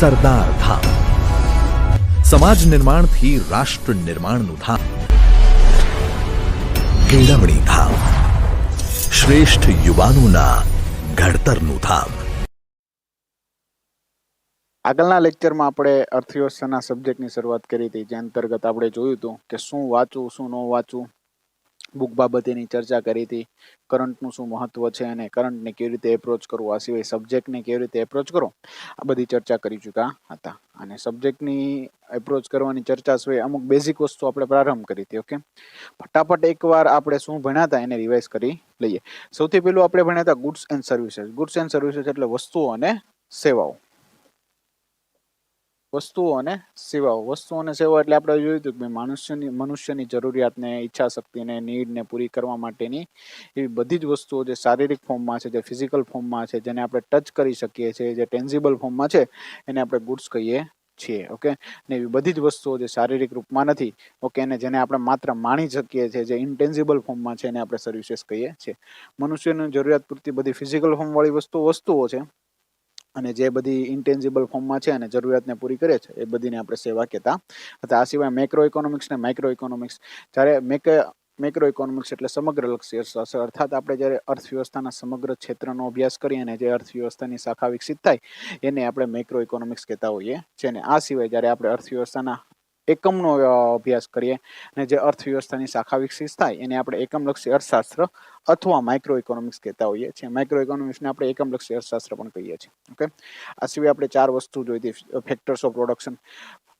સરદાર ધામ, સમાજ નિર્માણથી રાષ્ટ્ર નિર્માણનું ધામ, કેળવણી ધામ, શ્રેષ્ઠ યુવાનોના ઘડતરનું ધામ. આગળના લેક્ચરમાં આપણે અર્થવ્યવસ્થાના સબ્જેક્ટની શરૂઆત કરી હતી, જે અંતર્ગત આપણે જોયું હતું કે શું વાંચવું શું ન વાંચવું, બુક બાબતેની ચર્ચા કરી હતી, કરંટનું શું મહત્વ છે અને કરંટને કેવી રીતે એપ્રોચ કરવું, આ સિવાય સબ્જેક્ટને કેવી રીતે એપ્રોચ કરો, આ બધી ચર્ચા કરી ચૂક્યા હતા. અને સબ્જેક્ટની એપ્રોચ કરવાની ચર્ચા સિવાય અમુક બેઝિક વસ્તુ આપણે પ્રારંભ કરી હતી. ઓકે, ફટાફટ એકવાર આપણે શું ભણ્યા હતા એને રિવાઇઝ કરી લઈએ. સૌથી પહેલું આપણે ભણ્યા હતા goods and services. Goods and services એટલે વસ્તુઓ અને સેવાઓ. વસ્તુઓ અને સેવાઓ. વસ્તુઓ અને સેવાઓ એટલે આપણે જોયું હતું કે મનુષ્યની જરૂરિયાતને, ઈચ્છા શક્તિને, નીડને પૂરી કરવા માટેની એવી બધી જ વસ્તુઓ જે શારીરિક ફોર્મમાં છે, જે ફિઝિકલ ફોર્મમાં છે, જેને આપણે ટચ કરી શકીએ છીએ, જે ટેન્જિબલ ફોર્મમાં છે, એને આપણે ગુડ્સ કહીએ છીએ. ઓકે, ને એવી બધી જ વસ્તુઓ જે શારીરિક રૂપમાં નથી, ઓકે, અને જેને આપણે માત્ર માણી શકીએ છીએ, જે ઇન્ટેન્જિબલ ફોર્મમાં છે, એને આપણે સર્વિસીસ કહીએ છીએ. મનુષ્યની જરૂરિયાત પૂરતી બધી ફિઝિકલ ફોર્મવાળી વસ્તુઓ છે, અને જે બધી ઇન્ટેન્જિબલ ફોર્મમાં છે અને જરૂરિયાતને પૂરી કરે છે એ બધીને આપણે સેવા કહેતા હતા. આ સિવાય મેક્રો ઇકોનોમિક્સ ને માઇક્રો ઇકોનોમિક્સ. જ્યારે મેક્રો ઇકોનોમિક્સ એટલે સમગ્રલક્ષી અર્થશાસ્ત્ર, અર્થાત આપણે જ્યારે અર્થવ્યવસ્થાના સમગ્ર ક્ષેત્રનો અભ્યાસ કરીએ અને જે અર્થવ્યવસ્થાની શાખા વિકસિત થાય એને આપણે મેક્રો ઇકોનોમિક્સ કહેતા હોઈએ છીએ. આ સિવાય જ્યારે આપણે અર્થવ્યવસ્થાના એકમનો અભ્યાસ કરીએ અને જે અર્થવ્યવસ્થાની શાખા વિકસિત થાય એને આપણે એકમલક્ષી અર્થશાસ્ત્ર અથવા માઇક્રો ઇકોનોમિક્સ કહેતા હોઈએ છીએ. માઇક્રો ઇકોનોમિક્સને આપણે એકમલક્ષી અર્થશાસ્ત્ર પણ કહીએ છીએ. ઓકે, આ સિવાય આપણે 4 વસ્તુ જોઈ હતી. ફેક્ટર્સ ઓફ પ્રોડક્શન,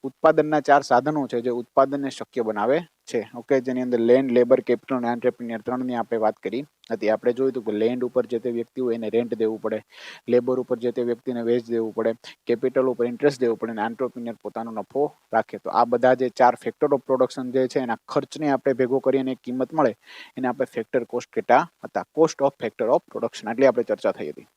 ઉત્પાદનના 4 સાધનો છે જે ઉત્પાદનને શક્ય બનાવે છે. ઓકે, જેની અંદર લેન્ડ, લેબર, કેપિટલ અને એન્ટરપ્રિન્યોર ત્રણની આપણે વાત કરી હતી. આપણે જોયું હતું કે લેન્ડ ઉપર જે તે વ્યક્તિ હોય એને રેન્ટ દેવું પડે, લેબર ઉપર જે તે વ્યક્તિને વેજ દેવું પડે, કેપિટલ ઉપર ઇન્ટરેસ્ટ દેવું પડે અને એન્ટરપ્રિન્યોર પોતાનો નફો રાખે. તો આ બધા જે 4 ફેક્ટર ઓફ પ્રોડક્શન જે છે એના ખર્ચને આપણે ભેગો કરીને એક કિંમત મળે એને આપણે ફેક્ટર કોસ્ટ કહેતા હતા. Cost of factor of production આટલી આપણે ચર્ચા થઈ હતી.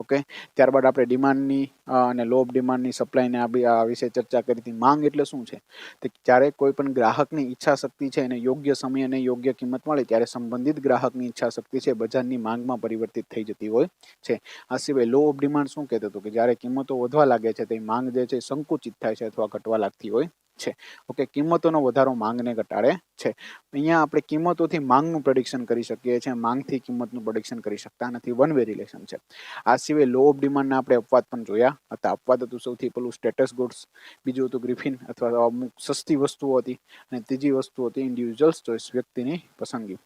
ઓકે, ત્યારબાદ આપણે ડિમાન્ડની અને લો ઓફ ડિમાન્ડની, સપ્લાયને આ વિશે ચર્ચા કરી હતી. માંગ એટલે શું છે? તો જ્યારે કોઈ પણ ગ્રાહકની ઈચ્છા શક્તિ છે એને યોગ્ય સમય અને યોગ્ય કિંમત મળે ત્યારે સંબંધિત ગ્રાહકની ઈચ્છા શક્તિ છે બજારની માંગમાં પરિવર્તિત થઈ જતી હોય છે. આ સિવાય લો ઓફ ડિમાન્ડ શું કહેતો હતો કે જ્યારે કિંમતો વધવા લાગે છે તો માંગ જે છે સંકુચિત થાય છે અથવા ઘટવા લાગતી હોય છે. ઓકે, કિંમતોનો વધારો માંગને ઘટાડે છે. અહીંયા આપણે કિંમતોથી માંગનું પ્રેડિક્શન કરી શકીએ છીએ, માંગથી કિંમતનું પ્રેડિક્શન કરી શકતા નથી. વન વે રિલેશન છે. આ સિવાય લો ઓફ ડિમાન્ડના આપણે અપવાદ પણ જોયા હતા. અપવાદ હતું સૌથી પહેલું સ્ટેટસ ગુડ્સ, બીજું હતું ગ્રિફિન અથવા અમુક સસ્તી વસ્તુઓ હતી, અને ત્રીજી વસ્તુ હતી ઇન્ડિવિજ્યુઅલ્સ ચોઇસ, વ્યક્તિની પસંદગી.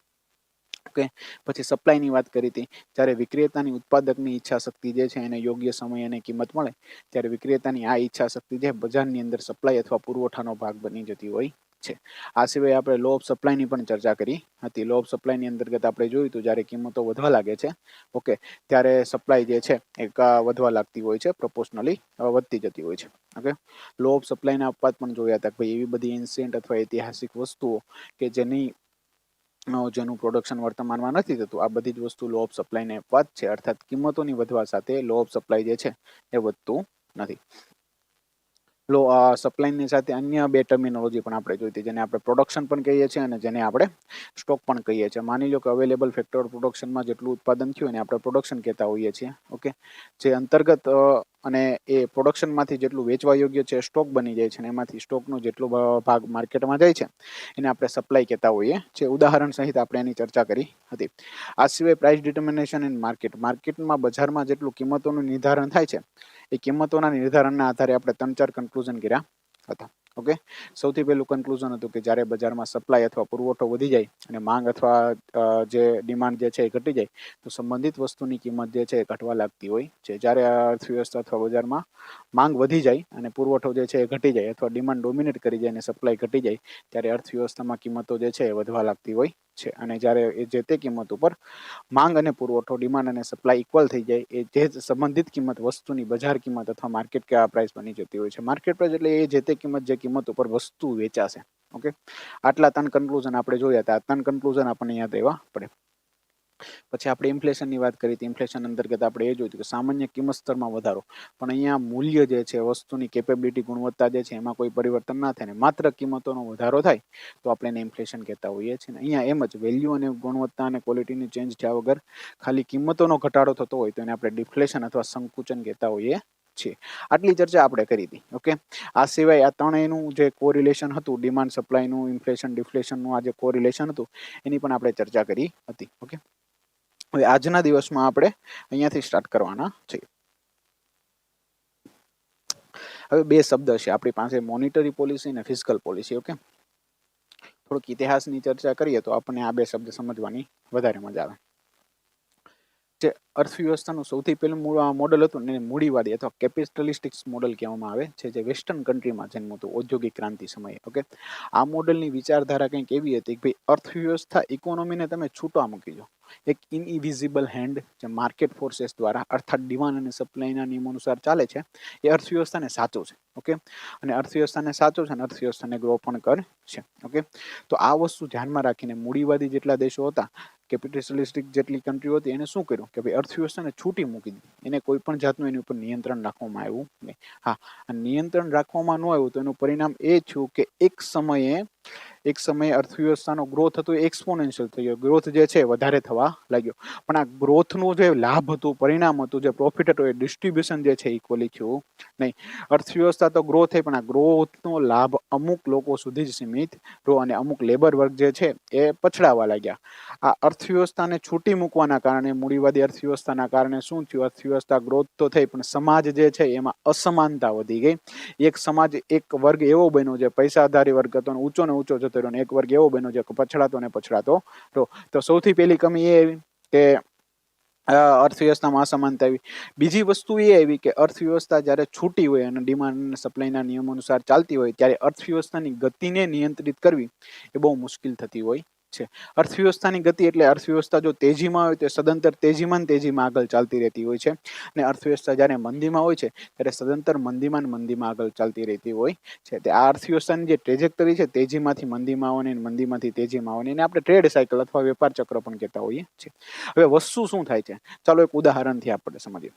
ઓકે, પછી સપ્લાયની વાત કરી હતી. જ્યારે વિક્રેતાની ઉત્પાદકની ઈચ્છા શક્તિ જે છે એને યોગ્ય સમય અને કિંમત મળે ત્યારે વિક્રેતાની આ ઈચ્છા શક્તિ જે બજારની અંદર સપ્લાય અથવા પુરવઠાનો ભાગ બની જતી હોય છે. આ સિવાય આપણે લો ઓફ સપ્લાયની પણ ચર્ચા કરી હતી. લો ઓફ સપ્લાયની અંતર્ગત આપણે જોયું હતું જ્યારે કિંમતો વધવા લાગે છે, ઓકે, ત્યારે સપ્લાય જે છે એ વધવા લાગતી હોય છે, પ્રોપોર્શનલી વધતી જતી હોય છે. ઓકે, લો ઓફ સપ્લાયના અપવાદ પણ જોયા હતા. ભાઈ એવી બધી એન્શિયન્ટ અથવા ઐતિહાસિક વસ્તુઓ કે જેનું પ્રોડક્શન વર્તમાનમાં નથી થતું, આ બધી જ વસ્તુ લો ઓફ સપ્લાયને અપવાદ છે. અર્થાત કિંમતોની વધવા સાથે લો ઓફ સપ્લાય જે છે એ વધતું નથી. લો સપ્લાયની સાથે અન્ય 2 ટર્મિનોલોજી પણ આપણે જોઈ હતી, જેને આપણે પ્રોડક્શન પણ કહીએ છીએ અને જેને આપણે સ્ટોક પણ કહીએ છીએ. માની લો કે અવેલેબલ ફેક્ટર પ્રોડક્શનમાં જેટલું ઉત્પાદન થયું એને આપણે પ્રોડક્શન કહેતા હોઈએ છીએ. ઓકે, જે અંતર્ગત અને એ પ્રોડક્શનમાંથી જેટલું વેચવા યોગ્ય છે સ્ટોક બની જાય છે અને એમાંથી સ્ટોકનો જેટલો ભાગ માર્કેટમાં જાય છે એને આપણે સપ્લાય કહેતા હોઈએ છીએ. ઉદાહરણ સહિત આપણે એની ચર્ચા કરી હતી. આ સિવાય પ્રાઇસ ડિટર્મિનેશન ઇન માર્કેટમાં બજારમાં જેટલું કિંમતોનું નિર્ધારણ થાય છે એ કિંમતોના નિર્ધારણના આધારે આપણે 3-4 કન્ક્લુઝન કર્યા હતા. ઓકે, સૌથી પહેલું કન્ક્લુઝન હતું કે જ્યારે બજારમાં સપ્લાય અથવા પુરવઠો વધી જાય અને માંગ અથવા જે ડિમાન્ડ જે છે એ ઘટી જાય તો સંબંધિત વસ્તુની કિંમત જે છે એ ઘટવા લાગતી હોય છે. જ્યારે અર્થવ્યવસ્થા અથવા બજારમાં માંગ વધી જાય અને પુરવઠો જે છે એ ઘટી જાય અથવા ડિમાન્ડ ડોમિનેટ કરી જાય અને સપ્લાય ઘટી જાય ત્યારે અર્થવ્યવસ્થામાં કિંમતો જે છે એ વધવા લાગતી હોય છે. અને જ્યારે એ જે તે કિંમત ઉપર માંગ અને પુરવઠો, ડિમાન્ડ અને સપ્લાય ઇક્વલ થઈ જાય એ જે સંબંધિત કિંમત વસ્તુની બજાર કિંમત અથવા માર્કેટ પ્રાઇસ બની જતી હોય છે. માર્કેટ પ્રાઇસ એટલે એ જે તે કિંમત જે કિંમત ઉપર વસ્તુ વેચાશે. ઓકે, આટલા 3 કન્ક્લુઝન આપણે જોયા હતા. આ 3 કન્ક્લુઝન આપણને યાદ રહેવા પડે. પછી આપણે ઇન્ફ્લેશનની વાત કરી હતી. ઇન્ફ્લેશન અંતર્ગત આપણે એ જોયું કે સામાન્ય કિંમત સ્તરમાં વધારો, પણ અહીંયા મૂલ્ય જે છે, વસ્તુની કેપેબિલિટી, ગુણવત્તા જે છે એમાં કોઈ પરિવર્તન ના થાય ને માત્ર કિંમતોનો વધારો થાય તો આપણે એને ઇન્ફ્લેશન કહેતા હોઈએ છીએ. અહીંયા એમ જ વેલ્યુ અને ગુણવત્તા અને ક્વોલિટીની ચેન્જ થયા વગર ખાલી કિંમતોનો ઘટાડો થતો હોય તો એને આપણે ડિફ્લેશન અથવા સંકુચન કહેતા હોઈએ છીએ. આટલી ચર્ચા આપણે કરી હતી. ઓકે, આ સિવાય આ ત્રણેયનું જે કોરિલેશન હતું, ડિમાન્ડ સપ્લાયનું, ઇન્ફ્લેશન ડિફ્લેશનનું આ જે કોરિલેશન હતું એની પણ આપણે ચર્ચા કરી હતી. ઓકે, હવે આજના દિવસમાં આપણે અહીંયાથી સ્ટાર્ટ કરવાના છે. હવે બે શબ્દ છે આપણી પાસે, મોનિટરી પોલિસી અને ફિસ્કલ પોલિસી. ઓકે, થોડુંક ઇતિહાસની ચર્ચા કરીએ તો આપણને આ બે શબ્દ સમજવાની વધારે મજા આવે. જે અર્થવ્યવસ્થાનું સૌથી પહેલું મોડલ હતું ને મૂડીવાદી અથવા કેપિટલિસ્ટિક મોડલ કહેવામાં આવે છે, જે વેસ્ટર્ન કન્ટ્રીમાં જન્મ્યું હતું ઔદ્યોગિક ક્રાંતિ સમયે. ઓકે, આ મોડલની વિચારધારા કંઈક એવી હતી કે ભાઈ અર્થવ્યવસ્થા, ઇકોનોમીને તમે છૂટા મૂકી દો, એક ઇનઇવિઝિબલ હેન્ડ જે માર્કેટ ફોર્सेस દ્વારા અર્થાત ડિમાન્ડ અને સપ્લાયના નિયમો અનુસાર ચાલે છે એ અર્થવ્યવસ્થાને સાચો છે. ઓકે, અને અર્થવ્યવસ્થાને સાચો છે અને અર્થવ્યવસ્થાને ગ્રો પણ કરશે. ઓકે, તો આ વસ્તુ ધ્યાનમાં રાખીને મૂડીવાદી જેટલા દેશો હતા, કેપિટલિસ્ટિક જેટલી કન્ટ્રીઓ હતી, એને શું કર્યું કે ભાઈ અર્થવ્યવસ્થાને છૂટી મૂકી દીધી, એને કોઈ પણ જાતનું એની ઉપર નિયંત્રણ રાખવામાં આવ્યું નહીં. હા, નિયંત્રણ રાખવામાં ન આવ્યું તો એનું પરિણામ એ થયું કે એક સમયે અર્થવ્યવસ્થાનો ગ્રોથ હતો એ એક્સપોનેન્શિયલ થઈ ગયો, ગ્રોથ જે છે વધારે થવા લાગ્યો. પણ આ ગ્રોથનું જે લાભ હતું, પરિણામ હતું, જે પ્રોફિટ હતું, એ ડિસ્ટ્રીબ્યુશન જે છે ઇક્વલી થયું નહીં. અર્થવ્યવસ્થા તો ગ્રો થઈ પણ આ ગ્રોથનો લાભ અમુક લોકો સુધી જ સીમિત રહ્યો અને અમુક લેબર વર્ગ જે છે એ પછડાવા લાગ્યા. આ અર્થવ્યવસ્થાને છૂટી મૂકવાના કારણે, મૂડીવાદી અર્થવ્યવસ્થાના કારણે શું થયું, અર્થવ્યવસ્થા ગ્રોથ તો થઈ પણ સમાજ જે છે એમાં અસમાનતા વધી ગઈ. એક સમાજ, એક વર્ગ એવો બન્યો જે પૈસાધારી વર્ગ હતો ને ઊંચો ને ઊંચો જતો રહ્યો, ને એક વર્ગ એવો બન્યો જે પછડાતો ને પછડાતો રહ્યો. તો સૌથી પહેલી કમી એ આવી કે અર્થવ્યવસ્થામાં અસમાનતા આવી. બીજી વસ્તુ એ આવી કે અર્થવ્યવસ્થા જ્યારે છૂટી હોય અને ડિમાન્ડ અને સપ્લાયના નિયમો અનુસાર ચાલતી હોય ત્યારે અર્થવ્યવસ્થાની ગતિને નિયંત્રિત કરવી એ બહુ મુશ્કેલ થતી હોય છે. અર્થવ્યવસ્થાની ગતિ એટલે અર્થવ્યવસ્થા જો તેજીમાં હોય તો સદંતર તેજીમાં આગળ ચાલતી રહેતી હોય છે, અને અર્થવ્યવસ્થા જ્યારે મંદીમાં હોય છે ત્યારે સદંતર મંદીમાં આગળ ચાલતી રહેતી હોય છે. તે આ અર્થવ્યવસ્થાની જે ટ્રેજેક્ટરી છે, તેજીમાંથી મંદીમાં આવવાની, મંદીમાંથી તેજીમાં આવવાની, એને આપણે ટ્રેડ સાયકલ અથવા વેપાર ચક્ર પણ કહેતા હોઈએ છીએ. હવે વસ્તુ શું થાય છે, ચાલો એક ઉદાહરણથી આપણે સમજીએ.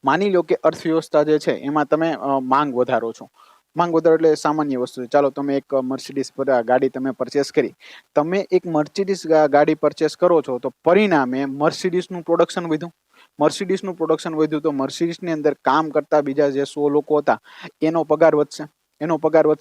માની લો કે અર્થવ્યવસ્થા જે છે એમાં તમે માંગ વધારો છો. માંગ વધારો એટલે સામાન્ય વસ્તુ છે. ચાલો તમે એક મર્સિડીઝ ગાડી તમે પરચેસ કરી, તમે એક મર્સિડીઝ ગાડી પરચેસ કરો છો તો પરિણામે મર્સિડીઝનું પ્રોડક્શન વધ્યું. મર્સિડીઝનું પ્રોડક્શન વધ્યું તો મર્સિડીઝની અંદર કામ કરતા બીજા જે 100 લોકો હતા એનો પગાર વધશે.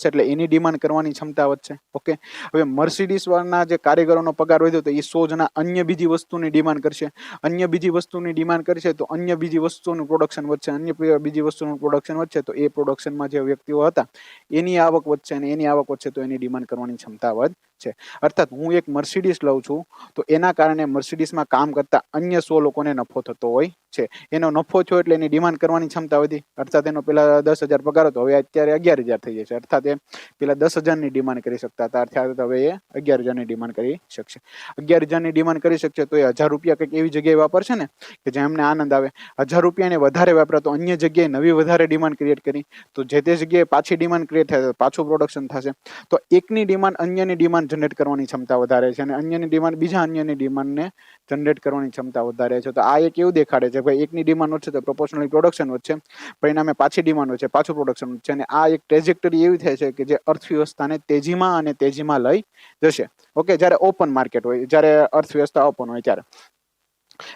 એટલે એની ડિમાન્ડ કરવાની ક્ષમતા વધશે. ઓકે, હવે મર્સિડીઝ વાળાના જે કારીગરોનો પગાર વધ્યો તો એ 100 જણા અન્ય બીજી વસ્તુની ડિમાન્ડ કરશે. અન્ય બીજી વસ્તુની ડિમાન્ડ કરશે તો અન્ય બીજી વસ્તુનું પ્રોડક્શન વધશે. અન્ય બીજી વસ્તુનું પ્રોડક્શન વધશે તો એ પ્રોડક્શનમાં જે વ્યક્તિઓ હતા એની આવક વધશે, અને એની આવક વધશે તો એની ડિમાન્ડ કરવાની ક્ષમતા વધશે. અર્થાત હું એક મર્સિડીઝ લઉં છું તો એના કારણે મર્સિડીઝમાં કામ કરતા અન્ય 100 લોકોને નફો થતો હોય છે. એનો નફો થયો એટલે એની ડિમાન્ડ કરવાની ક્ષમતા વધી. અર્થાત એનો પેલા 10,000 પગાર હતો, હવે અત્યારે 11,000 થઈ જશે. અર્થાત એ પેલા 10,000ની ડિમાન્ડ કરી શકતા હતા, અર્થાત હવે એ 11,000ની ડિમાન્ડ કરી શકશે. 11,000ની ડિમાન્ડ કરી શકશે તો એ 1,000 રૂપિયા કંઈક એવી જગ્યાએ વાપરશે ને કે જ્યાં એમને આનંદ આવે. 1,000 રૂપિયાને વધારે વાપરા તો અન્ય જગ્યાએ નવી વધારે ડિમાન્ડ ક્રિએટ કરી, તો જે તે જગ્યાએ પાછી ડિમાન્ડ ક્રિએટ થાય, પાછું પ્રોડક્શન થશે. તો એકની ડિમાન્ડ અન્યની ડિમાન્ડ જનરેટ કરવાની ક્ષમતા વધારે છે, અને અન્યની ડિમાન્ડ બીજા અન્યની ડિમાન્ડને જનરેટ કરવાની ક્ષમતા વધારે છે. તો આ એક એવું દેખાડે છે ભાઈ એકની ડિમાન્ડ વધશે તો પ્રોપોર્શનલી પ્રોડક્શન વધશે, પરિણામે પાછી ડિમાન્ડ વધશે, પાછું પ્રોડક્શન વધશે. અને આ એક ટ્રેજેક્ટરી એવી થાય છે કે જે અર્થવ્યવસ્થાને તેજીમાં લઈ જશે. ઓકે, જ્યારે ઓપન માર્કેટ હોય, જ્યારે અર્થવ્યવસ્થા ઓપન હોય ત્યારે.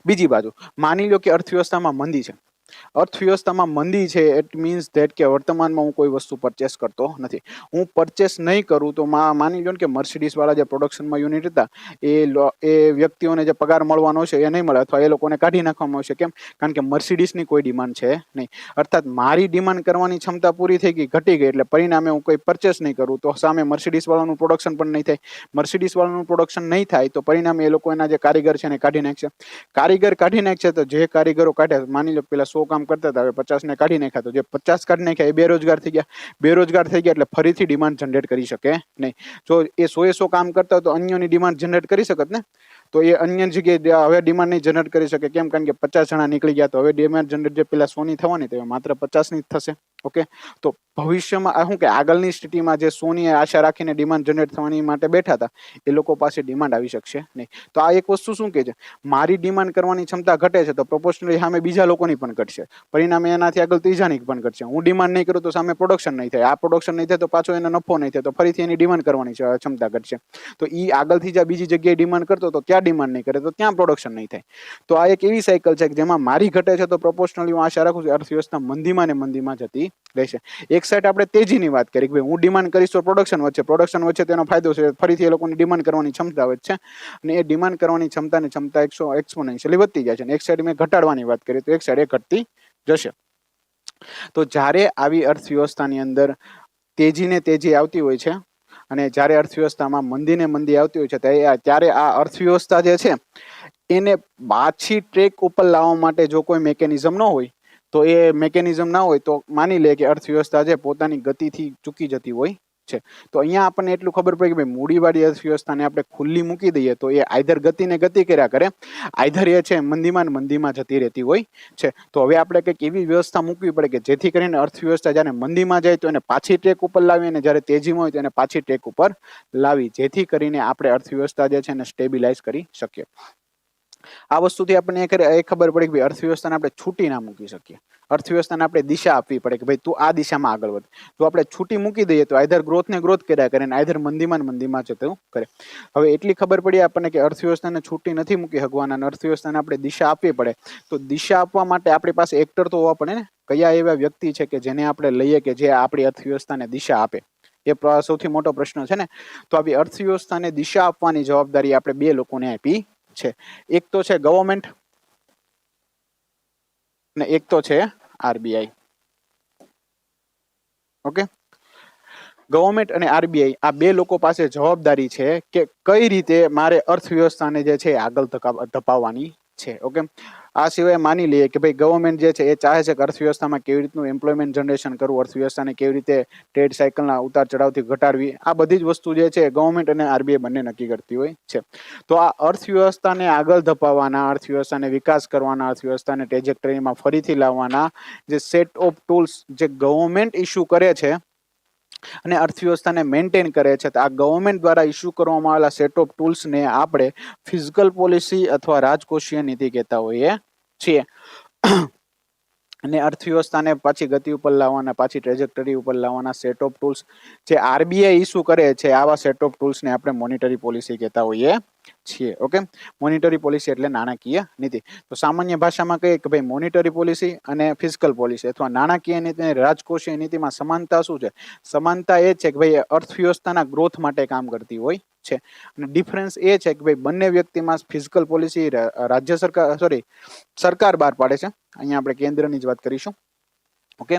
બીજી બાજુ માની લો કે અર્થવ્યવસ્થામાં મંદી છે. અર્થવ્યવસ્થામાં મંદી છે ઇટ મીન્સ ધેટ કે વર્તમાનમાં હું કોઈ વસ્તુ પરચેસ કરતો નથી. હું પરચેસ નહીં કરું તો માની લો કે મર્સિડીઝ વાળા જે પ્રોડક્શનમાં યુનિટ હતા એ વ્યક્તિઓને જે પગાર મળવાનો છે એ નહીં મળે, અથવા એ લોકોને કાઢી નાખવામાં આવશે. કેમ? કારણ કે મર્સિડીઝની કોઈ ડિમાન્ડ છે નહીં. અર્થાત મારી ડિમાન્ડ કરવાની ક્ષમતા પૂરી થઈ ગઈ, ઘટી ગઈ, એટલે પરિણામે હું કોઈ પરચેસ નહીં કરું તો સામે મર્સિડીઝ વાળાનું પ્રોડક્શન પણ નહીં થાય. મર્સિડીઝ વાળાનું પ્રોડક્શન નહીં થાય તો પરિણામે એ લોકો એના જે કારીગર છે એને કાઢી નાખશે. કારીગર કાઢી નાખશે તો જે કારીગરો કાઢ્યા, માની લો પેલા 100 કામ કરતા હતા, હવે 50 ને કાઢી નાખ્યા, તો જે 50 કાઢી નાખ્યા એ બેરોજગાર થઈ ગયા. બેરોજગાર થઈ ગયા એટલે ફરીથી ડિમાન્ડ જનરેટ કરી શકે નહીં. જો એ 100 કામ કરતા તો અન્યની ડિમાન્ડ જનરેટ કરી શકત ને, તો એ અન્ય જગ્યાએ હવે ડિમાન્ડ નહીં જનરેટ કરી શકે. કેમ? કારણ કે 50 જણા નીકળી ગયા, તો હવે ડિમાન્ડ જનરેટ જે પેલા 100ની થવાની તો માત્ર 50ની જ થશે. ઓકે, તો ભવિષ્યમાં શું કે આગળની સ્થિતિમાં જે સોની આશા રાખીને ડિમાન્ડ જનરેટ થવાની માટે બેઠા હતા એ લોકો પાસે ડિમાન્ડ આવી શકશે નહીં. તો આ એક વસ્તુ શું કે છે, મારી ડિમાન્ડ કરવાની ક્ષમતા ઘટે છે તો પ્રોપોર્શનલી સામે બીજા લોકોની પણ ઘટશે, પરિણામે એનાથી આગળ ત્રીજાની પણ ઘટશે. હું ડિમાન્ડ નહીં કરું તો સામે પ્રોડક્શન નહીં થાય, આ પ્રોડક્શન નહીં થાય તો પાછો એનો નફો નહીં થાય, તો ફરીથી એની ડિમાન્ડ કરવાની ક્ષમતા ઘટશે. તો એ આગળથી જ્યાં બીજી જગ્યાએ ડિમાન્ડ કરતો તો ત્યાં ડિમાન્ડ નહીં કરે તો ત્યાં પ્રોડક્શન નહીં થાય. તો આ એક એવી સાયકલ છે કે જેમાં મારી ઘટે છે તો પ્રોપોર્શનલી હું આશા રાખું છું અર્થવ્યવસ્થા મંદીમાં ને મંદીમાં જતી રહેશે. એક સાઈડ આપણે તેજીની વાત કરી કે ભાઈ હું ડિમાન્ડ કરીશ તો પ્રોડક્શન વધશે, તેનો ફાયદો છે, ફરીથી એ લોકોની ડિમાન્ડ કરવાની ક્ષમતા વધશે અને એ ડિમાન્ડ કરવાની ક્ષમતા એક્સપોનેન્શિયલી વધતી જાય છે. એક સાઈડ મેં ઘટાડવાની વાત કરી તો એક સાઈડ એ ઘટતી જશે. તો જ્યારે આવી અર્થવ્યવસ્થાની અંદર તેજીને તેજી આવતી હોય છે અને જ્યારે અર્થવ્યવસ્થામાં મંદીને મંદી આવતી હોય છે ત્યારે આ અર્થવ્યવસ્થા જે છે એને પાછી ટ્રેક ઉપર લાવવા માટે જો કોઈ મેકેનિઝમ ન હોય તો એ મેકેનિઝમ ના હોય તો માની લે કે અર્થવ્યવસ્થા છે પોતાની ગતિથી ચૂકી જતી હોય છે. તો અહીંયા આપણને એટલું ખબર પડે કે ભાઈ મૂડીવાળી અર્થવ્યવસ્થાને આપણે ખુલ્લી મૂકી દઈએ તો એ આઈધર ગતિ કર્યા કરે, આઈધર એ છે મંદીમાં જતી રહેતી હોય છે. તો હવે આપણે કંઈક એવી વ્યવસ્થા મૂકવી પડે કે જેથી કરીને અર્થવ્યવસ્થા જ્યારે મંદીમાં જાય તો એને પાછી ટ્રેક ઉપર લાવી અને જ્યારે તેજીમાં હોય તો એને પાછી ટ્રેક ઉપર લાવી, જેથી કરીને આપણે અર્થવ્યવસ્થા જે છે એને સ્ટેબિલાઇઝ કરી શકીએ. આ વસ્તુથી આપણને એ ખબર પડી કે ભાઈ અર્થવ્યવસ્થાને આપણે છૂટી ના મૂકી શકીએ, અર્થવ્યવસ્થાને આપણે દિશા આપવી પડે કે ભાઈ તું આ દિશામાં આગળ વધ. જો આપણે છૂટી મૂકી દઈએ તો આઈધર ગ્રોથ કર્યા કરે અને આઈધર મંદીમાં જતું કરે. હવે એટલી ખબર પડી આપણને કે અર્થવ્યવસ્થાને છૂટી નથી મૂકી શકવાના અને અર્થવ્યવસ્થાને આપણે દિશા આપવી પડે. તો દિશા આપવા માટે આપણી પાસે એક્ટર તો હોવા પડે ને, કયા એવા વ્યક્તિ છે કે જેને આપણે લઈએ કે જે આપણી અર્થવ્યવસ્થાને દિશા આપે, એ સૌથી મોટો પ્રશ્ન છે ને. તો આવી અર્થવ્યવસ્થાને દિશા આપવાની જવાબદારી આપણે બે લોકોને આપી છે. એક તો છે ગવર્મેન્ટ અને એક તો છે આરબીઆઈ. ઓકે, ગવર્મેન્ટ અને આરબીઆઈ આ બે લોકો પાસે જવાબદારી છે કે કઈ રીતે મારે અર્થવ્યવસ્થાને જે છે આગળ ધપાવવાની છે. ઓકે, આ સિવાય માની લઈએ કે ભાઈ ગવર્મેન્ટ જે છે એ ચાહે છે કે અર્થવ્યવસ્થામાં કેવી રીતનું એમ્પ્લોયમેન્ટ જનરેશન કરવું, અર્થવ્યવસ્થાને કેવી રીતે ટ્રેડ સાયકલના ઉતાર ચઢાવથી ઘટાડવી, આ બધી જ વસ્તુ જે છે ગવર્મેન્ટ અને આરબીઆઈ બંને નક્કી કરતી હોય છે. તો આ અર્થવ્યવસ્થાને આગળ ધપાવવાના, અર્થવ્યવસ્થાને વિકાસ કરવાના, અર્થવ્યવસ્થાને ટ્રેજેક્ટરીમાં ફરીથી લાવવાના જે સેટ ઓફ ટૂલ્સ જે ગવર્મેન્ટ ઇસ્યુ કરે છે અને અર્થવ્યવસ્થાને મેન્ટેન કરે છે, તો આ ગવર્મેન્ટ દ્વારા ઇસ્યુ કરવામાં આવેલા સેટ ઓફ ટૂલ્સને આપણે ફિઝિકલ પોલિસી અથવા રાજકોષીય નીતિ કહેતા હોઈએ છીએ. અને અર્થવ્યવસ્થાને પાછી ગતિ ઉપર લાવવાના, પાછી ટ્રેજેક્ટરી ઉપર લાવવાના સેટ ઓફ ટૂલ્સ જે આરબીઆઈ ઇસ્યુ કરે છે, આવા સેટ ઓફ ટૂલ્સને આપણે મોનિટરી પોલિસી કહેતા હોઈએ છીએ. ઓકે, મોનિટરી પોલિસી એટલે નાણાકીય નીતિ. તો સામાન્ય ભાષામાં કહીએ કે ભાઈ મોનિટરી પોલિસી અને ફિસ્કલ પોલિસી અથવા નાણાકીય નીતિ અને રાજકોષીય નીતિમાં સમાનતા શું છે? સમાનતા એ છે કે ભાઈ અર્થવ્યવસ્થાના ગ્રોથ માટે કામ કરતી હોય છે અને ડિફરન્સ એ છે કે ભાઈ બંને વ્યક્તિમાં ફિસ્કલ પોલિસી રાજ્ય સરકાર બહાર પાડે છે, અહીંયા આપણે કેન્દ્રની જ વાત કરીશું. ઓકે,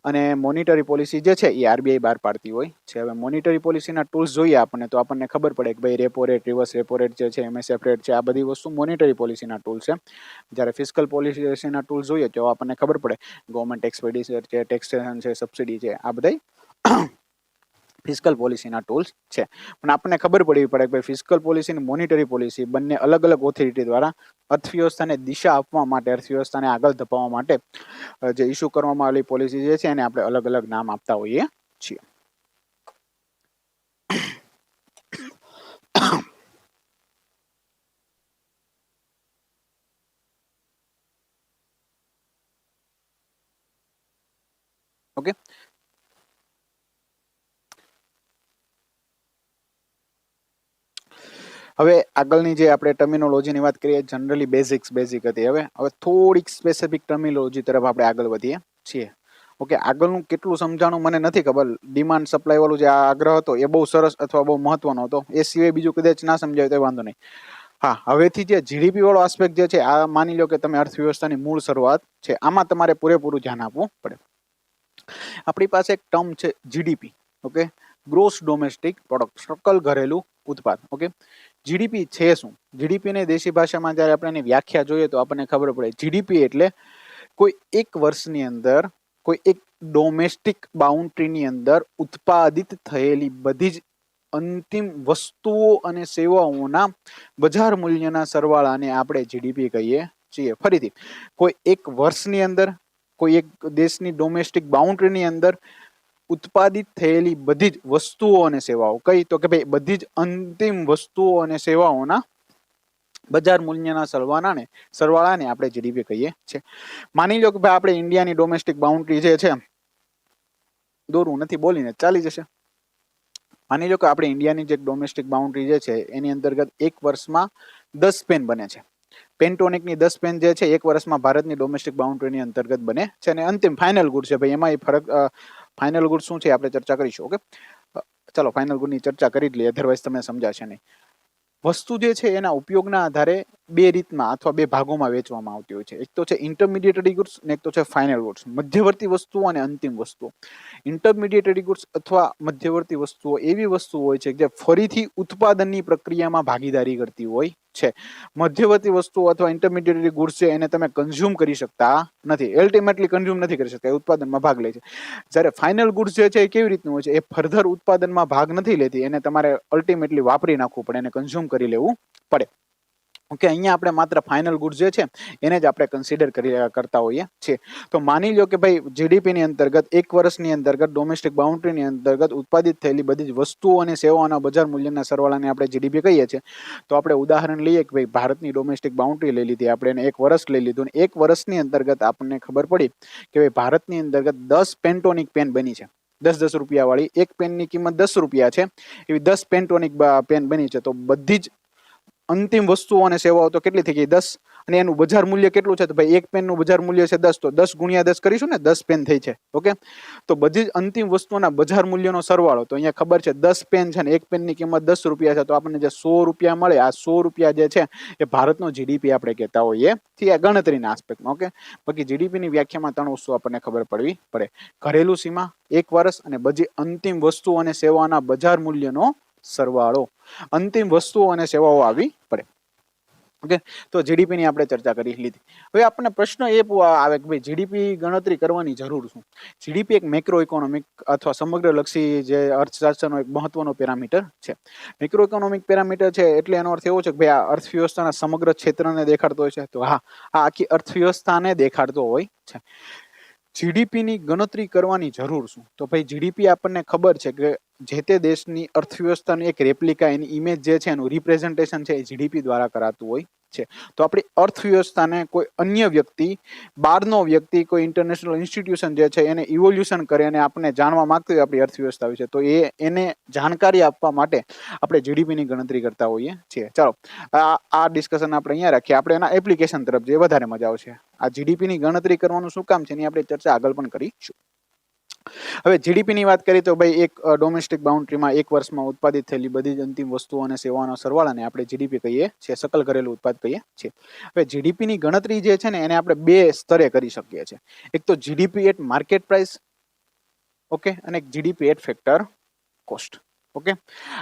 અને મોનિટરી પોલિસી જે છે એ આરબીઆઈ બહાર પાડતી હોય છે. હવે મોનિટરી પોલિસીના ટૂલ્સ જોઈએ આપણને તો આપણને ખબર પડે કે ભાઈ repo rate, reverse repo rate જે છે, એમએસએફ રેટ છે, આ બધી વસ્તુ મોનિટરી પોલિસીના ટૂલ છે. જ્યારે ફિસ્કલ પોલિસીના ટૂલ્સ જોઈએ તો આપણને ખબર પડે ગવર્મેન્ટ એક્સપેન્ડિચર છે, ટેક્સેશન છે, સબસિડી છે, આ બધા ફિસ્કલ પોલિસીના ટૂલ્સ છે. પણ આપણને ખબર પડવી પડે કે ભાઈ ફિસ્કલ પોલિસી અને મોનિટરી પોલિસી બંને અલગ અલગ ઓથોરિટી દ્વારા અર્થવ્યવસ્થાને દિશા આપવા માટે, અર્થવ્યવસ્થાને આગળ ધપાવવા માટે જે ઇસ્યુ કરવામાં આવેલી પોલિસી જે છે એને આપણે અલગ અલગ નામ આપતા હોઈએ છીએ. ઓકે, હવે આગળની જે આપણે ટર્મિનોલોજીની વાત કરીએ જનરલી બેઝિક હતી. હવે થોડીક સ્પેસિફિક ટર્મિનોલોજી તરફ આપણે આગળ વધીએ છીએ. ઓકે, આગળનું કેટલું સમજાણું મને નથી ખબર. ડિમાન્ડ સપ્લાય વાળું જે આગ્રહ હતો એ બહુ સરસ અથવા બહુ મહત્વનો હતો. એ સિવાય બીજું કદાચ ના સમજાય તો વાંધો નહીં. હા, હવેથી જે જીડીપી વાળો આસ્પેક્ટ જે છે, આ માની લો કે તમે અર્થવ્યવસ્થાની મૂળ શરૂઆત છે, આમાં તમારે પૂરેપૂરું ધ્યાન આપવું પડે. આપણી પાસે એક ટર્મ છે GDP. Okay, gross domestic product, सकल ઘરેલું ઉત્પાદ. ઓકે, જીડીપી છે શું? જીડીપી ને દેશી ભાષામાં જ્યારે આપણે એની વ્યાખ્યા જોઈએ તો આપણને ખબર પડે જીડીપી એટલે કોઈ એક વર્ષની અંદર કોઈ એક ડોમેસ્ટિક બાઉન્ડ્રીની અંદર ઉત્પાદિત થયેલી બધી જ અંતિમ વસ્તુઓ અને સેવાઓના બજાર મૂલ્યના સરવાળાને આપણે જીડીપી કહીએ છીએ. ફરીથી, કોઈ એક વર્ષની અંદર કોઈ એક દેશની ડોમેસ્ટિક બાઉન્ડ્રીની અંદર ઉત્પાદિત થયેલી બધી જ વસ્તુઓ અને સેવાઓ, કઈ તો કે ભાઈ બધી જ અંતિમ વસ્તુઓ અને સેવાઓના બજાર મૂલ્યના સરવાળાને આપણે જીડીપી કહીએ છીએ. માની લો કે ભાઈ આપણે ઇન્ડિયાની ડોમેસ્ટિક બાઉન્ડ્રી જે છે, દોરવું નથી બોલીને ચાલી જશે. માની લો કે આપણે ઇન્ડિયાની જે ડોમેસ્ટિક બાઉન્ડ્રી જે છે એની અંતર્ગત એક વર્ષમાં 10 પેન બને છે. પેન્ટોનિકની 10 પેન જે છે એક વર્ષમાં ભારતની ડોમેસ્ટિક બાઉન્ડ્રીની અંતર્ગત બને છે અને અંતિમ ફાઇનલ ગુડ છે. ભાઈ એમાં એ ફરક, ફાઇનલ ગુડ શું છે આપણે ચર્ચા કરીશું. ઓકે, ચાલો ફાઇનલ ગુડની ચર્ચા કરી જ લઈએ, અધરવાઇઝ તમને સમજાશે નહીં. વસ્તુ જે છે એના ઉપયોગના આધારે બે રીતમાં અથવા બે ભાગોમાં વેચવામાં આવતી હોય છે. એક તો છે ઇન્ટરમીડિયેટરી ગુડ્સ અને એક તો છે ફાઇનલ ગુડ્સ, મધ્યવર્તી વસ્તુઓ અને અંતિમ વસ્તુઓ. ઇન્ટરમીડિયેટરી ગુડ્સ અથવા મધ્યવર્તી વસ્તુઓ એવી વસ્તુઓ હોય છે જે ફરીથી ઉત્પાદનની પ્રક્રિયામાં ભાગીદારી કરતી હોય છે. મધ્યવર્તી વસ્તુઓ અથવા ઇન્ટરમીડિયેટરી ગુડ્સ છે એને તમે કન્ઝ્યુમ કરી શકતા નથી, અલ્ટિમેટલી કન્ઝ્યુમ નથી કરી શકતા, એ ઉત્પાદનમાં ભાગ લે છે. જ્યારે ફાઇનલ ગુડ્સ જે છે એ કેવી રીતનું હોય છે, એ ફર્ધર ઉત્પાદનમાં ભાગ નથી લેતી, એને તમારે અલ્ટિમેટલી વાપરી નાખવું પડે, એને કન્ઝ્યુમ કરી લેવું પડે. ઓકે, અહીંયા આપણે માત્ર ફાઇનલ ગુડ્સ જે છે એને જ આપણે કન્સિડર કરતા હોઈએ છીએ. તો માની લો કે ભાઈ જીડીપીની અંતર્ગત એક વર્ષની અંતર્ગત ડોમેસ્ટિક બાઉન્ડ્રીની અંતર્ગત ઉત્પાદિત થયેલી બધી જ વસ્તુઓ અને સેવાઓના બજાર મૂલ્યના સરવાળાને આપણે જીડીપી કહીએ છીએ. તો આપણે ઉદાહરણ લઈએ કે ભાઈ ભારતની ડોમેસ્ટિક બાઉન્ડ્રી લઈ લીધી આપણે, એને એક વર્ષ લઈ લીધું, અને એક વર્ષની અંતર્ગત આપણને ખબર પડી કે ભાઈ ભારતની અંતર્ગત 10 પેન્ટોનિક પેન બની છે. 10 રૂપિયા વાળી એક પેનની કિંમત 10 રૂપિયા છે, એવી 10 પેન્ટોનિક પેન બની છે. તો બધી જ અંતિમ વસ્તુઓ અને સેવાઓ તો કેટલી થઈ ગઈ? 10. અને એનું બજાર મૂલ્ય કેટલું છે? તો ભાઈ એક પેનનું બજાર મૂલ્ય છે 10, તો 10 ગુણ્યા 10 કરીશું ને, 10 પેન થઈ છે. ઓકે, તો બધી જ અંતિમ વસ્તુઓના બજાર મૂલ્યનો સરવાળો, તો અહીંયા ખબર છે 10 પેન છે ને એક પેનની કિંમત 10 રૂપિયા છે, તો આપણને જે 100 રૂપિયા મળે, આ 100 રૂપિયા જે છે એ ભારતનો જીડીપી આપણે કહેતા હોઈએ છીએ આ ગણતરીના આસ્પેક્ટમાં. ઓકે, બાકી જીડીપીની વ્યાખ્યામાં 3 વસ્તુ આપણને ખબર પડવી પડે: ઘરેલું સીમા, એક વર્ષ, અને બધી અંતિમ વસ્તુઓ અને સેવાના બજાર મૂલ્યનો સરવાળો. અંતિમ વસ્તુઓ અને સેવાઓ આવી પડે. ઓકે, તો જીડીપી ની આપણે ચર્ચા કરી લીધી. હવે આપણને પ્રશ્ન એ આવે કે ભાઈ જીડીપી ગણતરી કરવાની જરૂર શું? જીડીપી એક મેક્રો ઇકોનોમિક અથવા સમગ્ર લક્ષી જે અર્થશાસ્ત્રનો એક મહત્વનો પેરામીટર છે. મેક્રો ઇકોનોમિક પેરામીટર છે એટલે એનો અર્થ એવો છે કે ભાઈ આ અર્થવ્યવસ્થાના સમગ્ર ક્ષેત્રને દેખાડતો હોય છે. તો હા, આ આખી અર્થવ્યવસ્થાને દેખાડતો હોય છે. જીડીપી ની ગણતરી કરવાની જરૂર શું? તો ભાઈ જીડીપી આપણને ખબર છે કે જે તે દેશની અર્થવ્યવસ્થાની એક રેપ્લિકા, એની ઇમેજ જે છે, એનું રિપ્રેઝન્ટેશન છે એ જીડીપી દ્વારા કરાતું હોય છે. તો આપણી અર્થવ્યવસ્થાને કોઈ અન્ય વ્યક્તિ, બહારનો વ્યક્તિ, કોઈ ઇન્ટરનેશનલ ઇન્સ્ટિટ્યુશન જે છે એને ઇવોલ્યુશન કરે અને આપણને જાણવા માંગતી હોય આપણી અર્થવ્યવસ્થા વિશે, તો એને જાણકારી આપવા માટે આપણે જીડીપીની ગણતરી કરતા હોઈએ છીએ. ચાલો આ ડિસ્કશન આપણે અહીંયા રાખીએ. આપણે એના એપ્લિકેશન તરફ જઈએ, વધારે મજા આવશે. આ જીડીપીની ગણતરી કરવાનું શું કામ છે એની આપણે ચર્ચા આગળ પણ કરીશું. હવે જીડીપીની વાત કરીએ તો ભાઈ એક ડોમેસ્ટિક બાઉન્ડ્રીમાં એક વર્ષમાં ઉત્પાદિત થયેલી બધી જ અંતિમ વસ્તુઓ અને સેવાઓના સરવાળાને આપણે જીડીપી કહીએ છીએ, સકલ ઘરેલું ઉત્પાદ કહીએ છીએ. હવે જીડીપીની ગણતરી જે છે ને એને આપણે બે સ્તરે કરી શકીએ છીએ. એક તો GDP at market price, okay, અને એક GDP at factor cost. Okay,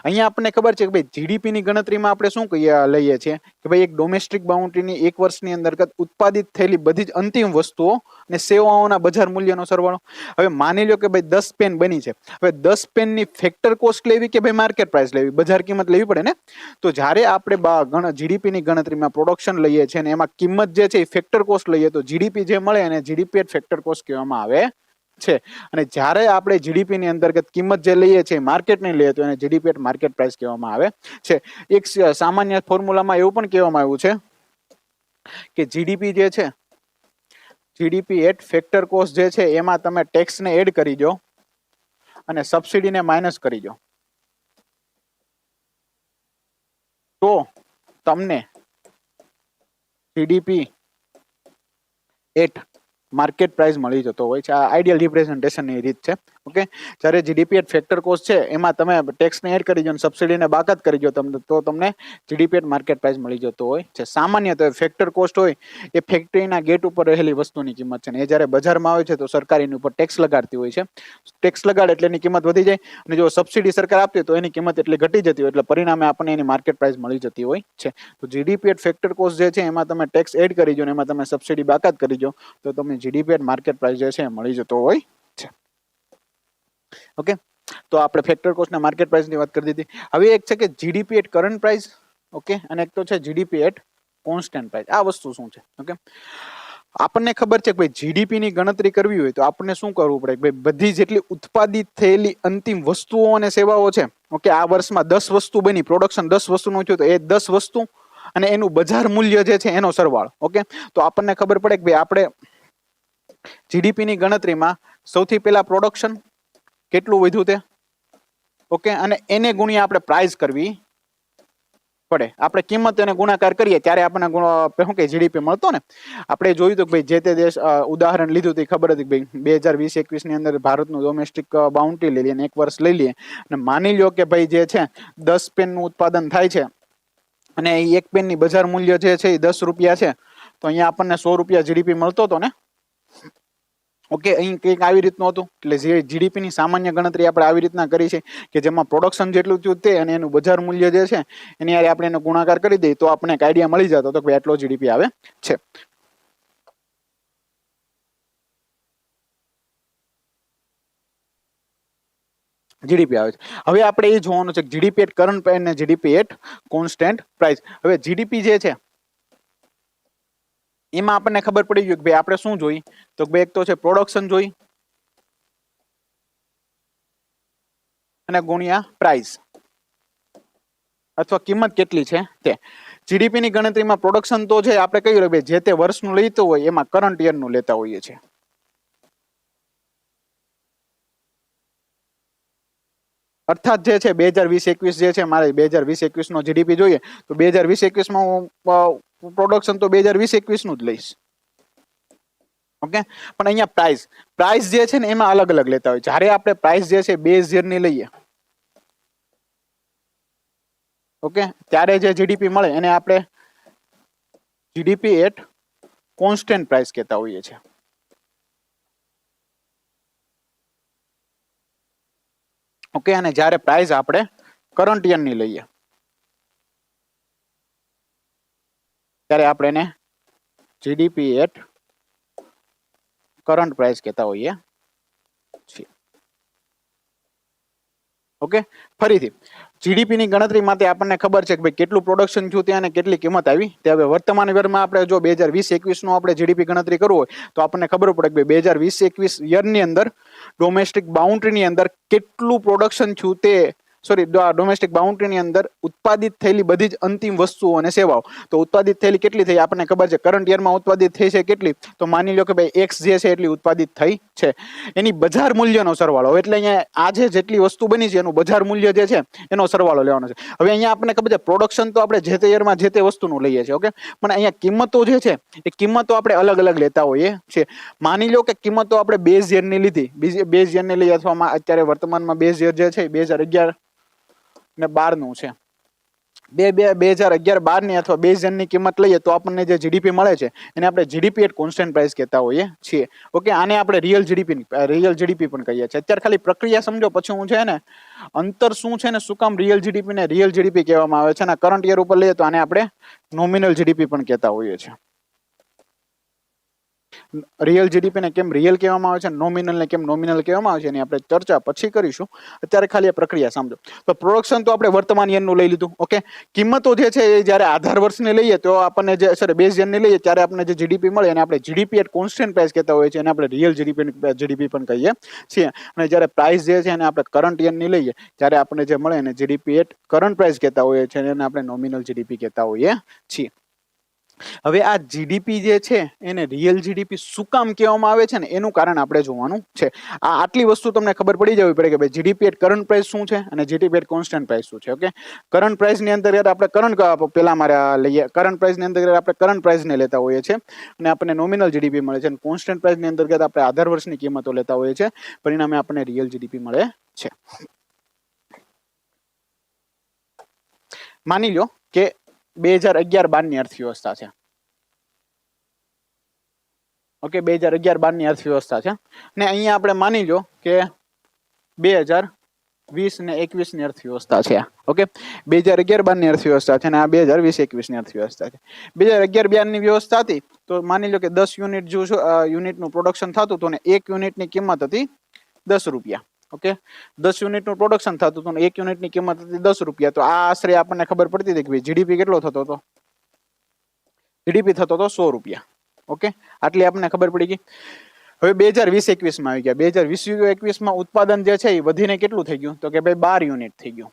અહીંયા આપણને ખબર છે કે ભાઈ જીડીપીની ગણતરીમાં આપણે શું લઈએ છીએ કે ભાઈ એક ડોમેસ્ટિક બાઉન્ડ્રીની એક વર્ષની અંતર્ગત ઉત્પાદિત થયેલી બધી જ અંતિમ વસ્તુઓ અને સેવાઓના બજાર મૂલ્યનો સરવાળો. હવે માની લો કે ભાઈ 10 પેન બની છે. હવે 10 પેનની ફેક્ટર કોસ્ટ લેવી કે ભાઈ માર્કેટ પ્રાઇસ લેવી, બજાર કિંમત લેવી પડે ને. તો જ્યારે આપણે જીડીપીની ગણતરીમાં પ્રોડક્શન લઈએ છીએ અને એમાં કિંમત જે છે એ ફેક્ટર કોસ્ટ લઈએ, તો જીડીપી જે મળે એને જીડીપી એટ ફેક્ટર કોસ્ટ કહેવામાં આવે છે. અને જ્યારે આપણે જીડીપી ની અંતર્ગત કિંમત જે લઈએ છીએ માર્કેટ ની લઈએ તો એને જીડીપી એટ માર્કેટ પ્રાઇસ કહેવામાં આવે છે. એક સામાન્ય ફોર્મ્યુલામાં એવું પણ કહેવામાં આવ્યું છે કે જીડીપી જે છે, જીડીપી એટ ફેક્ટર કોસ્ટ જે છે એમાં તમે ટેક્સને એડ કરી દો અને સબસિડીને માઇનસ કરી દો, તો તમને જીડીપી એટ માર્કેટ પ્રાઇસ મળી જતો હોય છે. આ આઈડિયલ રિપ્રેઝન્ટેશનની રીત છે. ઓકે, જ્યારે જીડીપી એટ ફેક્ટર કોસ્ટ છે એમાં તમે ટેક્સને એડ કરી દો અને સબસિડીને બાકાત કરી દો તો તમને જીડીપી એટ માર્કેટ પ્રાઇસ મળી જતો હોય છે. સામાન્ય તો ફેક્ટર કોસ્ટ હોય એ ફેક્ટરીના ગેટ ઉપર રહેલી વસ્તુની કિંમત છે ને એ જ્યારે બજારમાં આવે છે તો સરકાર એની ઉપર ટેક્સ લગાડતી હોય છે. ટેક્સ લગાડે એટલે એની કિંમત વધી જાય, અને જો સબસિડી સરકાર આપતી હોય તો એની કિંમત એટલી ઘટી જતી હોય, એટલે પરિણામે આપણને એની માર્કેટ પ્રાઇસ મળી જતી હોય છે. તો જીડીપી એટ ફેક્ટર કોસ્ટ જે છે એમાં તમે ટેક્સ એડ કરી દો અને એમાં તમે સબસિડી બાકાત કરી દો તો તમને જીડીપી એટ માર્કેટ પ્રાઇસ જે છે એ મળી જતો હોય છે. ઓકે, તો આપણે ફેક્ટર કોસ્ટ અને માર્કેટ પ્રાઇસ ની વાત કરી દીધી. હવે એક છે કે GDP at current price, okay, અને એક તો છે જીડીપી એટ કોન્સ્ટન્ટ પ્રાઇસ. આ વસ્તુ શું છે? ઓકે, આપણને ખબર છે કે ભાઈ જીડીપી ની ગણતરી કરવી હોય તો આપણને શું કરવું પડે કે ભાઈ બધી જેટલી ઉત્પાદિત થયેલી અંતિમ વસ્તુઓ અને સેવાઓ છે, ઓકે, આ વર્ષમાં 10 વસ્તુ બની, પ્રોડક્શન 10 વસ્તુનું થયું, તો એ 10 વસ્તુ અને એનું બજાર મૂલ્ય જે છે એનો સરવાળો. ઓકે, તો આપણને ખબર પડે કે ભાઈ આપણે જીડીપી ની ગણતરીમાં સૌથી પહેલા પ્રોડક્શન કેટલું વધ્યું તે, ઓકે, અને એને ગુણ્યા આપણે પ્રાઇસ કરવી પડે. આપણે કિંમત એને ગુણાકાર કરીએ ત્યારે આપણને શું કે જીડીપી મળતો ને. આપણે જોયું તો ભાઈ જે તે દેશ ઉદાહરણ લીધું તો ખબર હતી ભાઈ 2020-21 ની અંદર ભારતનું ડોમેસ્ટિક બાઉન્ડ્રી લઈ લઈએ અને એક વર્ષ લઈ લઈએ અને માની લો કે ભાઈ જે છે 10 પેનનું ઉત્પાદન થાય છે અને એ એક પેનની બજાર મૂલ્ય જે છે એ 10 રૂપિયા છે, તો અહીંયા આપણને 100 રૂપિયા જીડીપી મળતો હતો ને. ઓકે, અહીં કંઈક આવી રીતનું હતું. એટલે જે જીડીપી ની સામાન્ય ગણતરી આપણે આવી રીતના કરી છે કે જેમાં પ્રોડક્શન જેટલું થયું તે અને એનું બજાર મૂલ્ય જે છે એની હારે આપણે એનો ગુણાકાર કરી દઈએ તો આપણને એક આઈડિયા મળી જતો તો કે આટલો જીડીપી આવે છે. જીડીપી આવે છે. હવે આપણે એ જોવાનું છે કે જીડીપી એટ કરંટ પ્રાઇસ અને જીડીપી એટ કોન્સ્ટન્ટ પ્રાઇસ. હવે જીડીપી જે છે એમાં આપણને ખબર પડી ગયું કે ભાઈ આપણે શું જોઈ તો ભાઈ એક તો છે પ્રોડક્શન જોઈ અને ગુણ્યા પ્રાઇસ અથવા કિંમત કેટલી છે તે. જીડીપી ની ગણતરીમાં પ્રોડક્શન તો છે આપણે કહ્યું ભાઈ જે તે વર્ષનું લેતું હોય એમાં કરંટ યરનું લેતા હોઈએ છીએ. અર્થાત જે છે 2020-21 જે છે મારે 2020-21 નો જીડીપી જોઈએ તો 2020-21 માં પ્રોડક્શન તો 2020-21 નું જ લઈશ. ઓકે, પણ અહીંયા પ્રાઇસ જે છે ને એમાં અલગ અલગ લેતા હોય. જ્યારે આપણે પ્રાઇસ જે છે બેઝ યર ની લઈએ, ઓકે, ત્યારે જે જીડીપી મળે એને આપણે જીડીપી એટ કોન્સ્ટન્ટ પ્રાઇસ કહેતા હોઈએ છીએ. ઓકે, અને જ્યારે પ્રાઇસ આપણે કરંટ યર ની લઈએ ત્યારે આપણે એને જીડીપી એટ કરંટ પ્રાઇસ કહેતા હોઈએ છીએ. ઓકે, ફરીથી જીડીપી ની ગણતરી માટે આપણને ખબર છે કે ભાઈ કેટલું પ્રોડક્શન થયું ત્યાં અને કેટલી કિંમત આવી. તે હવે વર્તમાન યરમાં આપણે જો 2020-21 નું આપણે જીડીપી ગણતરી કરવું હોય તો આપણને ખબર પડે કે 2020-21 યર ની અંદર ડોમેસ્ટિક બાઉન્ડ્રી ની અંદર કેટલું પ્રોડક્શન થયું તે ડોમેસ્ટિક બાઉન્ડ્રી ની અંદર ઉત્પાદિત થયેલી બધી જ અંતિમ વસ્તુઓ અને સેવાઓ. તો ઉત્પાદિત થયેલી કેટલી થઈ આપણને ખબર છે, કરંટ યરમાં ઉત્પાદિત થઈ છે કેટલી, તો માની લો કે ભાઈ એક્સ જે છે એટલી ઉત્પાદિત થઈ છે, એની બજાર મૂલ્યનો સરવાળો. એટલે અહીંયા આજે જેટલી વસ્તુ બની છે એનું બજાર મૂલ્ય જે છે એનો સરવાળો લેવાનો છે. હવે અહીંયા આપણને ખબર છે પ્રોડક્શન તો આપણે જે તે યરમાં જે તે વસ્તુનું લઈએ છીએ, ઓકે, પણ અહીંયા કિંમતો જે છે એ કિંમતો આપણે અલગ અલગ લેતા હોઈએ છીએ. માની લો કે કિંમતો આપણે બેઝ યરની લીધી, બેઝ યરની લઈ અથવા અત્યારે વર્તમાનમાં બેઝ યર જે છે 2011 ને 12 નું છે. 2011-12 ની અથવા બેઝ યરની કિંમત લઈએ તો આપણને જે જીડીપી મળે છે એને આપણે જીડીપી એટ કોન્સ્ટન્ટ પ્રાઇસ કહેતા હોઈએ છીએ. ઓકે, આને આપણે રિયલ જીડીપી પણ કહીએ છીએ. અત્યારે ખાલી પ્રક્રિયા સમજો પછી હું છે ને અંતર શું છે ને શું કામ રિયલ જીડીપી ને રિયલ જીડીપી કહેવામાં આવે છે અને કરંટ યર ઉપર લઈએ તો આને આપણે નોમિનલ જીડીપી પણ કહેતા હોઈએ છીએ. રિયલ જીડીપી ને કેમ રિયલ કહેવામાં આવે છે, નોમિનલ ને કેમ નોમિનલ કહેવામાં આવે છે એની આપણે ચર્ચા પછી કરીશું. અત્યારે ખાલી આ પ્રક્રિયા સમજો. તો પ્રોડક્શન તો આપણે વર્તમાન યરનું લઈ લીધું. ઓકે, કિંમતો જે છે એ જ્યારે આધાર વર્ષને લઈએ તો આપણને જે બેઝ યરની લઈએ ત્યારે આપણને જે જીડીપી મળે એને આપણે જીડીપી એટ કોન્સ્ટન્ટ પ્રાઇસ કહેતા હોઈએ છીએ અને આપણે રિયલ જીડીપી પણ કહીએ છીએ. અને જ્યારે પ્રાઇસ જે છે એને આપણે કરંટ યરની લઈએ ત્યારે આપણને જે મળે એને જીડીપી એટ કરંટ પ્રાઇસ કહેતા હોઈએ છીએ અને આપણે નોમિનલ જીડીપી કહેતા હોઈએ છીએ. હવે આ જીડીપી જે છે એને રિયલ જીડીપી શું કામ કહેવામાં આવે છે ને એનું કારણ આપણે જોવાનું છે. આટલી વસ્તુ તમને ખબર પડી જવી પડે કે ભાઈ જીડીપી એટ કરંટ પ્રાઇસ શું છે અને જીડીપી એટ કોન્સ્ટન્ટ પ્રાઇસ શું છે. ઓકે, કરંટ પ્રાઇસ ની અંદર આપણે પેલા મારે લઈએ, કરંટ પ્રાઇસ ની અંદર આપણે કરંટ પ્રાઇસ ને લેતા હોઈએ છીએ અને આપણને નોમિનલ જીડીપી મળે છે અને કોન્સ્ટન્ટ પ્રાઇસ ની અંતર્ગત આપણે આધાર વર્ષની કિંમતો લેતા હોઈએ છીએ, પરિણામે આપણને રિયલ જીડીપી મળે છે. માની લો કે 2011-12 ની અર્થવ્યવસ્થા છે. ઓકે, 2011-12 ની અર્થવ્યવસ્થા છે ને અહીંયા આપણે માની લો કે 2020 ને 21 ની અર્થવ્યવસ્થા છે. ઓકે, 2011-12 ની અર્થવ્યવસ્થા છે અને આ 2020-21 ની અર્થવ્યવસ્થા છે. 2011-12 ની વ્યવસ્થા હતી તો માની લો કે 10 યુનિટનું પ્રોડક્શન થતું હતું અને એક યુનિટની કિંમત હતી 10 રૂપિયા. ઓકે, 10 યુનિટનું પ્રોડક્શન થતું હતું અને એક યુનિટની કિંમત હતી 10 રૂપિયા. તો આ આશરે આપણને ખબર પડતી હતી કે ભાઈ જીડીપી કેટલો થતો હતો, જીડીપી થતો હતો 100 રૂપિયા. ઓકે, આટલી આપણને ખબર પડી ગઈ. હવે 2020-21 માં આવી ગયા. 2020-21 માં ઉત્પાદન જે છે એ વધીને કેટલું થઈ ગયું? તો કે ભાઈ 12 યુનિટ થઈ ગયું.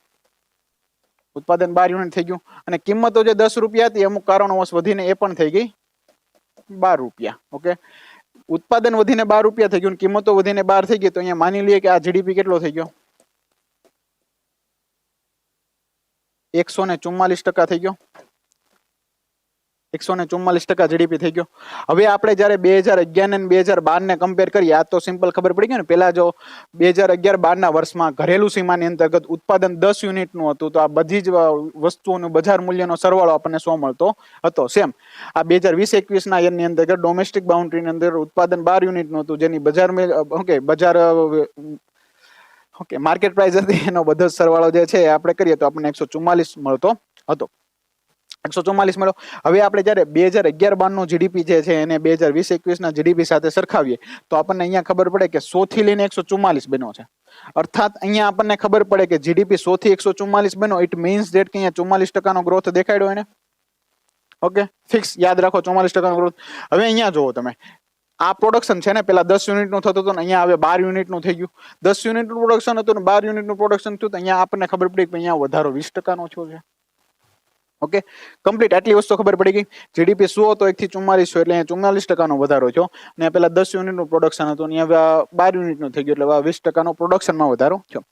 ઉત્પાદન 12 યુનિટ થઈ ગયું. અને કિંમતો જે 10 રૂપિયા હતી અમુક કારણોવશ વધીને એ પણ થઈ ગઈ 12 રૂપિયા. ઓકે, ઉત્પાદન વધીને 12 રૂપિયા થઈ ગયું, કિંમતો વધીને 12 થઈ ગઈ. તો અહીંયા માની લઈએ કે આ જીડીપી કેટલો થઈ ગયો? 144% થઈ ગયો. 144% જીડીપી થઈ ગયો. હવે આપણે જયારે 2011 અને 2012 ને કમ્પેર કરીએ, આ તો સિમ્પલ ખબર પડી ગઈ ને. પેલા જો 2011-12 ના વર્ષમાં ઘરેલું સીમાની અંતર્ગત ઉત્પાદન 10 યુનિટનું હતું, તો આ બધી જ વસ્તુઓનું બજાર મૂલ્યનો સરવાળો આપણને 100 મળતો હતો. સેમ આ 2020-21 ના યરની અંતર્ગત ડોમેસ્ટિક બાઉન્ડ્રીની અંદર ઉત્પાદન 12 યુનિટનું હતું, જેની બજાર માર્કેટ પ્રાઇસ હતી, એનો બધો સરવાળો જે છે આપણે કરીએ તો આપણને 144 મળતો હતો. 144 મળ્યો. હવે આપણે જયારે 2011-12 નો જીડીપી જે છે એને 2020-21 ના જીડીપી સાથે સરખાવીએ તો આપણને અહીંયા ખબર પડે કે 100 થી લઈને 144 બન્યો છે. અર્થાત અહીંયા આપણને ખબર પડે કે જીડીપી 100 થી 144 બન્યો. ઇટ મીન્સ ધેટ કે અહીંયા 44% નો ગ્રોથ દેખાડ્યો એને. ઓકે, ફિક્સ યાદ રાખો 44% નો ગ્રોથ. હવે અહીંયા જોવો તમે, આ પ્રોડક્શન છે ને, પેલા 10 યુનિટ નું થતું હતું ને અહીંયા હવે 12 યુનિટ નું થઈ ગયું. 10 યુનિટ નું પ્રોડક્શન હતું ને 12 યુનિટ નું પ્રોડક્શન થયું, તો અહીંયા આપણને ખબર પડી કે અહીંયા વધારો 20% નો થયો છે. ઓકે, કમ્પ્લીટ આટલી વસ્તુ ખબર પડી ગઈ. જીડીપી 100 હતો 1 થી 44 એટલે 44% નો વધારો થયો. અને પેલા 10 યુનિટ નું પ્રોડક્શન હતું, અહીંયા 12 યુનિટ નું થઈ ગયું, એટલે 20% નો પ્રોડક્શનમાં વધારો થયો.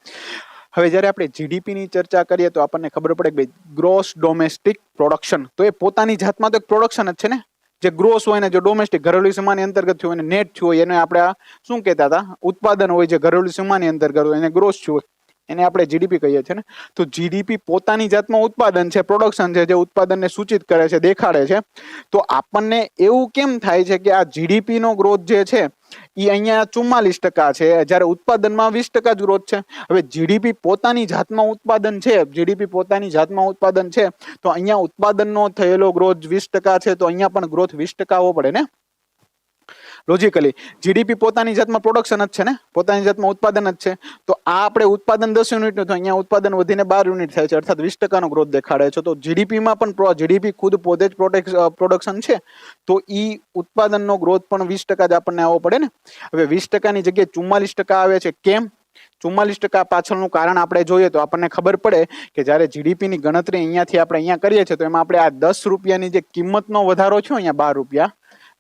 હવે જ્યારે આપણે જીડીપી ની ચર્ચા કરીએ તો આપણને ખબર પડે કે ગ્રોસ ડોમેસ્ટિક પ્રોડક્શન, તો એ પોતાની જાતમાં તો એક પ્રોડક્શન જ છે ને. જે ગ્રોસ હોય ને, જે ડોમેસ્ટિક ઘરેલું સીમાની અંતર્ગત થયું હોય, નેટ થયું હોય, એને આપણે શું કહેતા હતા? ઉત્પાદન હોય જે ઘરેલું સીમાની અંતર્ગત હોય એને ગ્રોસ થયું હોય, એને આપણે જીડીપી કહીએ છીએ ને. તો જીડીપી પોતાની જાતમાં ઉત્પાદન છે, પ્રોડક્શન છે, જે ઉત્પાદનને સૂચિત કરે છે, દેખાડે છે. તો આપણને એવું કેમ થાય છે કે આ જીડીપી નો ગ્રોથ જે છે એ અહીંયા 44% છે, જ્યારે ઉત્પાદનમાં 20% જ ગ્રોથ છે. હવે જીડીપી પોતાની જાતમાં ઉત્પાદન છે, જીડીપી પોતાની જાતમાં ઉત્પાદન છે, તો અહીંયા ઉત્પાદનનો થયેલો ગ્રોથ 20% છે, તો અહીંયા પણ ગ્રોથ 20% આવવો પડે ને. લોજિકલી જીડીપી પોતાની જાતમાં પ્રોડક્શન જ છે ને, પોતાની જાતમાં ઉત્પાદન જ છે. તો આ આપણે ઉત્પાદન 10 યુનિટનું તો અહીંયા ઉત્પાદન વધીને 12 યુનિટ થાય છે, અર્થાત 20% નો ગ્રોથ દેખાડે છે. તો જીડીપીમાં પણ જીડીપી ખુદ પોતે જ પ્રોડક્શન છે, તો ઈ ઉત્પાદનનો ગ્રોથ પણ 20% જ આપણને આવવો પડે ને. હવે 20% ની જગ્યાએ 44% આવે છે. કેમ 44% પાછળનું કારણ આપણે જોઈએ તો આપણને ખબર પડે કે જ્યારે જીડીપી ની ગણતરી અહીંયાથી આપણે અહીંયા કરીએ છીએ, તો એમાં આપણે આ 10 રૂપિયાની જે કિંમતનો વધારો છે, અહીંયા 12 રૂપિયા,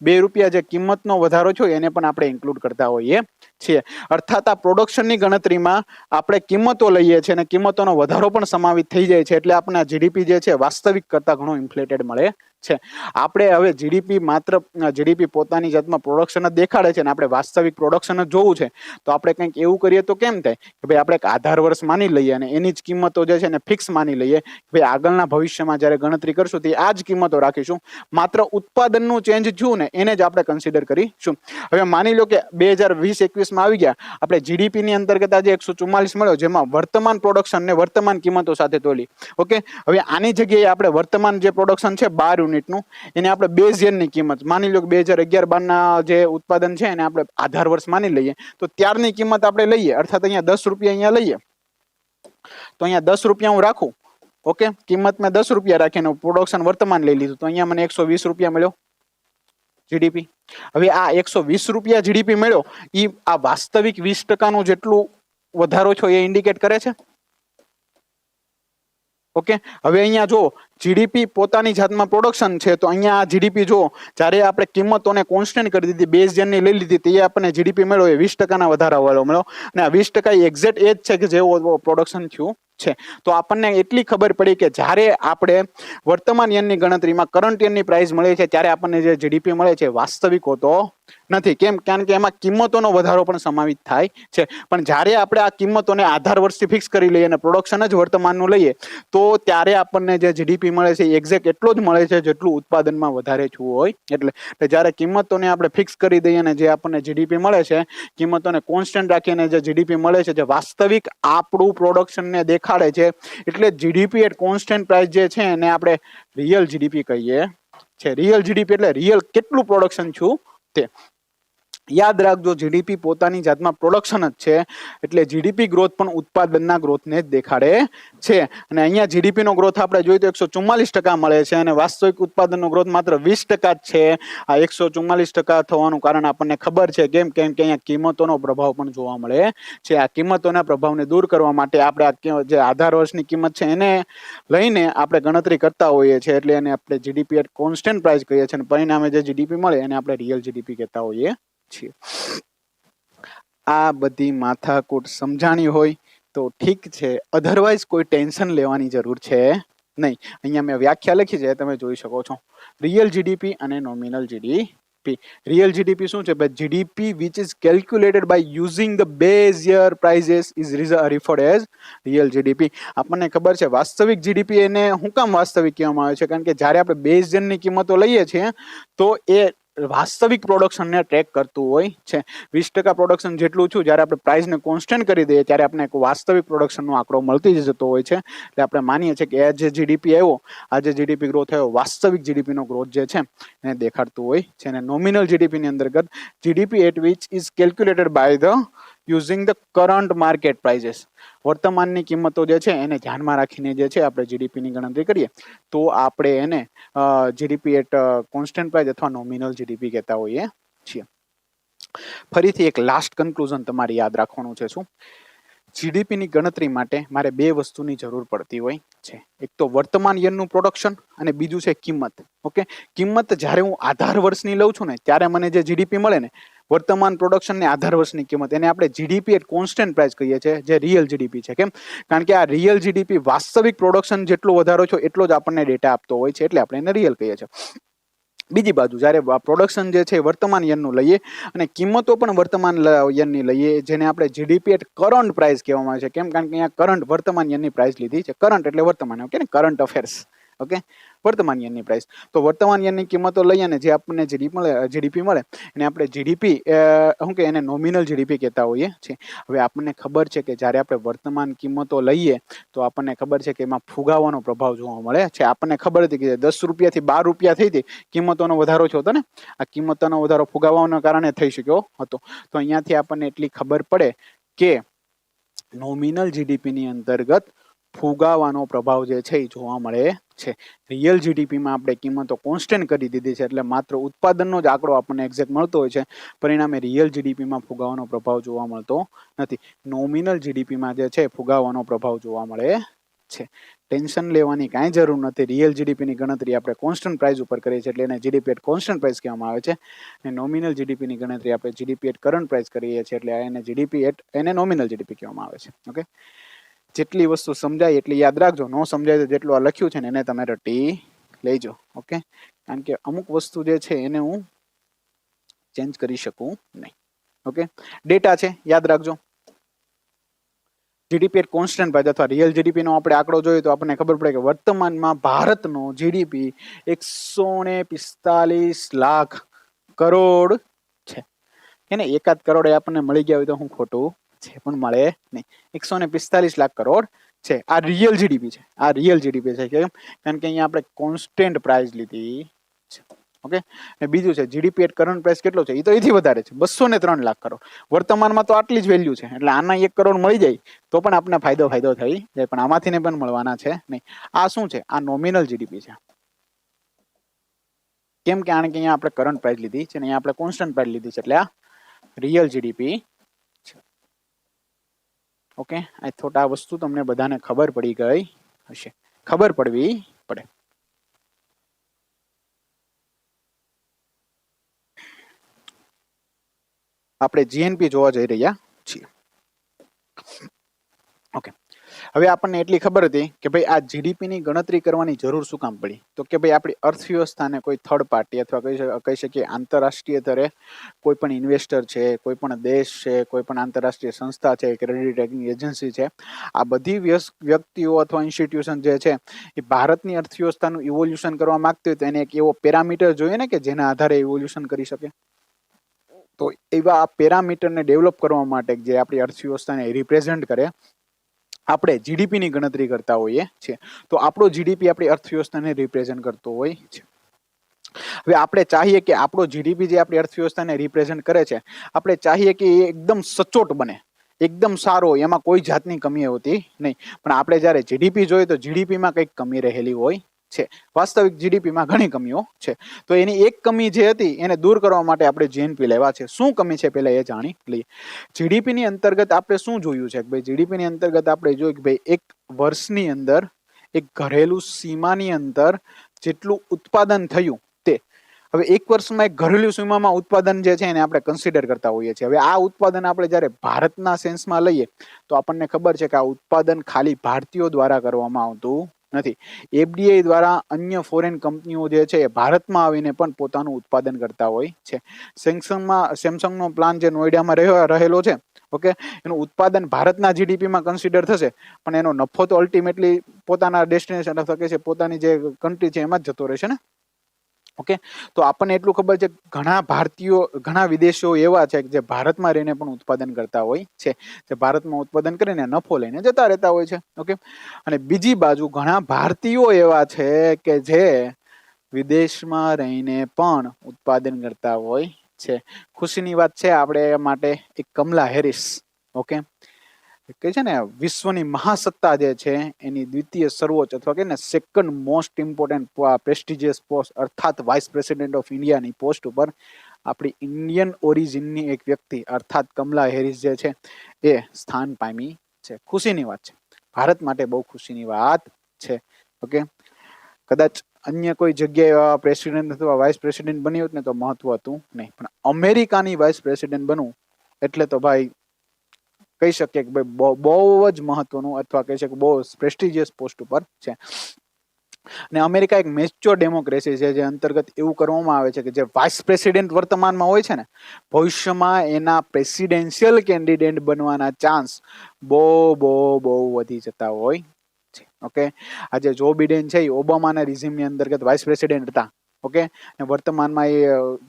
2 રૂપિયા જે કિંમતનો વધારો છે એને પણ આપણે ઇન્ક્લુડ કરતા હોઈએ છીએ. અર્થાત આ પ્રોડક્શનની ગણતરીમાં આપણે કિંમતો લઈએ છીએ અને કિંમતોનો વધારો પણ સમાવિત થઈ જાય છે, એટલે આપણને જીડીપી જે છે વાસ્તવિક કરતા ઘણો ઇન્ફ્લેટેડ મળે છે. આપણે હવે જીડીપી માત્ર જીડીપી પોતાની જાતમાં પ્રોડક્શન જ દેખાડે છે ને આપણે વાસ્તવિક પ્રોડક્શન જ જોવું છે, તો આપણે કંઈક એવું કરીએ તો કેમ થાય કે ભાઈ આપણે એક આધાર વર્ષ માની લઈએ અને એની જ કિંમતો જે છે એને ફિક્સ માની લઈએ કે ભાઈ આગળના ભવિષ્યમાં જ્યારે ગણતરી કરશું તો આ જ કિંમતો રાખીશું, માત્ર ઉત્પાદનનું ચેન્જ થયું ને એને જ આપણે કન્સિડર કરીશું. હવે માની લો કે 2020-21 માં આવી ગયા, આપણે જીડીપી ની અંતર્ગત આજે 144 મળ્યો, જેમાં વર્તમાન પ્રોડક્શન ને વર્તમાન કિંમતો સાથે તોલી. ઓકે, હવે આની જગ્યાએ આપણે વર્તમાન જે પ્રોડક્શન છે 12 યુનિટનું, એને આપણે બેઝ યરની કિંમત માની લો કે 2011-12 ના જે ઉત્પાદન છે એને આપણે આધાર વર્ષ માની લઈએ, તો ત્યારની કિંમત આપણે લઈએ, અર્થાત અહીંયા 10 રૂપિયા અહીંયા લઈએ, તો અહીંયા 10 રૂપિયા હું રાખું. ઓકે, કિંમત મેં 10 રૂપિયા રાખીને પ્રોડક્શન વર્તમાન લઈ લીધું, તો અહીંયા મને 120 રૂપિયા મળ્યો જીડીપી. હવે આ 120 રૂપિયા જીડીપી મળ્યો, એ આ વાસ્તવિક 20% નું જેટલું વધારો છો એ ઇન્ડિકેટ કરે છે. ઓકે, હવે અહીંયા જો જીડીપી પોતાની જાતમાં પ્રોડક્શન છે, તો અહીંયા આ જીડીપી જો જ્યારે આપણે કિંમતોને કોન્સ્ટન્ટ કરી દીધી, બેઝ યરની લઈ લીધી, તે આપણને જીડીપી મળ્યો એ 20% ના વધારા વાળો મળ્યો, અને આ 20% એક્ઝેક્ટ એ જ છે કે જેવો પ્રોડક્શન થયું છે. તો આપણને એટલી ખબર પડી કે જ્યારે આપણે વર્તમાન યનની ગણતરીમાં કરંટ યનની પ્રાઇસ મળે છે, ત્યારે આપણને જે જીડીપી મળે છે વાસ્તવિક હોતો નથી. કેમ? કારણ કે એમાં કિંમતોનો વધારો પણ સમાવિત થાય છે. પણ જ્યારે આપણે આ કિંમતોને આધાર વર્ષથી ફિક્સ કરી લઈએ અને પ્રોડક્શન જ વર્તમાનનું લઈએ, તો ત્યારે આપણને જે જીડીપી મળે છે એક્ઝેક્ટ એટલો જ મળે છે જેટલું ઉત્પાદનમાં વધારે થયું હોય. એટલે જ્યારે કિંમતોને આપણે ફિક્સ કરી દઈએ અને જે આપણને જીડીપી મળે છે, કિંમતોને કોન્સ્ટન્ટ રાખીને જે જીડીપી મળે છે, જે વાસ્તવિક આપણું પ્રોડક્શનને દેખાડે છે, એટલે જીડીપી એટ કોન્સ્ટન્ટ પ્રાઇસ જે છે એને આપણે રિયલ જીડીપી કહીએ છે. રિયલ જીડીપી એટલે રિયલ કેટલું પ્રોડક્શન છું તે. યાદ રાખજો, જીડીપી પોતાની જાતમાં પ્રોડક્શન જ છે, એટલે જીડીપી ગ્રોથ પણ ઉત્પાદનના ગ્રોથને જ દેખાડે છે. અને અહીંયા જીડીપીનો ગ્રોથ આપણે જોઈએ તો 144% મળે છે અને વાસ્તવિક ઉત્પાદનનો ગ્રોથ માત્ર 20% જ છે. આ 144% થવાનું કારણ આપણને ખબર છે, કેમ કે અહીંયા કિંમતોનો પ્રભાવ પણ જોવા મળે છે. આ કિંમતોના પ્રભાવને દૂર કરવા માટે આપણે આ જે આધાર વર્ષની કિંમત છે એને લઈને આપણે ગણતરી કરતા હોઈએ છીએ, એટલે એને આપણે જીડીપી એટ કોન્સ્ટન્ટ પ્રાઇસ કહીએ છીએ અને પરિણામે જે જીડીપી મળે એને આપણે રિયલ જીડીપી કહેતા હોઈએ છીએ. આ બધી માથાકૂટ સમજાણી હોય તો ઠીક છે, અધરવાઇઝ કોઈ ટેન્શન લેવાની જરૂર છે નહીં. અહીંયા મેં વ્યાખ્યા લખી છે, તમે જોઈ શકો છો. રિયલ જીડીપી અને નોમિનલ જીડીપી. રિયલ જીડીપી શું છે? GDP which is calculated by using the base year prices is referred as real GDP. આપણને ખબર છે વાસ્તવિક જીડીપી એને શું કામ વાસ્તવિક કહેવામાં આવે છે? કારણ કે જ્યારે આપણે બેઝ યરની કિંમતો લઈએ છીએ તો એ વાસ્તવિક પ્રોડક્શનને ટ્રેક કરતું હોય છે. 20% પ્રોડક્શન જેટલું છું, જ્યારે આપણે પ્રાઇસને કોન્સ્ટન્ટ કરી દઈએ ત્યારે આપણે એક વાસ્તવિક પ્રોડક્શનનો આંકડો મળતી જતો હોય છે. એટલે આપણે માનીએ છીએ કે આ જે જીડીપી આવ્યો, આ જે જીડીપી ગ્રોથ આવ્યો, વાસ્તવિક જીડીપીનો ગ્રોથ જે છે એને દેખાડતું હોય છે. અને નોમિનલ જીડીપીની અંતર્ગત GDP at which is calculated by the using the current market prices. વર્તમાનની કિંમતો જે છે એને ધ્યાનમાં રાખીને જે છે આપણે જીડીપીની ગણતરી કરીએ તો આપણે એને જીડીપી એટ કોન્સ્ટન્ટ પ્રાઇસ અથવા નોમિનલ જીડીપી કહેતા હોઈએ છીએ. ફરીથી એક લાસ્ટ કન્ક્લુઝન તમારે યાદ રાખવાનું છે. શું? જીડીપીની ગણતરી માટે મારે બે વસ્તુની જરૂર પડતી હોય છે. એક તો વર્તમાન યરનું પ્રોડક્શન અને બીજું છે કિંમત. ઓકે, કિંમત જ્યારે હું આધાર વર્ષની લઉં છું ને ત્યારે મને જે જીડીપી મળે ને, વર્તમાન પ્રોડક્શન ને આધાર વર્ષની કિંમત, એને આપણે જીડીપી એટ કોન્સ્ટન્ટ પ્રાઇસ કહીએ છીએ, જે રિયલ જીડીપી છે. કેમ? કારણ કે આ રિયલ જીડીપી વાસ્તવિક પ્રોડક્શન જેટલો વધારો છે એટલો જ આપણને ડેટા આપતો હોય છે, એટલે આપણે એને રિયલ કહીએ છીએ. બીજી બાજુ જ્યારે પ્રોડક્શન જે છે વર્તમાન યનનું લઈએ અને કિંમતો પણ વર્તમાન યનની લઈએ, જેને આપણે જીડીપી એટ કરંટ પ્રાઇસ કહેવામાં આવે છે. કેમ? કારણ કે અહીંયા કરંટ વર્તમાન યનની પ્રાઇસ લીધી છે. કરંટ એટલે વર્તમાન, ઓકે ને, કરંટ અફેર્સ. ઓકે, વર્તમાન યનની પ્રાઇસ. તો વર્તમાન યનની કિંમતો લઈએ અને જે આપણને જીડીપી મળે એને આપણે જીડીપી શું કે એને નોમિનલ જીડીપી કહેતા હોઈએ છીએ. હવે આપણને ખબર છે કે જ્યારે આપણે વર્તમાન કિંમતો લઈએ તો આપણને ખબર છે કે એમાં ફુગાવાનો પ્રભાવ જોવા મળે છે. આપણને ખબર હતી કે 10 રૂપિયાથી 12 રૂપિયા થઈ હતી, કિંમતોનો વધારો થયો હતો ને, આ કિંમતોનો વધારો ફુગાવાના કારણે થઈ શક્યો હતો. તો અહીંયાથી આપણને એટલી ખબર પડે કે નોમિનલ જીડીપીની અંતર્ગત ફુગાવાનો પ્રભાવ જે છે એ જોવા મળે છે. રિયલ જીડીપીમાં આપણે કિંમતો કોન્સ્ટન્ટ કરી દીધી છે, એટલે માત્ર ઉત્પાદનનો જ આંકડો આપણને એક્ઝેક્ટ મળતો હોય છે. પરિણામે રિયલ જીડીપીમાં ફુગાવાનો પ્રભાવ જોવા મળતો નથી. નોમિનલ જીડીપીમાં જે છે ફુગાવાનો પ્રભાવ જોવા મળે છે. ટેન્શન લેવાની કાંઈ જરૂર નથી. રિયલ જીડીપીની ગણતરી આપણે કોન્સ્ટન્ટ પ્રાઇસ ઉપર કરીએ છીએ, એટલે એને જીડીપી એટ કોન્સ્ટન્ટ પ્રાઇસ કહેવામાં આવે છે. અને નોમિનલ જીડીપીની ગણતરી આપણે જીડીપી એટ કરંટ પ્રાઇસ કરીએ છીએ, એટલે એને નોમિનલ જીડીપી કહેવામાં આવે છે. ઓકે, જેટલી વસ્તુ સમજાય એટલી યાદ રાખજો. ન સમજાય તો જેટલું આ લખ્યું છે ને એને તમે રટી લેજો. ઓકે, કારણ કે અમુક વસ્તુ જે છે એને હું ચેન્જ કરી શકું નહીં. ઓકે, ડેટા છે યાદ રાખજો. જીડીપી એટ કોન્સ્ટન્ટ પ્રાઇસ અથવા રિયલ જીડીપી નો આપણે આંકડો જોઈએ તો આપણને ખબર પડે કે વર્તમાનમાં ભારતનો જીડીપી 145 લાખ કરોડ છે. એને 1 કરોડ આપણને મળી ગયા હોય તો હું ખોટું છે, પણ મળે નહીં. 145 લાખ કરોડ છે. આ રિયલ જીડીપી છે. આ રિયલ જીડીપી છે. કેમ? કારણ કે અહીંયા આપણે કોન્સ્ટન્ટ પ્રાઇસ લીધી છે. ઓકે, અને બીજું છે જીડીપી એટ કરંટ પ્રાઇસ કેટલો છે? એ તો એથી વધારે છે, 203 લાખ કરોડ. વર્તમાનમાં તો આટલી જ વેલ્યુ છે, એટલે આના 1 કરોડ મળી જાય તો પણ આપણને ફાયદો થઈ જાય, પણ આમાંથી ને પણ મળવાના છે નહીં. આ શું છે? આ નોમિનલ જીડીપી છે. કેમ કે આને કે અહીંયા આપણે કરંટ પ્રાઇસ લીધી છે અને અહીંયા આપણે કોન્સ્ટન્ટ પ્રાઇસ લીધી છે, એટલે આ રિયલ જીડીપી છે. ઓકે, આઈ થોટ આ વસ્તુ તમને બધાને ખબર પડી ગઈ હશે. ખબર પડવી પડે. આપણે જીએનપી જોવા જઈ રહ્યા છીએ. ઓકે, હવે આપણને એટલી ખબર હતી કે ભાઈ આ જીડીપીની ગણતરી કરવાની જરૂર શું કામ પડી? તો કે ભાઈ આપણી અર્થવ્યવસ્થાને કોઈ થર્ડ પાર્ટી અથવા કહી શકીએ આંતરરાષ્ટ્રીય સ્તરે કોઈ પણ ઇન્વેસ્ટર છે, કોઈ પણ દેશ છે, કોઈ પણ આંતરરાષ્ટ્રીય સંસ્થા છે, ક્રેડિટ રેટિંગ એજન્સી છે, આ બધી વ્યક્તિઓ અથવા ઇન્સ્ટિટ્યુશન જે છે એ ભારતની અર્થવ્યવસ્થાનું ઇવોલ્યુશન કરવા માંગતી હોય તો એને એક એવો પેરામીટર જોઈએ ને કે જેના આધારે ઇવોલ્યુશન કરી શકે. તો એવા આ પેરામીટરને ડેવલપ કરવા માટે જે આપણી અર્થવ્યવસ્થાને રિપ્રેઝેન્ટ કરે, આપણે જીડીપીની ગણતરી કરતા હોઈએ છીએ. તો આપણો જીડીપી આપણી અર્થવ્યવસ્થાને રિપ્રેઝેન્ટ કરતો હોય છે. હવે આપણે ચાહીએ કે આપણો જીડીપી જે આપણી અર્થવ્યવસ્થાને રિપ્રેઝન્ટ કરે છે, આપણે ચાહીએ કે એ એકદમ સચોટ બને, એકદમ સારો, એમાં કોઈ જાતની કમી હોતી નહીં. પણ આપણે જ્યારે જીડીપી જોઈએ તો જીડીપીમાં કંઈક કમી રહેલી હોય છે. વાસ્તવિક જીડીપીમાં ઘણી કમીઓ છે. તો એની એક કમી જે હતી એને દૂર કરવા માટે આપણે જીએનપી લેવા છે. શું કમી છે પહેલા એ જાણી લઈએ. જીડીપીની અંતર્ગત આપણે શું જોયું છે કે ભાઈ જીડીપીની અંતર્ગત આપણે જોયું કે ભાઈ એક વર્ષની અંદર એક ઘરેલું સીમાની અંદર જેટલું ઉત્પાદન થયું તે. હવે એક વર્ષમાં એક ઘરેલું સીમામાં ઉત્પાદન જે છે એને આપણે કન્સિડર કરતા હોઈએ છીએ. હવે આ ઉત્પાદન આપણે જ્યારે ભારતના સેન્સમાં લઈએ તો આપણને ખબર છે કે આ ઉત્પાદન ખાલી ભારતીયો દ્વારા કરવામાં આવતું નથી. એફડીઆઈ દ્વારા અન્ય ફોરેન કંપનીઓ જે છે એ ભારતમાં આવીને પણ પોતાનું ઉત્પાદન કરતા હોય છે. સેમસંગનો પ્લાન જે નોઈડામાં રહેલો છે, ઓકે, એનું ઉત્પાદન ભારતના જીડીપીમાં કન્સિડર થશે, પણ એનો નફો તો અલ્ટિમેટલી પોતાના ડેસ્ટિનેશન અથવા કે છે પોતાની જે કન્ટ્રી છે એમાં જ જતો રહેશે ને. ઓકે, તો આપણને એટલું ખબર છે ઘણા ભારતીયો, ઘણા વિદેશીઓ એવા છે કે જે ભારતમાં રહીને પણ ઉત્પાદન કરતા હોય છે, જે ભારતમાં ઉત્પાદન કરીને નફો લઈને જતા રહેતા હોય છે. ઓકે, અને બીજી બાજુ ઘણા ભારતીયો એવા છે કે જે વિદેશમાં રહીને પણ ઉત્પાદન કરતા હોય છે. ખુશીની વાત છે આપણે માટે એક કમલા હેરિસ, ઓકે, કે છે ને વિશ્વની મહાસત્તા જે છે એની દ્વિતીય સર્વોચ્ચ અથવા કે ને second most important prestigious post અર્થાત વાઇસ પ્રેસિડેન્ટ ઓફ ઇન્ડિયાની પોસ્ટ ઉપર આપણી ઇન્ડિયન ઓરિજિનની એક વ્યક્તિ અર્થાત કમલા હેરિસ જે છે એ સ્થાન પામી છે. ખુશીની વાત છે, ભારત માટે બહુ ખુશીની વાત છે. ઓકે, કદાચ અન્ય કોઈ જગ્યાએ પ્રેસિડેન્ટ અથવા વાઇસ પ્રેસિડેન્ટ બની હોત ને તો મહત્વ હતું નહીં, પણ અમેરિકાની વાઇસ પ્રેસિડેન્ટ બનવું એટલે તો ભાઈ કહી શકીએ કે ભાઈ બહુ જ મહત્વનું અથવા કહી શકીએ બહુ પ્રેસ્ટિજિયસ પોસ્ટ ઉપર છે. અને અમેરિકા એક મેચ્યોર ડેમોક્રેસી છે, જે અંતર્ગત એવું કરવામાં આવે છે કે જે વાઇસ પ્રેસિડેન્ટ વર્તમાનમાં હોય છે ને, ભવિષ્યમાં એના પ્રેસિડેન્શિયલ કેન્ડિડેટ બનવાના ચાન્સ બહુ વધી જતા હોય છે. ઓકે, આજે જો બિડેન છે એ ઓબામાના રિઝિમની અંતર્ગત વાઇસ પ્રેસિડેન્ટ હતા. ઓકે, અને વર્તમાનમાં એ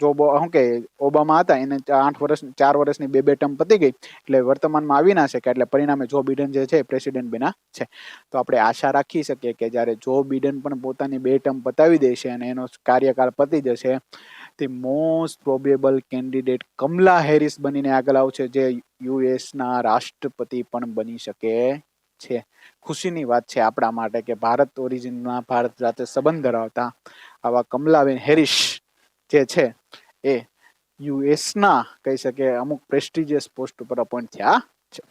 જો શું કે ઓબામા હતા એને 4 વર્ષની બે ટર્મ પતી ગઈ એટલે વર્તમાનમાં આવી ના શકે, એટલે પરિણામે જો બિડન જે છે પ્રેસિડેન્ટ બન્યા છે. તો આપણે આશા રાખી શકીએ કે જ્યારે જો બિડન પણ પોતાની 2 ટર્મ પતાવી દેશે અને એનો કાર્યકાળ પતી જશે, તે most probable candidate Kamala Harris બનીને આગળ આવશે, જે યુએસના રાષ્ટ્રપતિ પણ બની શકે છે. ખુશીની વાત છે આપણા માટે કે ભારત ઓરિજિનમાં ભારત સાથે સંબંધ ધરાવતા આવા કમલાબેન હેરિસ જે છે એ યુએસના કહી શકે અમુક પ્રેસ્ટિજિયસ પોસ્ટ ઉપર અપોઇન્ટ થયા છે.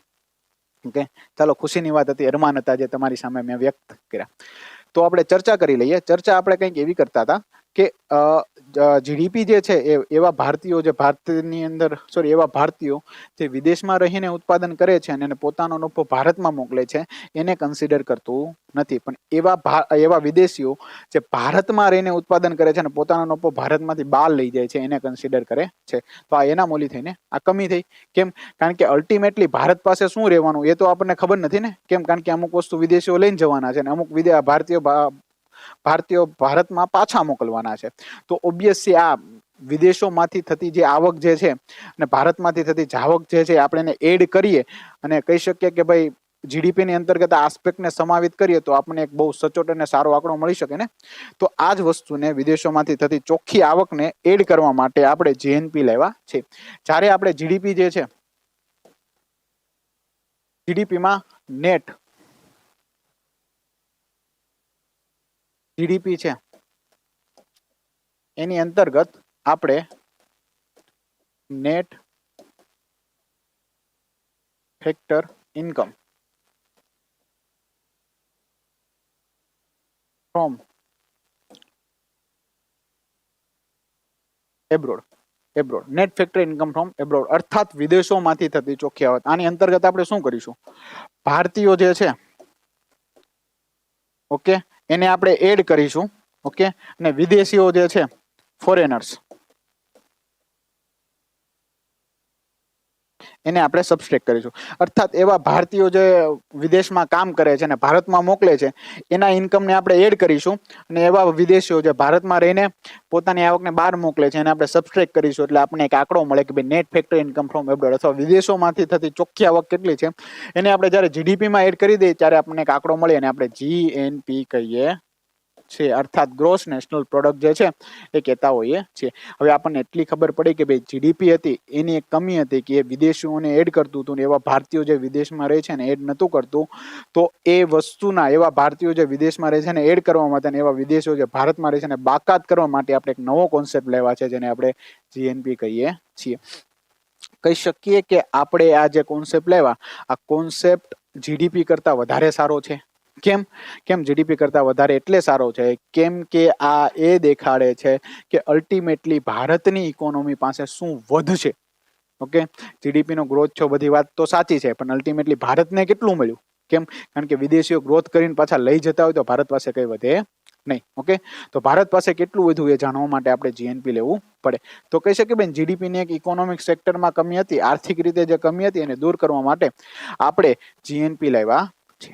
ઓકે, ચાલો, ખુશીની વાત હતી, અરમાન હતા જે તમારી સામે મેં વ્યક્ત કર્યા. તો આપણે ચર્ચા કરી લઈએ. ચર્ચા આપણે કંઈક એવી કરતા હતા કે જીડીપી જે છે એ એવા ભારતીયો જે ભારતની અંદર એવા ભારતીયો જે વિદેશમાં રહીને ઉત્પાદન કરે છે અને પોતાનો નફો ભારતમાં મોકલે છે એને કન્સિડર કરતું નથી, પણ એવા વિદેશીઓ જે ભારતમાં રહીને ઉત્પાદન કરે છે અને પોતાનો નફો ભારતમાંથી બહાર લઈ જાય છે એને કન્સિડર કરે છે. તો આ એના મોલી થઈને આ કમી થઈ. કેમ? કારણ કે અલ્ટિમેટલી ભારત પાસે શું રહેવાનું એ તો આપણને ખબર નથી ને. કેમ? કારણ કે અમુક વસ્તુ વિદેશીઓ લઈને જવાના છે અને અમુક ભારતીયો ભારતમાં પાછા મોકલવાના છે. તો ઓબ્વિયસલી આ વિદેશોમાંથી થતી જે આવક જે છે અને ભારતમાંથી થતી જાવક જે છે આપણે એને એડ કરીએ અને કહી શકીએ કે ભાઈ જીડીપીની અંતર્ગત આ આસ્પેક્ટને સમાવિત કરીએ તો આપણને એક બહુ સચોટ અને સારો આંકડો મળી શકે ને. તો આ જ વસ્તુને વિદેશોમાંથી થતી ચોખ્ખી આવકને એડ કરવા માટે આપણે જીએનપી લેવા છે. જ્યારે આપણે જીડીપી જે છે, જીડીપીમાં નેટ જીડીપી છે એની અંતર્ગત આપણે net factor income from abroad net factor income from abroad અર્થાત વિદેશોમાંથી થતી ચોખ્ખી આવક. આની અંતર્ગત આપણે શું કરીશું? ભારતીયો જે છે, ઓકે, એને આપણે એડ કરીશું. ઓકે, અને વિદેશીઓ જે છે ફોરેનર્સ એને આપણે સબસ્ટ્રેક્ટ કરીશું. અર્થાત એવા ભારતીયો જે વિદેશમાં કામ કરે છે અને ભારતમાં મોકલે છે એના ઇન્કમને આપણે એડ કરીશું, અને એવા વિદેશીઓ જે ભારતમાં રહીને પોતાની આવકને બહાર મોકલે છે એને આપણે સબસ્ટ્રેક્ટ કરીશું. એટલે આપણને એક આંકડો મળે કે ભાઈ net factor income from abroad અથવા વિદેશોમાંથી થતી ચોખ્ખી આવક કેટલી છે એને આપણે જ્યારે જીડીપીમાં એડ કરી દઈએ ત્યારે આપણને એક આંકડો મળે અને આપણે જીએનપી કહીએ છે, અર્થાત ગ્રોસ નેશનલ પ્રોડક્ટ જે છે એ કહેતા હોઈએ છીએ. હવે આપણને એટલી ખબર પડી કે ભાઈ જીડીપી હતી એની એક કમી હતી કે એ વિદેશીઓને એડ કરતું હતું ને એવા ભારતીયો જે વિદેશમાં રહે છે ને એડ નહોતું કરતું. તો એ વસ્તુના એવા ભારતીયો જે વિદેશમાં રહે છે ને એડ કરવા માટે અને એવા વિદેશીઓ જે ભારતમાં રહે છે ને બાકાત કરવા માટે આપણે એક નવો કોન્સેપ્ટ લેવા છે જેને આપણે જીએનપી કહીએ છીએ. કહી શકીએ કે આપણે આ જે કોન્સેપ્ટ લેવા આ કોન્સેપ્ટ જીડીપી કરતા વધારે સારો છે. કેમ જીડીપી કરતા વધારે એટલે સારો છે કેમ કે આ એ દેખાડે છે કે અલ્ટિમેટલી ભારતની ઇકોનોમી પાસે શું વધશે. ઓકે, જીડીપી નો ગ્રોથ છે બધી વાત તો સાચી છે પણ અલ્ટિમેટલી ભારતને કેટલું મળ્યું? કેમ? કારણ કે વિદેશીઓ ગ્રોથ કરીને પાછા લઈ જતા હોય તો ભારત પાસે કઈ વધે નહીં. ઓકે, તો ભારત પાસે કેટલું વધુ એ જાણવા માટે આપણે જીએનપી લેવું પડે. તો કહી શકીએ બેન જીડીપી ની એક ઇકોનોમિક સેક્ટરમાં કમી હતી, આર્થિક રીતે જે કમી હતી એને દૂર કરવા માટે આપણે જીએનપી લેવા છે.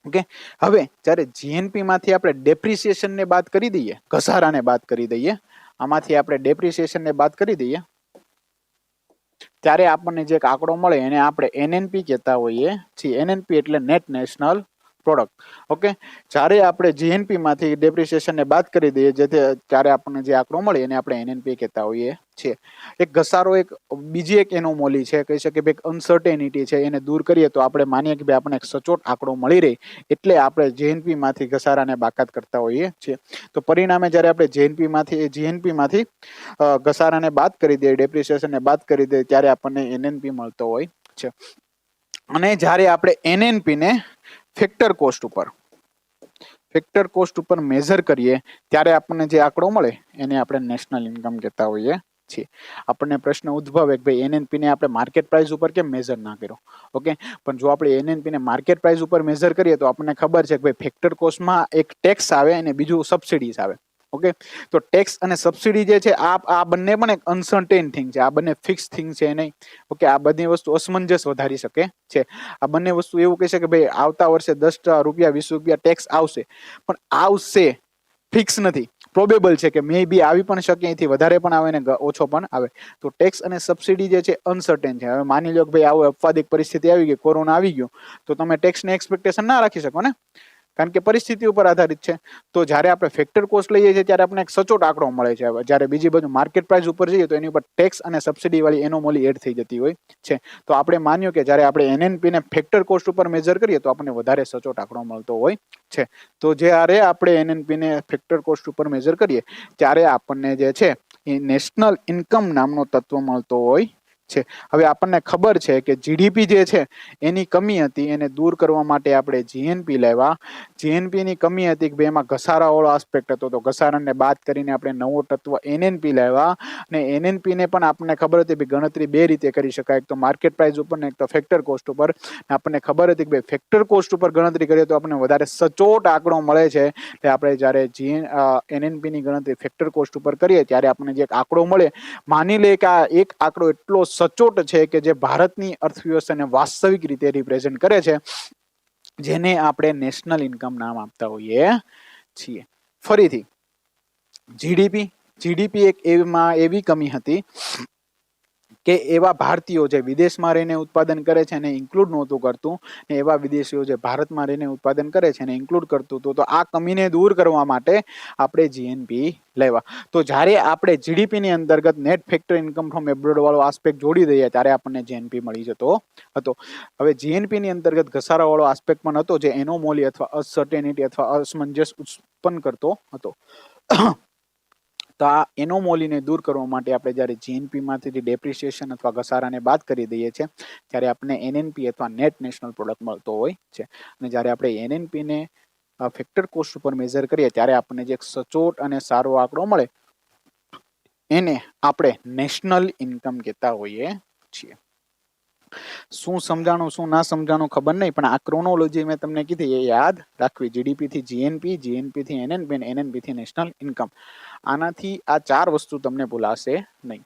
ઓકે, હવે જ્યારે જીએનપી માંથી આપણે ડેપ્રિસિએશન ને બાદ કરી દઈએ, ઘસારાને બાદ કરી દઈએ, આમાંથી આપણે ડેપ્રિસિએશન ને બાદ કરી દઈએ ત્યારે આપણને જે આંકડો મળે એને આપણે એનએનપી કહેતા હોઈએ છીએ. એનએનપી એટલે નેટ નેશનલ પ્રોડક્ટ. ઓકે, જ્યારે આપણે જીએનપી માંથી ડેપ્રિસિએશન ને બાદ કરી દઈએ ત્યારે આપણને જે આંકડો મળે એને આપણે એનએનપી કહેતા હોઈએ છીએ. એક ઘસારો એક બીજી એક એનોમોલી છે, કહી શકીએ કે અનસર્ટેનિટી છે, એને દૂર કરીએ તો આપણે માનીએ કે ભાઈ આપણને એક સચોટ આંકડો મળી રહે એટલે આપણે જીએનપી માંથી ઘસારાને બાકાત કરતા હોઈએ છીએ. તો પરિણામે જ્યારે આપણે જીએનપી માંથી ઘસારાને બાદ કરી દઈએ, ડેપ્રિસિએશન ને બાદ કરી દઈએ ત્યારે આપણને એનએનપી મળતો હોય છે. અને જ્યારે આપણે એનએનપી ને ફેક્ટર કોસ્ટ ઉપર મેઝર કરીએ ત્યારે આપણને જે આંકડો મળે એને આપણે નેશનલ ઇન્કમ કહેતા હોઈએ છીએ. આપણને પ્રશ્ન ઉદ્ભવે કે ભાઈ એનએનપી ને આપણે માર્કેટ પ્રાઇસ ઉપર કેમ મેઝર ના કર્યો? ઓકે, પણ જો આપણે એનએનપી ને માર્કેટ પ્રાઇસ ઉપર મેઝર કરીએ તો આપણને ખબર છે કે ભાઈ ફેક્ટર કોસ્ટમાં એક ટેક્સ આવે અને બીજું સબસિડીઝ આવે. ઓકે, તો ટેક્સ અને સબસિડી જે છે આ બંને પણ એક અનસર્ટેન થિંગ છે, આ બંને ફિક્સ થિંગ છે નહીં. ઓકે, આ બધી વસ્તુ અસમંજસ વધારી શકે છે. આ બંને વસ્તુ એવું કહે છે કે ભાઈ આવતા વર્ષે 10 રૂપિયા 20 રૂપિયા ટેક્સ આવશે, પણ આવશે ફિક્સ નથી, પ્રોબેબલ છે કે મે બી આવી પણ શકે, એથી વધારે પણ આવે ને ઓછો પણ આવે. તો ટેક્સ અને સબસિડી જે છે અનસર્ટેન છે. હવે માની લો કે ભાઈ આવું અપવાદિક પરિસ્થિતિ આવી ગઈ, કોરોના આવી ગયો, તો તમે ટેક્સની એક્સપેક્ટેશન ના રાખી શકો ને, કારણ કે પરિસ્થિતિ ઉપર આધારિત છે. તો જ્યારે આપણે ફેક્ટર કોસ્ટ લઈએ છીએ ત્યારે આપણે એક સચોટ આંકડો મળે છે. જ્યારે બીજી બાજુ માર્કેટ પ્રાઇસ ઉપર જઈએ તો એની ઉપર ટેક્સ અને સબસિડી વાળી એનોમોલી એડ થઈ જતી હોય છે. તો આપણે માન્યું કે જ્યારે આપણે એનએનપી ને ફેક્ટર કોસ્ટ ઉપર મેજર કરીએ તો આપણને વધારે સચોટ આંકડો મળતો હોય છે. તો જ્યારે આપણે એનએનપી ને ફેક્ટર કોસ્ટ ઉપર મેજર કરીએ ત્યારે આપણને જે છે એ નેશનલ ઇન્કમ નામનો તત્વ મળતો હોય છે. હવે આપણને ખબર છે કે જીડીપી જે છે એની કમી હતી, એને દૂર કરવા માટે આપણે જીએનપી લેવા. જીએનપી ની કમી હતી કે ભાઈ એમાં ઘસારા વાળો આસ્પેક્ટ હતો, તો ઘસારાને બાદ કરીને આપણે નવો તત્વ એનએનપી લેવા. અને એનએનપી ને પણ આપણને ખબર હતી કે ગણતરી બે રીતે કરી શકાય, એક તો માર્કેટ પ્રાઇસ ઉપર ને એક તો ફેક્ટર કોસ્ટ ઉપર. આપણને ખબર હતી કે ભાઈ ફેક્ટર કોસ્ટ ઉપર ગણતરી કરીએ તો આપણને વધારે સચોટ આંકડો મળે છે. એટલે આપણે જ્યારે એનએનપી ની ગણતરી ફેક્ટર કોસ્ટ ઉપર કરીએ ત્યારે આપણને જે આંકડો મળે, માની લે કે આ એક આંકડો એટલો સચોટ છે કે જે ભારતની અર્થવ્યવસ્થાને વાસ્તવિક રીતે રિપ્રેઝેન્ટ કરે છે, જેને આપણે નેશનલ ઇન્કમ નામ આપતા હોઈએ છીએ. ફરીથી જીડીપી એક એવી કમી હતી કે એવા ભારતીયો જે વિદેશમાં રહીને ઉત્પાદન કરે છે એને ઇન્ક્લુડ નહોતું કરતું, ને એવા વિદેશીઓ જે ભારતમાં રહીને ઉત્પાદન કરે છે એને ઇન્ક્લુડ કરતું હતું. તો આ કમીને દૂર કરવા માટે આપણે જીએનપી લેવા. તો જ્યારે આપણે જીડીપી ની અંતર્ગત net factor income from abroad વાળો આસ્પેક્ટ જોડી દઈએ ત્યારે આપણને જીએનપી મળી જતો હતો. હવે જીએનપી ની અંતર્ગત ઘસારા વાળો આસ્પેક્ટ પણ હતો જે એનોમોલી અથવા અનસર્ટેનિટી અથવા અસમંજસ ઉત્પન્ન કરતો હતો. તો આ એનોમોલીને દૂર કરવા માટે આપણે જ્યારે જીએનપી માંથી ડેપ્રિસિએશન અથવા ઘસારાને બાદ કરી દઈએ છીએ ત્યારે આપણને એનએનપી અથવા નેટ નેશનલ પ્રોડક્ટ મળતો હોય છે. અને જ્યારે આપણે એનએનપી ને ફેક્ટર કોસ્ટ ઉપર મેઝર કરીએ ત્યારે આપણને જે એક સચોટ અને સારો આંકડો મળે એને આપણે નેશનલ ઇન્કમ કહેતા હોઈએ છીએ. શું સમજાણું શું ના સમજાણું ખબર નહીં, પણ આ ક્રોનોલોજી મેં તમને કીધી એ યાદ રાખવી. જીડીપી થી જીએનપી, જીએનપી થી એનએનપી, એનએનપી થી નેશનલ ઇન્કમ. આનાથી આ ચાર વસ્તુ તમને ભૂલાશે નહીં.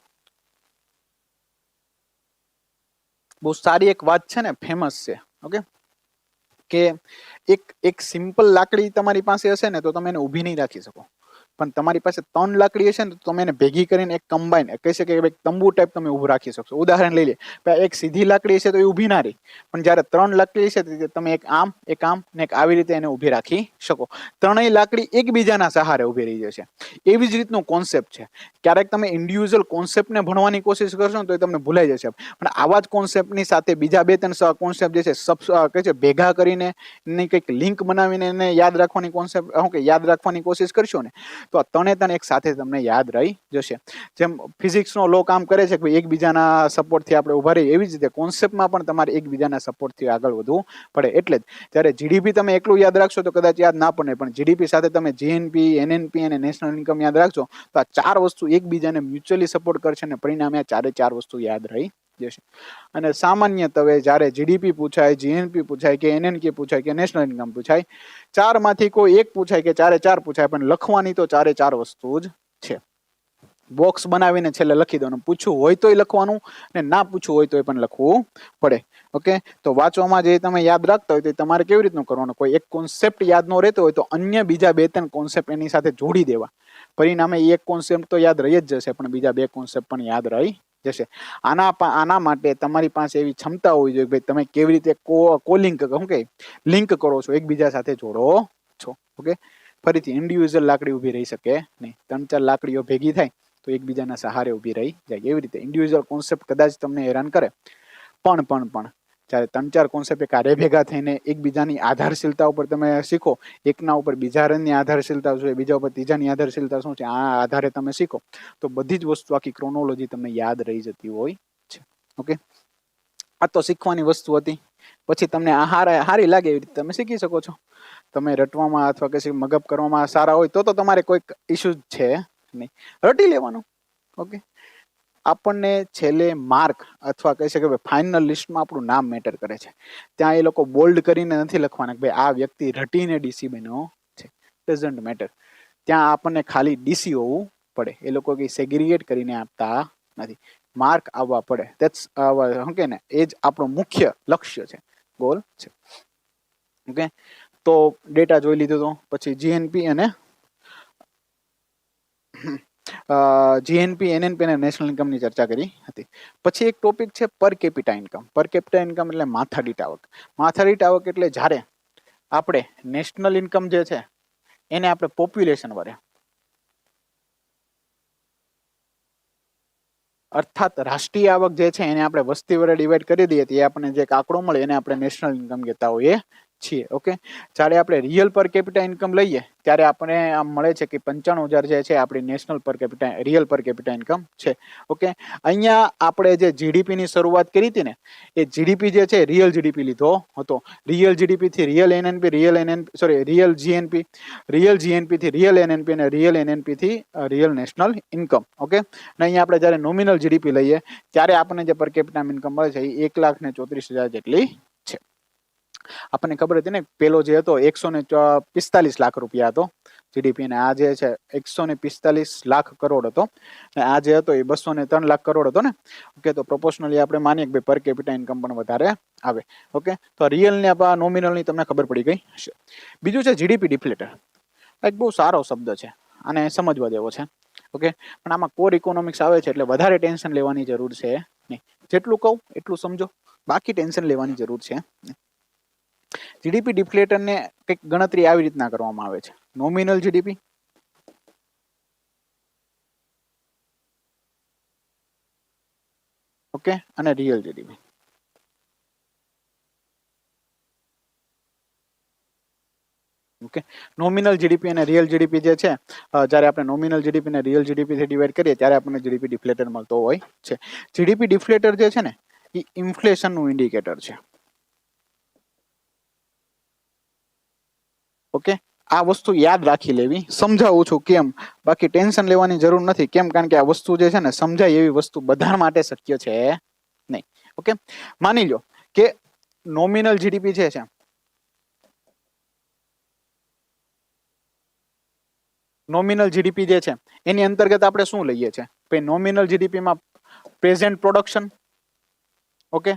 બહુ સારી એક વાત છે ને, ફેમસ છે. ઓકે, કે એક સિમ્પલ લાકડી તમારી પાસે હશે ને તો તમે એને ઊભી નહીં રાખી શકો, પણ તમારી પાસે 3 લાકડી હશે ને તો તમે એને ભેગી કરીને એક કમ્બાઈન કહી શકે કે તંબુ ટાઈપ તમે ઊભું રાખી શકશો. ઉદાહરણ લઈ લે, એક સીધી લાકડી હશે તો એ ઊભી ના રહી, પણ જ્યારે 3 લાકડી હશે તો તમે એક આમ ને એક આવી રીતે એને ઊભી રાખી શકો. ત્રણેય લાકડી એકબીજાના સહારે ઊભી રહી જશે. એવી જ રીતનો કોન્સેપ્ટ છે. ક્યારેક તમે ઇન્ડિવિજ્યુઅલ કોન્સેપ્ટને ભણવાની કોશિશ કરશો ને તો એ તમને ભૂલાઈ જશે, પણ આવા જ કોન્સેપ્ટની સાથે બીજા 2-3 કોન્સેપ્ટ જે છે ભેગા કરીને એની કંઈક લિંક બનાવીને એને યાદ રાખવાની કોન્સેપ્ટ યાદ રાખવાની કોશિશ કરશો ને તો આ ત્રણે એક સાથે તમને યાદ રહી જશે. જેમ ફિઝિક્સનો લો કામ કરે છે કે એકબીજાના સપોર્ટથી આપણે ઉભા રહીએ, એવી જ રીતે કોન્સેપ્ટમાં પણ તમારે એકબીજાના સપોર્ટથી આગળ વધવું પડે. એટલે જ જ્યારે જીડીપી તમે એકલું યાદ રાખશો તો કદાચ યાદ ના પડે, પણ જીડીપી સાથે તમે જીએનપી, એનએનપી અને નેશનલ ઇન્કમ યાદ રાખશો તો આ 4 વસ્તુ એકબીજાને મ્યુચ્યુઅલી સપોર્ટ કરશે અને પરિણામે આ 4 વસ્તુ યાદ રહી જશે. અને સામાન્યતવે જ્યારે જીડીપી પૂછાય, જીએનપી પૂછાય કે એનએનકે પૂછાય કે નેશનલ ઇન્કમ પૂછાય, 4 માંથી કોઈ એક પૂછાય કે 4 પૂછાય, પણ લખવાની તો 4 વસ્તુ જ છે. બોક્સ બનાવીને છેલ્લે લખી દેવાનું, પૂછવું હોય તોય લખવાનું ને ના પૂછવું હોય તોય પણ લખવું પડે. ઓકે, તો વાંચવામાં જે તમે યાદ રાખતા હોય તો તમારે કેવી રીતનું કરવાનું, કોઈ એક કોન્સેપ્ટ યાદ ન રહેતો હોય તો અન્ય બીજા 2-3 કોન્સેપ્ટ એની સાથે જોડી દેવા. પરિણામે એક કોન્સેપ્ટ તો યાદ રહી જ જશે, પણ બીજા 2 કોન્સેપ્ટ પણ યાદ રહી જશે. આના માટે તમારી પાસે એવી ક્ષમતા હોવી જોઈએ કે તમે કેવી રીતે લિંક કરો છો, એકબીજા સાથે જોડો છો. ઓકે, ફરીથી ઇન્ડિવિજ્યુઅલ લાકડી ઊભી રહી શકે નહીં, 3-4 લાકડીઓ ભેગી થાય તો એકબીજાના સહારે ઊભી રહી જાય. એવી રીતે ઇન્ડિવિજ્યુઅલ કોન્સેપ્ટ કદાચ તમને હેરાન કરે, પણ જ્યારે 3-4 કોન્સેપ્ટ એક હારે ભેગા થઈને એકબીજાની આધારશીલતા ઉપર તમે શીખો, એકના ઉપર બીજાની આધારશીલતા શું છે, બીજા ઉપર ત્રીજાની આધારશીલતા શું છે, આ આધારે તમે શીખો તો બધી જ વસ્તુ આખી ક્રોનોલોજી તમને યાદ રહી જતી હોય છે. ઓકે, આ તો શીખવાની વસ્તુ હતી. પછી તમને હારી લાગે એવી રીતે તમે શીખી શકો છો. તમે રટવામાં અથવા કશી મગજ કરવામાં સારા હોય તો તમારે કોઈક ઇશ્યુ છે નહીં, રટી લેવાનું. ઓકે, આપણને છેલ્લે માર્ક અથવા કહી શકે ફાઇનલ લિસ્ટમાં આપણું નામ મેટર કરે છે. ત્યાં એ લોકો બોલ્ડ કરીને નથી લખવાના કે ભાઈ આ વ્યક્તિ રટીને ડીસી બન્યો છે, ડઝન્ટ મેટર. ત્યાં આપણને ખાલી ડીસી હોવું પડે. એ લોકો કઈ સેગ્રીગેટ કરીને આપતા નથી, માર્ક આવવા પડે. ધેટ્સ શું કે ને, એ જ આપણું મુખ્ય લક્ષ્ય છે, ગોલ છે. ઓકે, તો ડેટા જોઈ લીધો તો પછી જીએનપી અને એનએનપી અને નેશનલ ઇન્કમની ચર્ચા કરી હતી. પછી એક ટોપિક છે પર કેપિટા ઇન્કમ. પર કેપિટા ઇન્કમ એટલે માથાદીઠ આવક. માથાદીઠ આવક એટલે જ્યારે આપણે નેશનલ ઇન્કમ જે છે એને આપણે પોપ્યુલેશન વડે, અર્થાત રાષ્ટ્રીય આવક જે છે એને આપણે વસ્તી વડે ડિવાઈડ કરી દઈએ તો આપણને જે આંકડો મળે એને આપણે નેશનલ ઇન્કમ કહેતા હોઈએ છીએ. ઓકે, જ્યારે આપણે રિયલ પર કેપિટા ઇન્કમ લઈએ ત્યારે આપણે આમ મળે છે કે 95,000 જે છે આપણી નેશનલ પર કેપિટા રિયલ પર કેપિટા ઇન્કમ છે. ઓકે, અહીંયા આપણે જે જીડીપી ની શરૂઆત કરી હતી ને એ જીડીપી જે છે રિયલ જીડીપી લીધો હતો. રિયલ જીડીપી થી real NNP, real GNP, real GNP થી રિયલ એનએનપી અને રિયલ એનએનપી થી રિયલ નેશનલ ઇન્કમ. ઓકે, અને અહીંયા આપણે જ્યારે નોમિનલ જીડીપી લઈએ ત્યારે આપણને જે પર કેપિટા ઇન્કમ મળે છે એ 1,34,000 જેટલી છે. આપણને ખબર હતી ને, પેલો જે હતો 145 લાખ રૂપિયા હતો જીડીપી, અને આ જે છે 145 લાખ કરોડ હતો, અને આ જે હતો એ 203 લાખ કરોડ હતો ને. ઓકે, તો પ્રોપોર્શનલી આપણે માનીએ કે પર કેપિટા ઇન્કમ પણ વધારે આવે. ઓકે, તો રિયલ ને નોમિનલ ની તમને ખબર પડી ગઈ હશે. બીજું છે જીડીપી ડિફ્લેટર. એક બહુ સારો શબ્દ છે, આને સમજવા જેવો છે. ઓકે, પણ આમાં કોર ઇકોનોમિક્સ આવે છે એટલે વધારે ટેન્શન લેવાની જરૂર છે નહીં. જેટલું કહું એટલું સમજો, બાકી ટેન્શન લેવાની જરૂર છે. જીડીપી ડિફ્લેટર ને કંઈક ગણતરી આવી રીતના કરવામાં આવે છે. નોમિનલ જીડીપી, ઓકે, અને real GDP. Okay, nominal GDP અને રિયલ જીડીપી જે છે, જ્યારે આપણે નોમિનલ જીડીપી ને રિયલ જીડીપી થી ડિવાઈડ કરીએ ત્યારે આપણને જીડીપી ડિફ્લેટર મળતો હોય છે. જીડીપી ડિફ્લેટર જે છે ને એ ઇન્ફ્લેશન નું ઇન્ડિકેટર છે. ઓકે, આ વસ્તુ યાદ રાખી લેવી. સમજાવું છું કેમ, બાકી ટેન્શન લેવાની જરૂર નથી. કેમ? કારણ કે આ વસ્તુ જે છે ને સમજાય એવી વસ્તુ બધા માટે શક્ય છે નહીં. ઓકે, માની લો કે નોમિનલ જીડીપી જે છે, નોમિનલ જીડીપી જે છે એની અંતર્ગત આપણે શું લઈએ છીએ? ભાઈ નોમિનલ જીડીપીમાં present production, okay,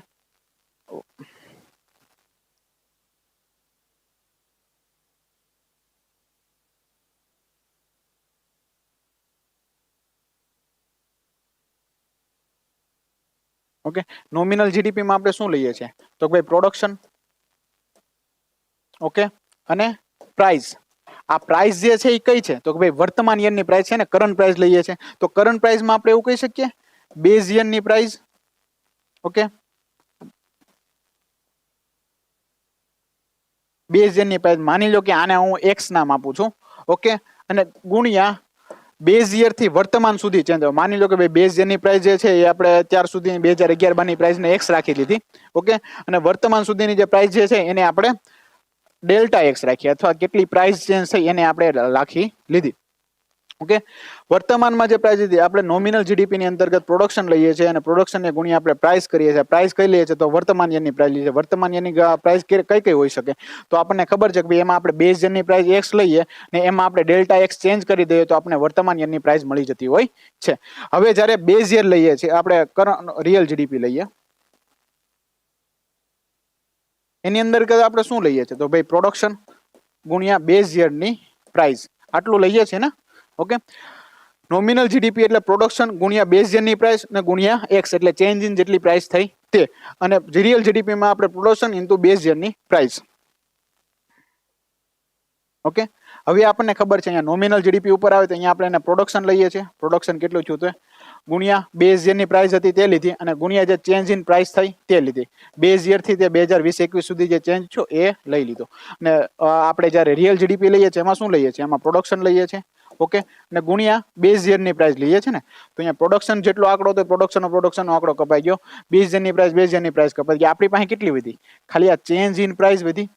okay, nominal GDP માં આપણે શું લઈએ છીએ તો ભાઈ પ્રોડક્શન, ઓકે, અને પ્રાઇસ. આ પ્રાઇસ જે છે એ કઈ છે તો ભાઈ વર્તમાન યરની પ્રાઇસ છે ને, કરંટ પ્રાઇસ લઈએ છીએ. તો કરંટ પ્રાઇસમાં આપણે એવું કહી શકીએ બેઝ યરની પ્રાઇસ. ઓકે, બેઝ યરની પ્રાઇસ માની લો કે આને હું એક્સ નામ આપું છું. ઓકે, અને ગુણ્યા બેઝ યર થી વર્તમાન સુધી ચેન્જ. માની લો કે ભાઈ બેઝ યરની પ્રાઇસ જે છે એ આપણે અત્યાર સુધી 2011-12 ની પ્રાઇસને એક્સ રાખી દીધી. ઓકે, અને વર્તમાન સુધીની જે પ્રાઇસ જે છે એને આપણે ડેલ્ટા એક્સ રાખી, અથવા કેટલી પ્રાઇસ ચેન્જ થઈ એને આપણે રાખી લીધી. ઓકે, વર્તમાનમાં જે પ્રાઇસ હતી આપણે નોમિનલ જીડીપી ની અંતર્ગત પ્રોડક્શન લઈએ છીએ અને પ્રોડક્શન ને ગુણ્યા આપણે પ્રાઇસ કરીએ છીએ. પ્રાઇસ કઈ લઈએ છીએ તો વર્તમાન યરની પ્રાઇસ લઈએ છીએ. વર્તમાન યરની પ્રાઇસ કઈ કઈ હોઈ શકે તો આપણને ખબર છે કે ભાઈ એમાં આપણે બેઝ યરની પ્રાઇસ એક્સ લઈએ ને એમાં આપણે ડેલ્ટા એક્સ ચેન્જ કરી દઈએ તો આપણે વર્તમાન યરની પ્રાઇસ મળી જતી હોય છે. હવે જ્યારે બેઝ યર લઈએ છીએ આપણે રિયલ જીડીપી લઈએ, એની અંદર આપણે શું લઈએ છીએ તો ભાઈ પ્રોડક્શન ગુણ્યા બેઝ યરની પ્રાઇસ, આટલું લઈએ છીએ ને. ઓકે, નોમિનલ જીડીપી એટલે પ્રોડક્શન ગુણ્યા બેઝ યરની પ્રાઇસ ને ગુણ્યા એક્સ એટલે ચેન્જ ઇન જેટલી પ્રાઇસ થઈ તે, અને રિયલ જીડીપી માં આપણે પ્રોડક્શન ઇન્ટુ બેઝ યરની પ્રાઇસ. ઓકે, હવે આપણને ખબર છે અહીંયા નોમિનલ જીડીપી ઉપર આવે તો અહીંયા આપણે એને પ્રોડક્શન લઈએ છીએ. પ્રોડક્શન કેટલું થયું તો ગુણ્યા બેઝ યરની પ્રાઇસ હતી તે લીધી અને ગુણ્યા જે ચેન્જ ઇન પ્રાઇસ થઈ તે લીધી. બેઝ યર થી તે 2020-21 સુધી જે ચેન્જ થયો એ લઈ લીધો. અને આપણે જ્યારે રિયલ જીડીપી લઈએ છીએ એમાં શું લઈએ છીએ, એમાં પ્રોડક્શન લઈએ છીએ. ઓકે, અને ગુણ્યા બેઝ યરની પ્રાઇસ લઈએ છીએ ને. તો અહીંયા પ્રોડક્શન જેટલો આંકડો તો પ્રોડક્શનનો આંકડો કપાઈ ગયો, બેઝ યરની પ્રાઇસ કપાઈ ગઈ. આપણી પાસે કેટલી વધી, ખાલી આ ચેન્જ ઇન પ્રાઇસ વધી.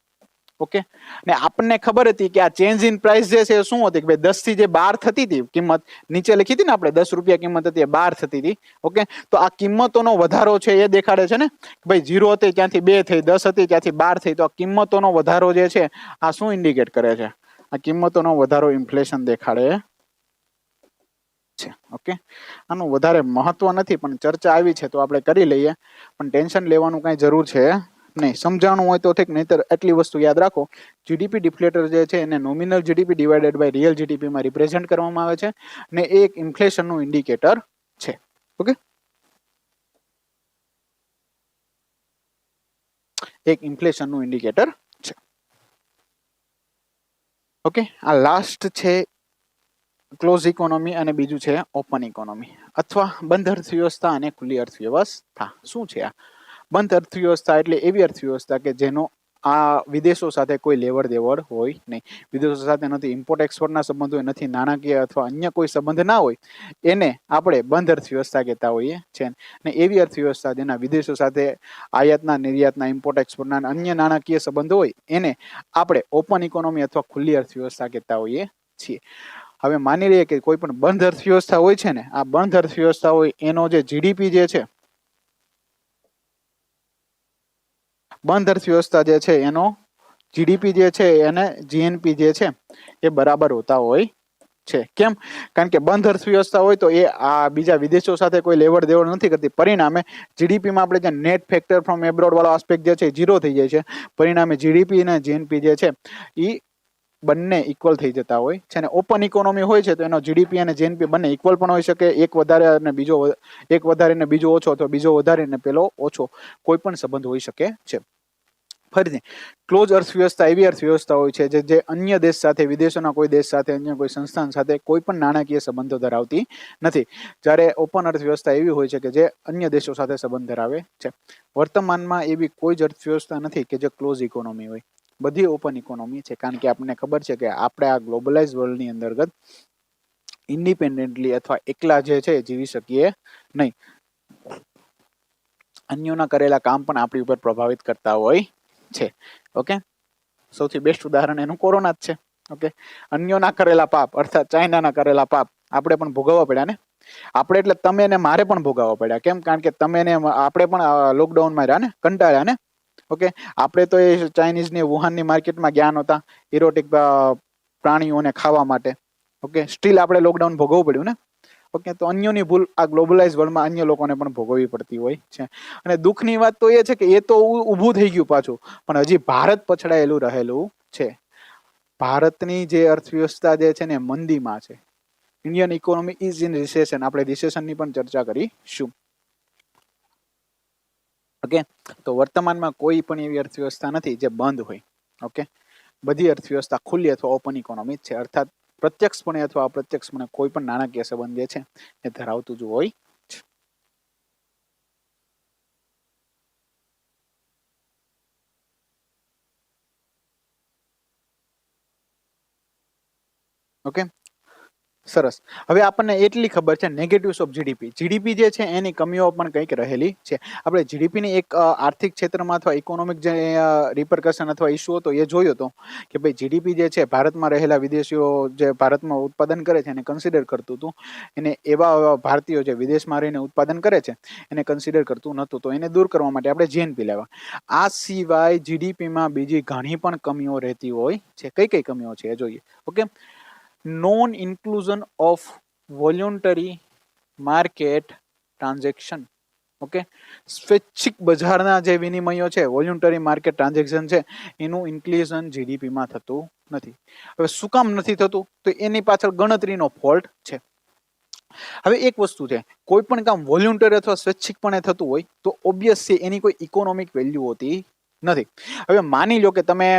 ઓકે, ને આપણને ખબર હતી કે આ ચેન્જ ઇન પ્રાઇસ જે છે શું હતી કે ભાઈ 10 થી જે 12 થતી હતી કિંમત, નીચે લખી હતી ને આપણે 10 રૂપિયા કિંમત હતી એ 12 થતી હતી. ઓકે, તો આ કિંમતોનો વધારો છે એ દેખાડે છે ને કે ભાઈ 0 હતી ત્યાંથી 2 થઈ, 10 હતી ત્યાંથી 12 થઈ. તો આ કિંમતોનો વધારો જે છે આ શું ઇન્ડિકેટ કરે છે, આ કિંમતોનો વધારો ઇન્ફ્લેશન દેખાડે છે. ઓકે, આનું વધારે મહત્વ નથી પણ ચર્ચા આવી છે તો આપણે કરી લઈએ, પણ ટેન્શન લેવાનું કઈ જરૂર છે નહીં. સમજાણું હોય તો ઠીક, નહીતર એટલી વસ્તુ યાદ રાખો, જીડીપી ડિફ્લેટર જે છે એને nominal GDP divided by real GDP માં રિપ્રેઝેન્ટ કરવામાં આવે છે ને એ એક ઇન્ફ્લેશનનું ઇન્ડિકેટર છે. ઓકે, એક ઇન્ફ્લેશનનું ઇન્ડિકેટર છે. ઓકે, આ લાસ્ટ છે ક્લોઝ ઇકોનોમી અને બીજું છે ઓપન ઇકોનોમી અથવા બંધ અર્થવ્યવસ્થા અને ખુલ્લી અર્થવ્યવસ્થા. શું છે આ બંધ અર્થવ્યવસ્થા? એટલે એવી અર્થવ્યવસ્થા કે જેનો આ વિદેશો સાથે કોઈ લેવડ દેવડ હોય નહીં, વિદેશો સાથે નથી ઇમ્પોર્ટ એક્સપોર્ટના સંબંધ હોય, નથી નાણાકીય અથવા અન્ય કોઈ સંબંધ ના હોય, એને આપણે બંધ અર્થવ્યવસ્થા કહેતા હોઈએ છીએ. ને એવી અર્થવ્યવસ્થા જેના વિદેશો સાથે આયાતના, નિર્યાતના, ઇમ્પોર્ટ એક્સપોર્ટના અન્ય નાણાકીય સંબંધો હોય એને આપણે ઓપન ઇકોનોમી અથવા ખુલ્લી અર્થવ્યવસ્થા કહેતા હોઈએ છીએ. હવે માની લઈએ કે કોઈ પણ બંધ અર્થવ્યવસ્થા હોય છે ને, આ બંધ અર્થવ્યવસ્થા હોય એનો જે જીડીપી જે છે, બંધ અર્થવ્યવસ્થા જે છે એનો જીડીપી જે છે એને જીએનપી જે છે એ બરાબર હોતા હોય છે. કેમ? કારણ કે બંધ અર્થવ્યવસ્થા હોય તો એ આ બીજા વિદેશો સાથે કોઈ લેવડ દેવડ નથી કરતી. પરિણામે જીડીપીમાં આપણે જે નેટ ફેક્ટર ફ્રોમ એબ્રોડ વાળો આસ્પેક્ટ જે છે 0 થઈ જાય છે. પરિણામે જીડીપી અને જીએનપી જે છે એ બંને ઇક્વલ થઈ જતા હોય છે. અને ઓપન ઇકોનોમી હોય છે તો એનો જીડીપી અને જીએનપી બંને ઇક્વલ પણ હોઈ શકે, એક વધારે અને બીજો ઓછો, અથવા બીજો વધારે અને પેલો ઓછો, કોઈ પણ સંબંધ હોઈ શકે છે. ફરીથી, ક્લોઝ અર્થવ્યવસ્થા એવી અર્થવ્યવસ્થા હોય છે જે અન્ય દેશ સાથે, વિદેશોના કોઈ દેશ સાથે, અન્ય કોઈ સંસ્થાન સાથે કોઈ પણ નાણાકીય સંબંધો ધરાવતી નથી. જ્યારે ઓપન અર્થવ્યવસ્થા એવી હોય છે કે જે અન્ય દેશો સાથે સંબંધ ધરાવે છે. વર્તમાનમાં એવી કોઈ જ અર્થવ્યવસ્થા નથી કે જે ક્લોઝ ઇકોનોમી હોય, બધી ઓપન ઇકોનોમી છે. કારણ કે આપણને ખબર છે કે આપણે આ ગ્લોબલાઇઝ વર્લ્ડની અંતર્ગત ઇન્ડિપેન્ડન્ટલી અથવા એકલા જે છે જીવી શકીએ નહીં. અન્યોના કરેલા કામ પણ આપણી ઉપર પ્રભાવિત કરતા હોય છે. ઓકે, સૌથી બેસ્ટ ઉદાહરણ એનું કોરોના જ છે. ઓકે, અન્યોના કરેલા પાપ અર્થાત ચાઇનાના કરેલા પાપ આપણે પણ ભોગવવા પડ્યા ને. આપણે એટલે તમે ને મારે પણ ભોગવવા પડ્યા. કેમ? કારણ કે તમે ને આપણે પણ લોકડાઉનમાં રહ્યા ને, કંટાળ્યા ને. ઓકે, આપણે તો એ ચાઇનીઝની વુહાનની માર્કેટમાં ગયા નહોતા ઇરોટિક પ્રાણીઓને ખાવા માટે. ઓકે, સ્ટીલ આપણે લોકડાઉન ભોગવવું પડ્યું ને. ઓકે, તો અન્યોની ભૂલ આ ગ્લોબલાઇઝ વર્લ્ડમાં અન્ય લોકોને પણ ભોગવવી પડતી હોય છે. અને દુઃખની વાત તો એ છે કે એ તો ઊભું થઈ ગયું પાછું, પણ હજી ભારત પછડાયેલું રહેલું છે. ભારતની જે અર્થવ્યવસ્થા જે છે ને મંદીમાં છે. Indian economy is in recession. આપણે રિસેશનની પણ ચર્ચા કરીશું. ઓકે, તો વર્તમાનમાં કોઈ પણ એવી અર્થવ્યવસ્થા નથી જે બંધ હોય. ઓકે, બધી અર્થવ્યવસ્થા ખુલ્લી અથવા ઓપન ઇકોનોમી છે, અર્થાત પ્રત્યક્ષપણે અથવા અપ્રત્યક્ષપણે કોઈ પણ નાણાકીય સંબંધ જે છે એ ધરાવતું જ હોય છે. ઓકે, સરસ. હવે આપણને એટલી ખબર છે નેગેટિવ્સ ઓફ જીડીપી. જીડીપી જે છે એની કમીઓ પણ કંઈક રહેલી છે. આપણે જીડીપીની એક આર્થિક ક્ષેત્રમાં અથવા ઇકોનોમિક જે રિપરકશન અથવા ઇસ્યુ હતો એ જોયો હતો કે ભાઈ જીડીપી જે છે ભારતમાં રહેલા વિદેશીઓ જે ભારતમાં ઉત્પાદન કરે છે એને કન્સિડર કરતું હતું, એને એવા ભારતીયો જે વિદેશમાં રહીને ઉત્પાદન કરે છે એને કન્સિડર કરતું નહોતું. તો એને દૂર કરવા માટે આપણે જીએનપી લાવ્યા. આ સિવાય જીડીપીમાં બીજી ઘણી પણ કમીઓ રહેતી હોય છે. કઈ કઈ કમીઓ છે એ જોઈએ. Okay, non inclusion of voluntary market transaction. Okay, સ્વૈચ્છિક બજારના જે વિનિમયો છે, વોલ્યુન્ટરી માર્કેટ ટ્રાન્ઝેક્શન છે, એનું ઇન્ક્લુઝન જીડીપીમાં થતું નથી. હવે શું કામ નથી થતું? તો એની પાછળ ગણતરીનો ફોલ્ટ છે. હવે એક વસ્તુ છે, કોઈ પણ કામ વોલ્યુન્ટરી અથવા સ્વૈચ્છિકપણે થતું હોય તો ઓબ્વિયસ છે એની કોઈ ઇકોનોમિક વેલ્યુ હોતી નથી. હવે માની લો કે તમે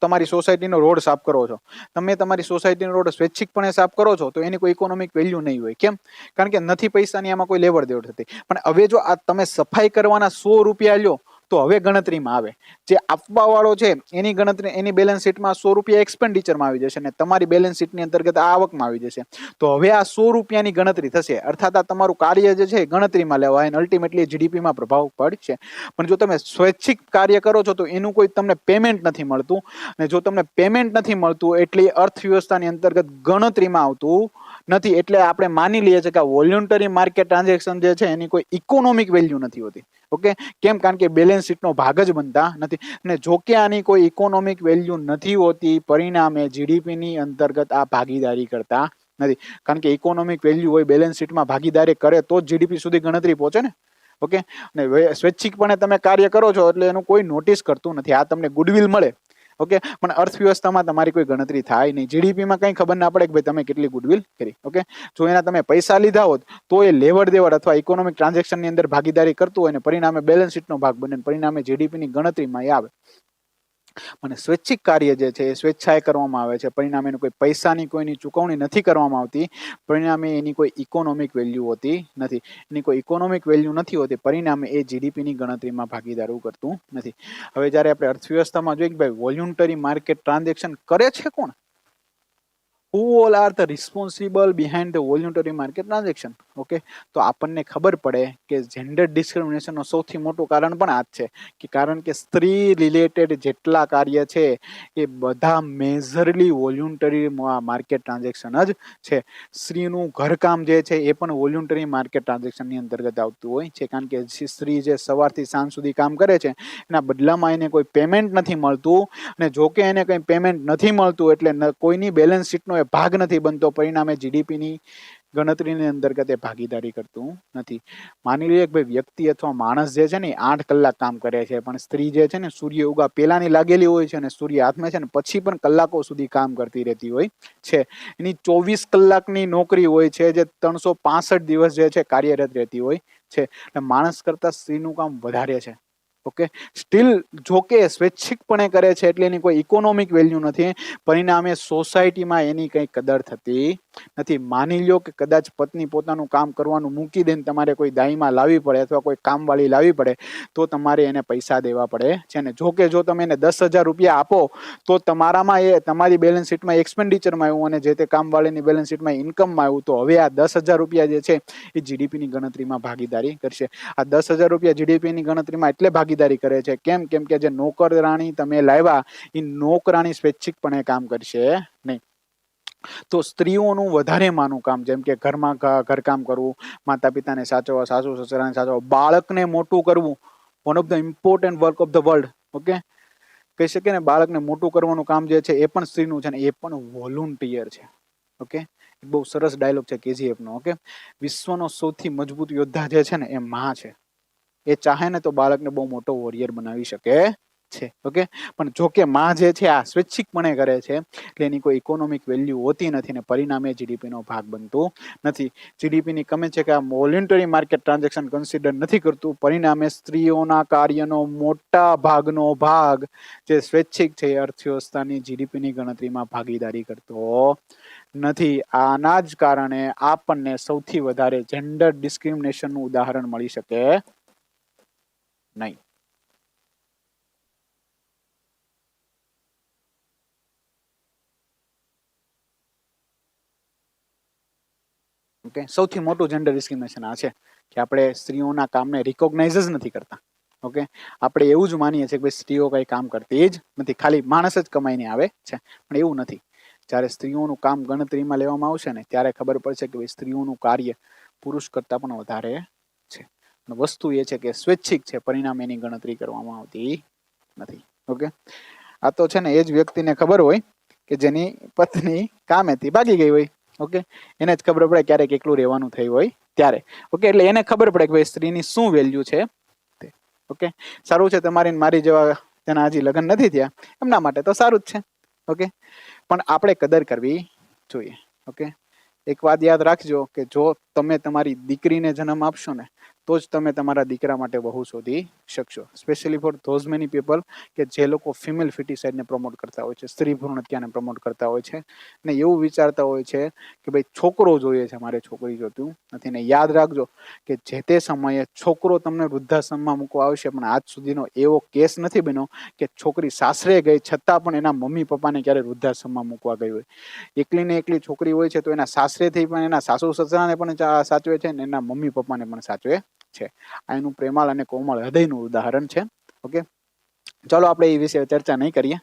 તમારી સોસાયટીનો રોડ સાફ કરો છો, તમે તમારી સોસાયટીનો રોડ સ્વૈચ્છિકપણે સાફ કરો છો તો એની કોઈ ઇકોનોમિક વેલ્યુ નહીં હોય. કેમ? કારણ કે નથી પૈસાની આમાં કોઈ લેવડ દેવડ થતી. પણ હવે જો આ તમે સફાઈ કરવાના 100 રૂપિયા લ્યો તો હવે ગણતરીમાં આવે. જે આપવા વાળો છે એની ગણતરી, એની બેલેન્સ શીટમાં 100 રૂપિયા એક્સપેન્ડિચરમાં આવી જશે અને તમારી બેલેન્સ શીટની અંતર્ગત આ આવકમાં આવી જશે. તો હવે આ 100 રૂપિયાની ગણતરી થશે, અર્થાત આ તમારું કાર્ય જે છે ગણતરીમાં લેવાય અને અલ્ટિમેટલી જીડીપીમાં પ્રભાવ પડશે. પણ જો તમે સ્વૈચ્છિક કાર્ય કરો છો તો એનું કોઈ તમને પેમેન્ટ નથી મળતું, અને જો તમને પેમેન્ટ નથી મળતું એટલે અર્થવ્યવસ્થાની અંતર્ગત ગણતરીમાં આવતું નથી. એટલે આપણે માની લઈએ છીએ કે વોલ્યુન્ટરી માર્કેટ ટ્રાન્ઝેક્શન જે છે એની કોઈ ઇકોનોમિક વેલ્યુ નથી હોતી. ઓકે, કેમ? કારણ કે બેલેન્સ શીટનો ભાગ જ બનતા નથી. અને જો કે આની કોઈ ઇકોનોમિક વેલ્યુ નથી હોતી, પરિણામે જીડીપીની અંતર્ગત આ ભાગીદારી કરતા નથી. કારણ કે ઇકોનોમિક વેલ્યુ હોય, બેલેન્સ શીટમાં ભાગીદારી કરે તો જ જીડીપી સુધી ગણતરી પહોંચે ને. ઓકે, અને સ્વૈચ્છિકપણે તમે કાર્ય કરો છો એટલે એનું કોઈ નોટિસ કરતું નથી. આ તમને ગુડવિલ મળે. ઓકે, પણ અર્થવ્યવસ્થામાં તમારી કોઈ ગણતરી થાય નહીં. જીડીપીમાં કંઈ ખબર ના પડે કે ભાઈ તમે કેટલી ગુડવિલ કરી. ઓકે, જો એના તમે પૈસા લીધા હોત તો એ લેવડ દેવડ અથવા ઇકોનોમિક ટ્રાન્ઝેક્શનની અંદર ભાગીદારી કરતું હોય ને પરિણામે બેલેન્સ શીટનો ભાગ બને, પરિણામે જીડીપીની ગણતરીમાં એ આવે. અને સ્વૈચ્છિક કાર્ય જે છે એ સ્વેચ્છાએ કરવામાં આવે છે, પરિણામે એનું કોઈ પૈસાની કોઈની ચૂકવણી નથી કરવામાં આવતી, પરિણામે એની કોઈ ઇકોનોમિક વેલ્યુ હોતી નથી. એની કોઈ ઇકોનોમિક વેલ્યુ નથી હોતી, પરિણામે એ જીડીપીની ગણતરીમાં ભાગીદારો કરતું નથી. હવે જ્યારે આપણે અર્થવ્યવસ્થામાં જોઈએ કે ભાઈ વોલ્યુન્ટરી માર્કેટ ટ્રાન્ઝેક્શન કરે છે કોણ? Who all are the responsible behind the voluntary market transaction? Okay, તો આપણને ખબર પડે કે જેન્ડર ડિસ્ક્રિમિનેશનનું સૌથી મોટું કારણ પણ આ જ છે કે કારણ કે સ્ત્રી રિલેટેડ જેટલા કાર્ય છે એ બધા મેજરલી વોલ્યુન્ટરી માર્કેટ ટ્રાન્ઝેક્શન જ છે. સ્ત્રીનું ઘરકામ જે છે એ પણ વોલ્યુન્ટરી માર્કેટ ટ્રાન્ઝેક્શનની અંતર્ગત આવતું હોય છે. કારણ કે સ્ત્રી જે સવારથી સાંજ સુધી કામ કરે છે એના બદલામાં એને કોઈ પેમેન્ટ નથી મળતું, અને જો કે એને કંઈ પેમેન્ટ નથી મળતું એટલે કોઈની બેલેન્સ શીટનો એ ભાગ નથી બનતો, પરિણામે જીડીપીની ગણતરીની અંતર્ગત એ ભાગીદારી કરતું નથી. માની લઈએ કે ભાઈ વ્યક્તિ અથવા માણસ જે છે ને 8 કલાક કામ કરે છે, પણ સ્ત્રી જે છે ને સૂર્ય ઉગા પેલાની લાગેલી હોય છે અને સૂર્ય હાથમાં છે ને પછી પણ કલાકો સુધી કામ કરતી રહેતી હોય છે. એની 24 કલાકની નોકરી હોય છે, જે 365 દિવસ જે છે કાર્યરત રહેતી હોય છે. એટલે માણસ કરતા સ્ત્રીનું કામ વધારે છે. ઓકે, સ્ટીલ જોકે સ્વૈચ્છિકપણે કરે છે એટલે એની કોઈ ઇકોનોમિક વેલ્યુ નથી, પરિણામે સોસાયટીમાં એની કંઈ કદર થતી નથી. માની લો કે કદાચ પત્ની પોતાનું કામ કરવાનું મૂકી દે, તમારે કોઈ દાઈમાં લાવવી પડે અથવા કોઈ કામવાળી લાવવી પડે તો તમારે એને પૈસા દેવા પડે છે ને. જોકે જો તમે એને 10,000 રૂપિયા આપો તો તમારામાં એ તમારી બેલેન્સ શીટમાં એક્સપેન્ડિચરમાં આવ્યું અને જે તે કામવાળીની બેલેન્સ શીટમાં ઇન્કમમાં આવ્યું, તો હવે આ 10,000 રૂપિયા જે છે એ જીડીપીની ગણતરીમાં ભાગીદારી કરશે. આ 10,000 રૂપિયા જીડીપીની ગણતરીમાં એટલે ભાગીદારી કરે છે કેમ? કેમ કે જે નોકરાણી તમે લાવ્યા એ નોકરાણી સ્વૈચ્છિકપણે કામ કરશે નહીં. તો સ્ત્રીઓનું વધારે માનું કામ, જેમ કે ઘરમાં ઘરકામ કરવું, માતા પિતાને સાચવવા, સાસુ સસરાને સાચવવા, બાળકને મોટું કરવું, one of the important work of the world. Okay, કહી શકીએ ને બાળકને મોટું કરવાનું કામ જે છે એ પણ સ્ત્રીનું છે ને એ પણ વોલ્યુન્ટિયર છે. ઓકે, બહુ સરસ ડાયલોગ છે KGF નો. ઓકે, વિશ્વનો સૌથી મજબૂત યોદ્ધા જે છે ને એ માં છે. એ ચાહે ને તો બાળકને બહુ મોટો વોરિયર બનાવી શકે છે. ઓકે, પણ જો કે માં જે છે આ સ્વૈચ્છિકપણે કરે છે એટલે એની કોઈ ઇકોનોમિક વેલ્યુ હોતી નથી ને પરિણામે જીડીપી નો ભાગ બનતું નથી. જીડીપી ની કમે છે કે આ વોલેન્ટરી માર્કેટ ટ્રાન્ઝેક્શન કન્સિડર નથી કરતું, પરિણામે સ્ત્રીઓના કાર્યનો મોટા ભાગનો ભાગ જે સ્વૈચ્છિક છે એ અર્થવ્યવસ્થાની જીડીપી ની ગણતરીમાં ભાગીદારી કરતો નથી. આના જ કારણે આપણને સૌથી વધારે જેન્ડર ડિસ્ક્રિમિનેશન નું ઉદાહરણ મળી શકે નહીં. ઓકે, સૌથી મોટું જેન્ડર ડિસ્ક્રિમિનેશન આ છે કે આપણે સ્ત્રીઓના કામને રિકોગ્નાઇઝ જ નથી કરતા. ઓકે, આપણે એવું જ માનીએ છીએ કે ભાઈ સ્ત્રીઓ કઈ કામ કરતી જ નથી, ખાલી માણસ જ કમાઈને આવે છે, પણ એવું નથી. જ્યારે સ્ત્રીઓનું કામ ગણતરીમાં લેવામાં આવશે ને ત્યારે ખબર પડશે કે ભાઈ સ્ત્રીઓનું કાર્ય પુરુષ કરતા પણ વધારે છે. વસ્તુ એ છે કે સ્વૈચ્છિક છે, પરિણામે એની ગણતરી કરવામાં આવતી નથી. ઓકે, આ તો છે ને એ જ વ્યક્તિને ખબર હોય કે જેની પત્ની કામેથી ભાગી ગઈ હોય. ઓકે, એને જ ખબર પડે ક્યારેક એકલું રહેવાનું થયું હોય ત્યારે. ઓકે, એટલે એને ખબર પડે કે ભાઈ સ્ત્રીની શું વેલ્યુ છે. ઓકે, સારું છે તમારી મારી જેવા તેના હજી લગ્ન નથી થયા એમના માટે તો સારું જ છે. ઓકે, પણ આપણે કદર કરવી જોઈએ. ઓકે, એક વાત યાદ રાખજો કે જો તમે તમારી દીકરીને જન્મ આપશો ને તો જ તમે તમારા દીકરા માટે બહુ શોધી શકશો. Specially four those many people કે જે લોકો ફિમેલ ફિટિસાઇડને પ્રમોટ કરતા હોય છે, સ્ત્રી ભ્રૂણ હત્યાને પ્રમોટ કરતા હોય છે ને એવું વિચારતા હોય છે કે ભાઈ છોકરો જોઈએ છે, મારે છોકરી જોતું નથી. ને યાદ રાખજો કે જે તે સમયે છોકરો તમને વૃદ્ધાશ્રમમાં મૂકવા આવશે, પણ આજ સુધીનો એવો કેસ નથી બન્યો કે છોકરી સાસરે ગઈ છતાં પણ એના મમ્મી પપ્પાને ક્યારે વૃદ્ધાશ્રમમાં મૂકવા ગઈ હોય. એકલી ને એકલી છોકરી હોય છે તો એના સાસરેથી પણ એના સાસુ સસરાને પણ સાચવે છે ને એના મમ્મી પપ્પાને પણ સાચવે છે. આ એનું પ્રેમાળ અને કોમળ હૃદયનું ઉદાહરણ છે. ઓકે, ચાલો આપણે એ વિશે ચર્ચા નહીં કરીએ,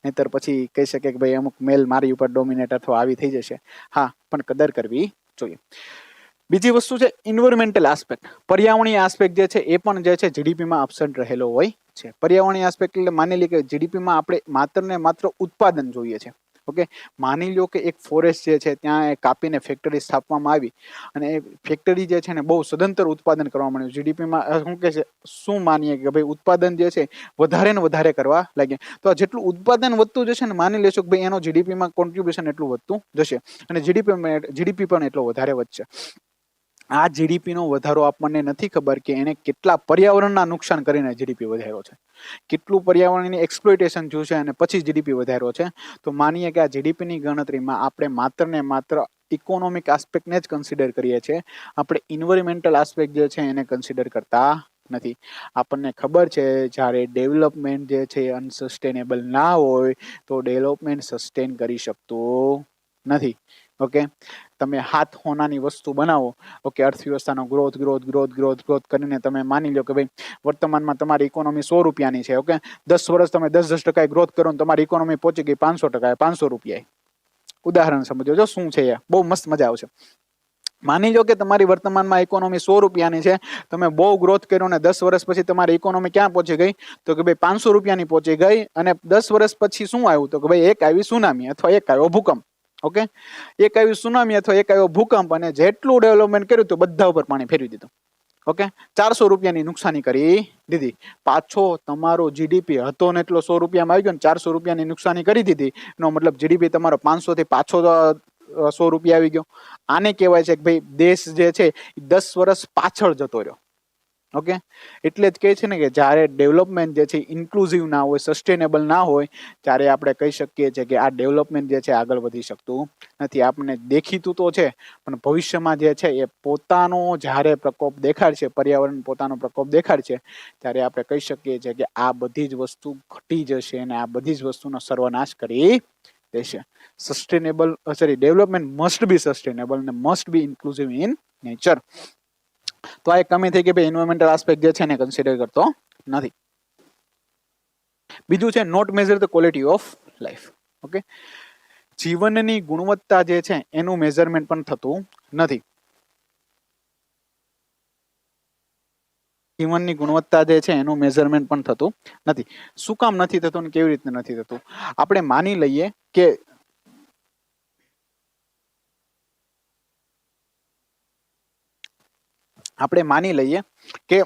નહીતર પછી કહી શકે કે ભાઈ અમુક મેલ મારી ઉપર ડોમિનેટ અથવા આવી થઈ જશે. હા, પણ કદર કરવી જોઈએ. બીજી વસ્તુ છે ઇન્વાયરમેન્ટલ આસ્પેક્ટ. પર્યાવરણીય આસ્પેક્ટ જે છે એ પણ જે છે જીડીપીમાં અબસન્ટ રહેલો હોય છે. પર્યાવરણીય આસ્પેક્ટ એટલે માની લે કે જીડીપીમાં આપણે માત્ર ને માત્ર ઉત્પાદન જોઈએ છે. ઓકે, માની લો કે એક ફોરેસ્ટ જે છે ત્યાં કાપીને ફેક્ટરી સ્થાપવામાં આવી અને એ ફેક્ટરી જે છે ને બહુ સદંતર ઉત્પાદન કરવા મળ્યું. જીડીપીમાં શું કે છે, શું માનીએ કે ભાઈ ઉત્પાદન જે છે વધારે ને વધારે કરવા લાગે, તો આ જેટલું ઉત્પાદન વધતું જશે ને માની લેશો કે ભાઈ એનો જીડીપીમાં કોન્ટ્રીબ્યુશન એટલું વધતું જશે અને જીડીપી પણ એટલો વધારે વધશે. આ જીડીપી નો વધારો આપણને નથી ખબર કે એને કેટલા પર્યાવરણના નુકસાન કરીને જીડીપી વધાર્યો છે, કેટલું પર્યાવરણની એક્સપ્લોઇટેશન થયું છે અને પછી જીડીપી વધાર્યો છે. તો માનીએ કે આ જીડીપીની ગણતરીમાં આપણે માત્ર ને માત્ર ઇકોનોમિક આસ્પેક્ટને જ કન્સિડર કરીએ છીએ, આપણે ઇન્વાયરમેન્ટલ આસ્પેક્ટ જે છે એને કન્સિડર કરતા નથી. આપણને ખબર છે જ્યારે ડેવલપમેન્ટ જે છે અનસસ્ટેનેબલ ના હોય તો ડેવલપમેન્ટ સસ્ટેન કરી શકતું નથી. ઓકે, તમે હાથ હોનાની વસ્તુ બનાવો, ઓકે, અર્થવ્યવસ્થાનો growth growth growth growth growth કરીને તમે માની લો કે ભાઈ વર્તમાનમાં તમારી ઇકોનોમી 100 રૂપિયાની છે. ઓકે, 10 વર્ષ તમે 10% ગ્રોથ કરો ને તમારી ઇકોનોમી પહોંચી ગઈ 500%, 500 રૂપિયા. ઉદાહરણ સમજો જો શું છે, બહુ મસ્ત મજા આવશે. માની લો કે તમારી વર્તમાનમાં ઇકોનોમી 100 રૂપિયાની છે, તમે બહુ ગ્રોથ કર્યો ને 10 વર્ષ પછી તમારી ઇકોનોમી ક્યાં પહોંચી ગઈ તો કે ભાઈ 500 રૂપિયાની પહોંચી ગઈ. અને 10 વર્ષ પછી શું આવ્યું તો કે ભાઈ એક આવી સુનામી અથવા એક આવ્યો ભૂકંપ. ઓકે, એક આવી સુનામી અથવા એક આવ્યો ભૂકંપ અને જેટલું ડેવલપમેન્ટ કર્યું તો બધા ઉપર પાણી ફેરવી દીધું. ઓકે, 400 રૂપિયાની નુકસાની કરી દીધી. પાછો તમારો જીડીપી હતો ને એટલો 100 રૂપિયામાં આવી ગયો ને 400 રૂપિયાની નુકસાની કરી દીધી, એનો મતલબ જીડીપી તમારો 500 થી પાછો 100 રૂપિયા આવી ગયો. આને કહેવાય છે કે ભાઈ દેશ જે છે 10 વર્ષ પાછળ જતો રહ્યો. ઓકે, એટલે જ કહે છે ને કે જ્યારે ડેવલપમેન્ટ જે છે ઇન્ક્લુઝિવ ના હોય, સસ્ટેનેબલ ના હોય, ત્યારે આપણે કહી શકીએ છીએ કે આ ડેવલપમેન્ટ જે છે આગળ વધી શકતું નથી. આપણને દેખીતું તો છે પણ ભવિષ્યમાં જે છે એ પોતાનો જ્યારે પ્રકોપ દેખાડશે, પર્યાવરણ પોતાનો પ્રકોપ દેખાડશે, ત્યારે આપણે કહી શકીએ છીએ કે આ બધી જ વસ્તુ ઘટી જશે અને આ બધી જ વસ્તુનો સર્વનાશ કરી દેશે. Sustainable development must be sustainable અને must be inclusive in nature. તો આ એક કમી થઈ કે ભાઈ એન્વાયરમેન્ટલ આસ્પેક્ટ જે છે એને કન્સિડર કરતો નથી. બીજું છે not measure the quality of life. Okay, જીવનની ગુણવત્તા જે છે એનું મેઝરમેન્ટ પણ થતું નથી. જીવનની ગુણવત્તા જે છે એનું મેઝરમેન્ટ પણ થતું નથી. શું કામ નથી થતું ને કેવી રીતે નથી થતું? આપણે માની લઈએ કે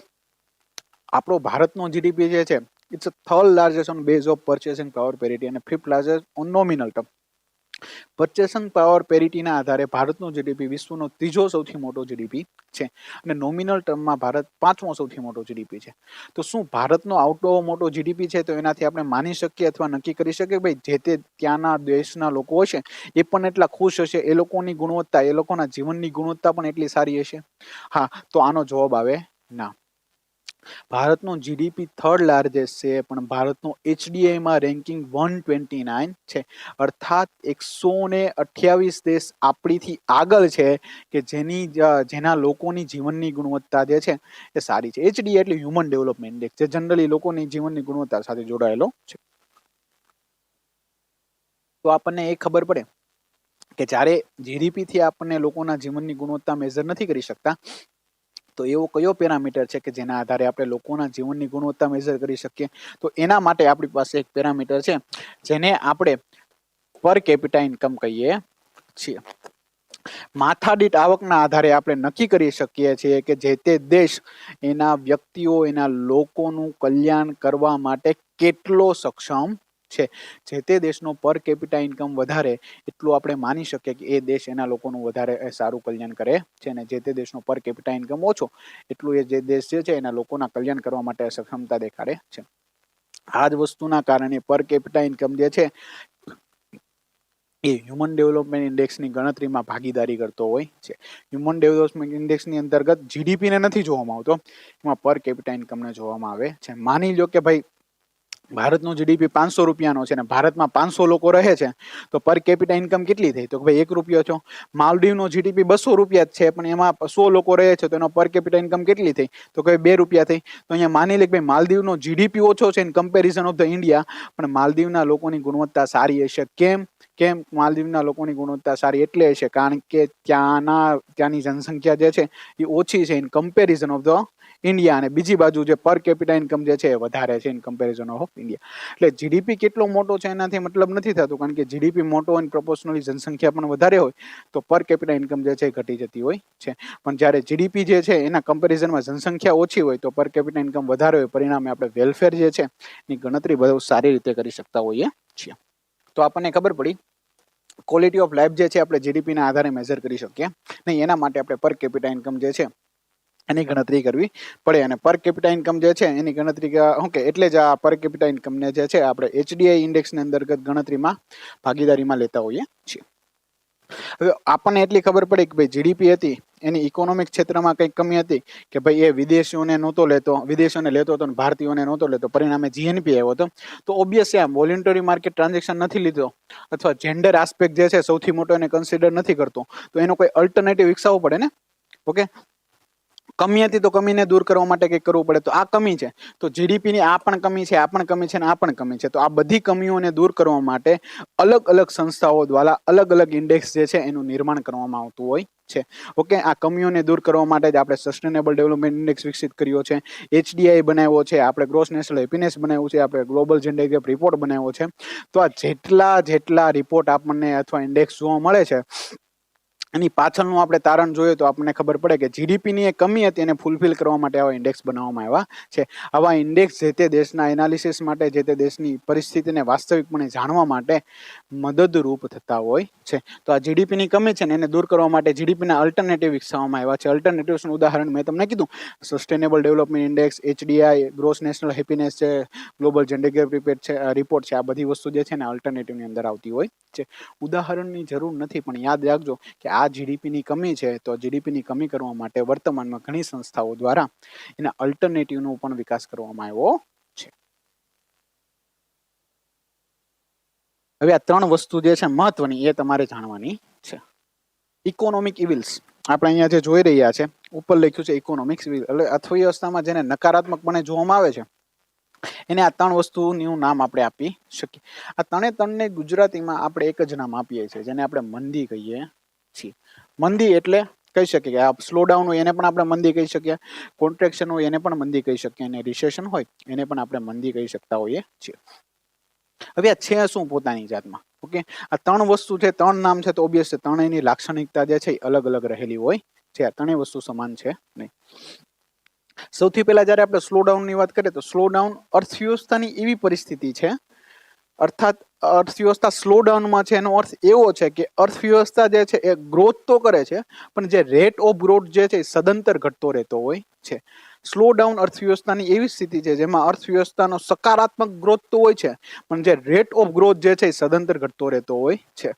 આપણો ભારતનો જીડીપી જે છે it's a third largest on base of purchasing power parity અને fifth largest on nominal term. Purchasing power પેરિટીના આધારે ભારતનો જીડીપી વિશ્વનો ત્રીજો સૌથી મોટો જીડીપી છે અને નોમિનલ ટર્મમાં ભારત પાંચમો સૌથી મોટો જીડીપી છે. તો શું ભારતનો આવતો મોટો જીડીપી છે તો એનાથી આપણે માની શકીએ અથવા નક્કી કરી શકીએ કે ભાઈ જે તે ત્યાંના દેશના લોકો હશે એ પણ એટલા ખુશ હશે, એ લોકોની ગુણવત્તા, એ લોકોના જીવનની ગુણવત્તા પણ એટલી સારી હશે? હા, તો આનો જવાબ આવે ના. ભારતનું જીડીપી થર્ડ લાર્જેસ્ટ છે, પણ ભારતનું HDIમાં રેન્કિંગ 129 છે, અર્થાત 128 દેશ આપણીથી આગળ છે કે જેના લોકોની જીવનની ગુણવત્તા જે છે એ સારી છે. HDI એટલે હ્યુમન ડેવલપમેન્ટ ઇન્ડેક્સ, જે જનરલી લોકોની જીવનની ગુણવત્તા સાથે જોડાયેલો છે. તો આપણને એ ખબર પડે કે જ્યારે જીડીપી થી આપણને લોકોના જીવનની ગુણવત્તા મેઝર નથી કરી શકતા, તો એવો કયો પેરામીટર છે કે જેના આધારે આપણે લોકોના જીવનની ગુણવત્તા મેઝર કરી શકીએ? તો એના માટે આપણી પાસે એક પેરામીટર છે જેને આપણે પર કેપિટા ઇન્કમ કહીએ છીએ. માથાદીઠ આવકના આધારે આપણે નક્કી કરી શકીએ છીએ કે જે તે દેશ એના વ્યક્તિઓ, એના લોકોનું કલ્યાણ કરવા માટે કેટલો સક્ષમ છે. જે તે દેશનો પર કેપિટા ઇન્કમ વધારે એટલું આપણે માની શકીએ કે એ દેશ એના લોકોનું વધારે સારું કલ્યાણ કરે છે, અને જે તે દેશનો પર કેપિટા ઇન્કમ ઓછો એટલું એ જે દેશ છે એના લોકોના કલ્યાણ કરવા માટે સક્ષમતા દેખાડે છે. આ જ વસ્તુના કારણે પર કેપિટા ઇન્કમ જે છે એ હ્યુમન ડેવલપમેન્ટ ઇન્ડેક્સની ગણતરીમાં ભાગીદારી કરતો હોય છે. હ્યુમન ડેવલપમેન્ટ ઇન્ડેક્સની અંતર્ગત જીડીપીને નથી જોવામાં આવતો, એમાં પર કેપિટા ઇન્કમને જોવામાં આવે છે. માની લો કે ભાઈ ભારતનું જીડીપી 500 રૂપિયાનો છે અને ભારતમાં 500 લોકો રહે છે, તો પર કેપિટા ઇન્કમ કેટલી થઈ? તો ભાઈ 1 રૂપિયો થયો. માલદીવનો જીડીપી 200 રૂપિયા જ છે, પણ એમાં 100 લોકો રહે છે, તો એનો પર કેપિટા ઇન્કમ કેટલી થઈ? તો કે 2 રૂપિયા થઈ. તો અહીંયા માની લે કે ભાઈ માલદીવનો જીડીપી ઓછો છે in comparison of the India, પણ માલદીવના લોકોની ગુણવત્તા સારી હશે. કેમ માલદીવના લોકોની ગુણવત્તા સારી એટલે હશે કારણ કે ત્યાંની જનસંખ્યા જે છે એ ઓછી છે in comparison of the India, અને બીજી બાજુ જે પર કેપિટા ઇન્કમ જે છે એ વધારે છે ઇન કમ્પેરિઝન ઓફ ઇન્ડિયા. એટલે જીડીપી કેટલો મોટો છે એનાથી મતલબ નથી થતું, કારણ કે જીડીપી મોટો હોય પ્રોપોર્શનલી જનસંખ્યા પણ વધારે હોય તો પર કેપિટા ઇન્કમ જે છે એ ઘટી જતી હોય છે. પણ જ્યારે જીડીપી જે છે એના કમ્પેરિઝનમાં જનસંખ્યા ઓછી હોય તો પર કેપિટા ઇન્કમ વધારે હોય, પરિણામે આપણે વેલફેર જે છે એની ગણતરી બહુ સારી રીતે કરી શકતા હોઈએ છીએ. તો આપણને ખબર પડી ક્વોલિટી ઓફ લાઈફ જે છે આપણે જીડીપીના આધારે મેઝર કરી શકીએ નહીં, એના માટે આપણે પર કેપિટા ઇન્કમ જે છે એની ગણતરી કરવી પડે. અને પર કેપિટા ઇન્કમ જે છે એની ગણતરી એટલે જ આ પર કેપિટા ઇન્કમને જે છે આપણે HDI ઇન્ડેક્સની અંતર્ગત ગણતરીમાં ભાગીદારીમાં લેતા હોઈએ છીએ. હવે આપણને એટલી ખબર પડી કે ભાઈ જીડીપી હતી એની ઇકોનોમિક ક્ષેત્રમાં કંઈક કમી હતી કે ભાઈ એ વિદેશીઓને લેતો હતો અને ભારતીયોને નહોતો લેતો, પરિણામે જીએનપી આવ્યો હતો. તો ઓબ્વિયસલી આ વોલેન્ટરી માર્કેટ ટ્રાન્ઝેક્શન નથી લીધો અથવા જેન્ડર આસ્પેક્ટ જે છે સૌથી મોટો એને કન્સિડર નથી કરતો, તો એનો કોઈ અલ્ટરનેટિવ વિકસાવવો પડે ને. ઓકે, કમી હતી તો કમીને દૂર કરવા માટે કંઈક કરવું પડે. તો આ કમી છે, તો જીડીપીની આ પણ કમી છે, આ પણ કમી છે, અને આ પણ કમી છે. તો આ બધી કમીઓને દૂર કરવા માટે અલગ અલગ સંસ્થાઓ દ્વારા અલગ અલગ ઇન્ડેક્સ જે છે એનું નિર્માણ કરવામાં આવતું હોય છે. ઓકે, આ કમીઓને દૂર કરવા માટે જ આપણે સસ્ટેનેબલ ડેવલપમેન્ટ ઇન્ડેક્સ વિકસિત કર્યો છે, HDI બનાવ્યો છે, આપણે ગ્રોસ નેશનલ હેપીનેસ બનાવ્યું છે, આપણે ગ્લોબલ જેન્ડર ગેપ રિપોર્ટ બનાવ્યો છે. તો આ જેટલા રિપોર્ટ આપણને અથવા ઇન્ડેક્સ જોવા મળે છે એની પાછળનું આપણે તારણ જોઈએ તો આપણને ખબર પડે કે જીડીપીની એક કમી હતી એને ફૂલફિલ કરવા માટે આવા ઇન્ડેક્સ બનાવવામાં આવ્યા છે. આવા ઇન્ડેક્સ જે તે દેશના એનાલિસિસ માટે, જે તે દેશની પરિસ્થિતિને વાસ્તવિકપણે જાણવા માટે મદદરૂપ થતા હોય છે. તો આ જીડીપીની કમી છે ને એને દૂર કરવા માટે જીડીપીના અલ્ટરનેટિવ વિકસાવવામાં આવ્યા છે. અલ્ટરનેટિવ્સનું ઉદાહરણ મેં તમને કીધું, sustainable development index, HDI, gross national happiness છે, ગ્લોબલ જેન્ડર ગેપ રિપોર્ટ છે. આ બધી વસ્તુ જે છે ને અલ્ટરનેટિવની અંદર આવતી હોય છે. ઉદાહરણની જરૂર નથી, પણ યાદ રાખજો કે આ જીડીપીની કમી છે, તો જીડીપીની કમી કરવા માટે વર્તમાનમાં ઘણી સંસ્થાઓ દ્વારા એના અલ્ટરનેટિવનો પણ વિકાસ કરવામાં આવ્યો છે. હવે આ 3 વસ્તુ જે છે મહત્વની એ તમારે જાણવાની છે. ઇકોનોમિક ઇવિલ્સ આપણે અહીંયા જે જોઈ રહ્યા છે ઉપર લખ્યું છે ઇકોનોમિક્સ ઇવિલ, એટલે અર્થવ્યવસ્થામાં જેને નકારાત્મકપણે જોવામાં આવે છે એને આ 3 વસ્તુનું નામ આપણે આપી શકીએ. આ 3ને ગુજરાતીમાં આપણે એક જ નામ આપીએ છીએ, જેને આપણે મંદી કહીએ છીએ. મંદી એટલે કહી શકીએ કે આ સ્લો ડાઉન હોય એને પણ આપણે મંદી કહી શકીએ, કોન્ટ્રેક્શન હોય એને પણ મંદી કહી શકીએ, અને રિસેશન હોય એને પણ આપણે મંદી કહી શકતા હોઈએ છીએ. હવે આ છે શું પોતાની જાતમાં? ઓકે, આ 3 વસ્તુ છે, 3 નામ છે, તો ઓબ્વિયસ છે ત્રણેયની લાક્ષણિકતા જે છે એ અલગ અલગ રહેલી હોય છે. આ 3 વસ્તુ સમાન છે નહીં. સૌથી પહેલા જ્યારે આપણે સ્લો ડાઉનની વાત કરીએ તો સ્લો ડાઉન અર્થવ્યવસ્થાની એવી પરિસ્થિતિ છે, અર્થાત અર્થવ્યવસ્થા સ્લો ડાઉનમાં છે એનો અર્થ એવો છે કે અર્થવ્યવસ્થા જે છે એ ગ્રોથ તો કરે છે, પણ જે રેટ ઓફ ગ્રોથ જે છે એ સદંતર ઘટતો રહેતો હોય છે. સ્લો ડાઉન અર્થવ્યવસ્થાની એવી સ્થિતિ છે જેમાં અર્થવ્યવસ્થાનો સકારાત્મક ગ્રોથ તો હોય છે, પણ જે રેટ ઓફ ગ્રોથ જે છે એ સદંતર ઘટતો રહેતો હોય છે.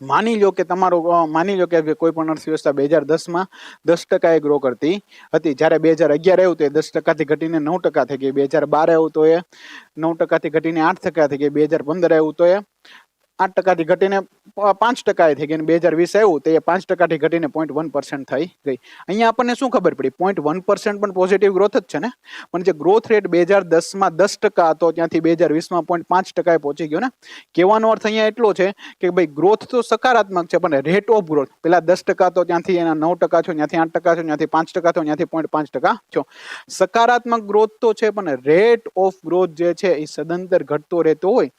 માની લો કે કોઈ પણ અર્થવ્યવસ્થા 2010માં 10% ગ્રો કરતી હતી, જ્યારે 2011 આવ્યું તો એ 10% ઘટીને 9% થઈ ગઈ, 2012 આવ્યું તો એ 9% ઘટીને 8% થઈ ગઈ, 2015 આવ્યું તો એ 8% ઘટીને 5% થઈ ગઈ, 2020 આવ્યું તો એ 5% ઘટીને 0.1% થઈ ગઈ. અહીંયા આપણને શું ખબર પડી? 0.1% પણ પોઝિટિવ ગ્રોથ જ છે ને, પણ જે ગ્રોથ રેટ 2010માં 10% હતો ત્યાંથી 2020માં 0.5% પહોંચી ગયો ને. કહેવાનો અર્થ અહીંયા એટલો છે કે ભાઈ ગ્રોથ તો સકારાત્મક છે, પણ રેટ ઓફ ગ્રોથ પેલા 10% તો ત્યાંથી એના 9% થયો, ત્યાંથી 8% થયો, ત્યાંથી 5% થયો, ત્યાંથી 0.5% થયો. સકારાત્મક ગ્રોથ તો છે, પણ રેટ ઓફ ગ્રોથ જે છે એ સદંતર ઘટતો રહેતો હોય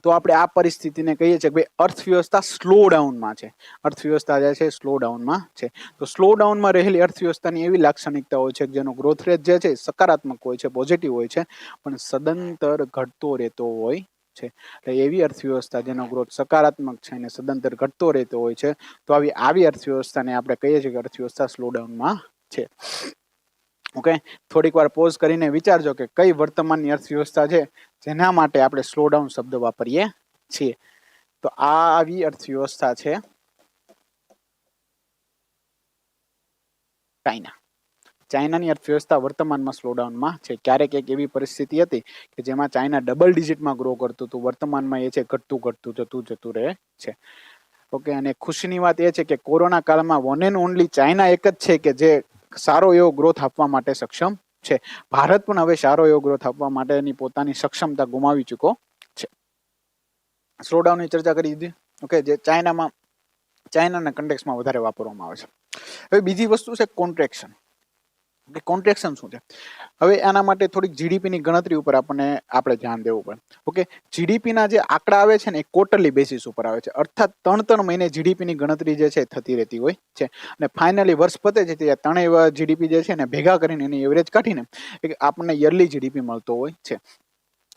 તો આપણે આ પરિસ્થિતિને કહીએ છીએ કે ભાઈ અર્થવ્યવસ્થા સ્લો ડાઉનમાં છે. અર્થવ્યવસ્થા જે છે સ્લો ડાઉનમાં છે. તો સ્લો ડાઉનમાં રહેલી અર્થવ્યવસ્થાની એવી લાક્ષણિકતા હોય છે કે જેનો ગ્રોથ રેટ જે છે સકારાત્મક હોય છે, પોઝિટિવ હોય છે, પણ સદંતર ઘટતો રહેતો હોય છે. એટલે એવી અર્થવ્યવસ્થા જેનો ગ્રોથ સકારાત્મક છે અને સદંતર ઘટતો રહેતો હોય છે, તો આવી અર્થવ્યવસ્થાને આપણે કહીએ છીએ કે અર્થવ્યવસ્થા સ્લો ડાઉનમાં છે. ઓકે, થોડીક વાર પોઝ કરીને વિચારજો કે કઈ વર્તમાનની અર્થવ્યવસ્થા છે જેના માટે આપણે સ્લો ડાઉન શબ્દ વાપરીએ છીએ. તો આ આવી અર્થવ્યવસ્થા છે ચાઇના. ચાઇનાની અર્થવ્યવસ્થા વર્તમાનમાં સ્લો ડાઉનમાં છે. ક્યારેક એક એવી પરિસ્થિતિ હતી કે જેમાં ચાઇના ડબલ ડિજિટમાં ગ્રો કરતું હતું, વર્તમાનમાં એ છે ઘટતું જતું રહે છે. ઓકે, અને ખુશીની વાત એ છે કે કોરોના કાળમાં વન એન્ડ ઓનલી ચાઇના એક જ છે કે જે સારો એવો ગ્રોથ આપવા માટે સક્ષમ છે. ભારત પણ હવે સારો એવો ગ્રોથ આપવા માટેની પોતાની સક્ષમતા ગુમાવી ચૂક્યો છે. સ્લો ડાઉનની ચર્ચા કરી દીધી. ઓકે, જે ચાઇનાના કન્ટેક્સમાં વધારે વાપરવામાં આવે છે. હવે બીજી વસ્તુ છે કોન્ટ્રેક્શન. કોન્ટ્રેક્શન શું છે? હવે આના માટે થોડીક જીડીપીની ગણતરી ઉપર આપણે ધ્યાન દેવું પડે. ઓકે, જીડીપીના જે આંકડા આવે છે ને એ ક્વાર્ટરલી બેસિસ ઉપર આવે છે, અર્થાત 3 મહિને જીડીપીની ગણતરી જે છે થતી રહેતી હોય છે, અને ફાઇનલી વર્ષ પતે છે ત્યારે 3 જીડીપી જે છે ને ભેગા કરીને એની એવરેજ કાઢીને આપણને યરલી જીડીપી મળતો હોય છે.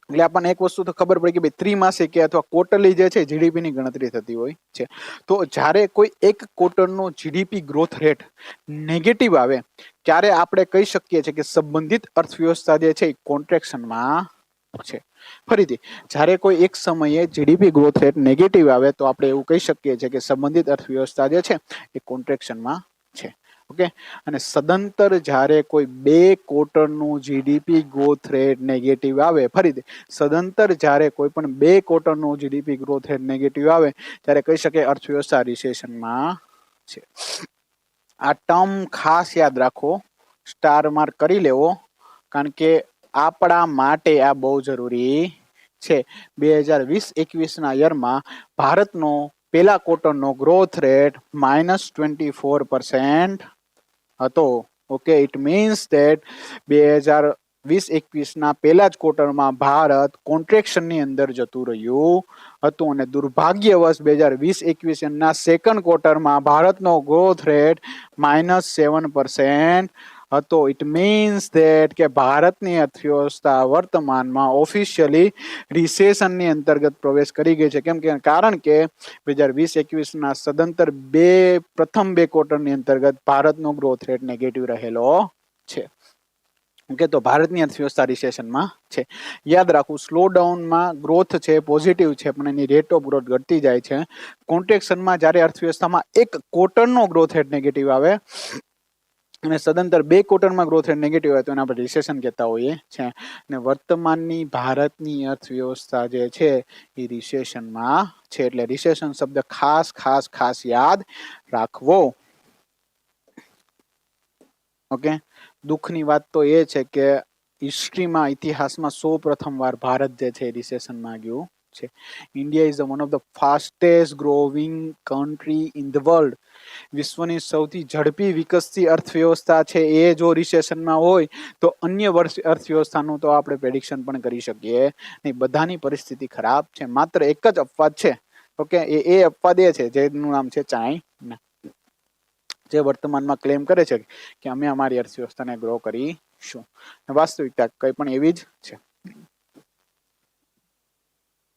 એટલે આપણને એક વસ્તુ તો ખબર પડી કે ભાઈ ત્રિમાસિક અથવા ક્વાર્ટરલી જે છે જીડીપીની ગણતરી થતી હોય છે. તો જ્યારે કોઈ એક ક્વાર્ટરનો જીડીપી ગ્રોથ રેટ નેગેટિવ આવે ત્યારે આપણે કહી શકીએ છીએ કે સંબંધિત અર્થવ્યવસ્થા જે છે એ કોન્ટ્રેક્શનમાં છે. ફરીથી, જ્યારે કોઈ એક સમયે જીડીપી ગ્રોથ રેટ નેગેટિવ આવે તો આપણે એવું કહી શકીએ છીએ કે સંબંધિત અર્થવ્યવસ્થા જે છે એ કોન્ટ્રેક્શનમાં છે. ઓકે, અને સદંતર જ્યારે કોઈ 2 ક્વાર્ટરનું જીડીપી ગ્રોથ રેટ નેગેટિવ આવે, ફરીથી સદંતર જ્યારે કોઈ પણ 2 ક્વાર્ટરનું જીડીપી ગ્રોથ રેટ નેગેટિવ આવે ત્યારે કહી શકીએ અર્થવ્યવસ્થા રિસેશનમાં છે. આ ટર્મ ખાસ યાદ રાખો, સ્ટાર માર્ક કરી લેવો, કારણ કે આપણા માટે આ બહુ જરૂરી છે. 2020-21ના યરમાં ભારતનો પહેલા ક્વાર્ટરનો ગ્રોથ રેટ -24% હતો. ઓકે, ઇટ મીન્સ ધેટ 2020-21ના પહેલા જ ક્વાર્ટરમાં ભારત કોન્ટ્રેક્શનની અંદર જતું રહ્યું હતું, અને દુર્ભાગ્યવશ 2020-21ના સેકન્ડ ક્વાર્ટરમાં ભારતનો ગ્રોથ રેટ -7% હતો. ઇટ મીન્સ ધેટ કે ભારતની અર્થવ્યવસ્થા વર્તમાનમાં ઓફિશિયલી રિસેશનની અંતર્ગત પ્રવેશ કરી ગઈ છે. કેમ કે કારણ કે 2020-21ના સદંતર પ્રથમ 2 ક્વાર્ટરની અંતર્ગત ભારતનો ગ્રોથ રેટ નેગેટિવ રહેલો છે. ઓકે, તો ભારતની અર્થવ્યવસ્થા રિસેશનમાં છે. યાદ રાખવું, સ્લો ડાઉનમાં ગ્રોથ છે પોઝિટિવ છે, પણ એની રેટ ઓફ ગ્રોથ ઘટતી જાય છે. કોન્ટ્રેક્શનમાં જ્યારે અર્થવ્યવસ્થામાં એક ક્વાર્ટરનો ગ્રોથ રેટ નેગેટિવ આવે અને સદંતર 2 ક્વાર્ટરમાં ગ્રોથ રેટ નેગેટિવ હોય તો એને આપણે રિસેશન કહેતા હોઈએ છીએ. અને વર્તમાનની ભારતની અર્થવ્યવસ્થા જે છે એ રિસેશનમાં છે. એટલે રિસેશન શબ્દ ખાસ યાદ રાખવો. ઓકે, દુઃખની વાત તો એ છે કે હિસ્ટ્રીમાં, ઇતિહાસમાં સૌપ્રથમ વાર ભારત જે છે રિસેશનમાં ગયું છે. India is one of the fastest growing country in the world. વિશ્વની સૌથી ઝડપી વિકસતી અર્થવ્યવસ્થા છે એ જો રિસેશનમાં હોય તો અન્ય અર્થવ્યવસ્થાનું તો આપણે પ્રેડિક્શન પણ કરી શકીએ નહીં. બધાની પરિસ્થિતિ ખરાબ છે. માત્ર એક જ અપવાદ છે. ઓકે, એ અપવાદ એ છે જેનું નામ છે ચાઇના. જે વર્તમાનમાં ક્લેમ કરે છે કે અમે અમારી અર્થવ્યવસ્થાને ગ્રો કરીશું, વાસ્તવિકતા કંઈ પણ એવી જ છે.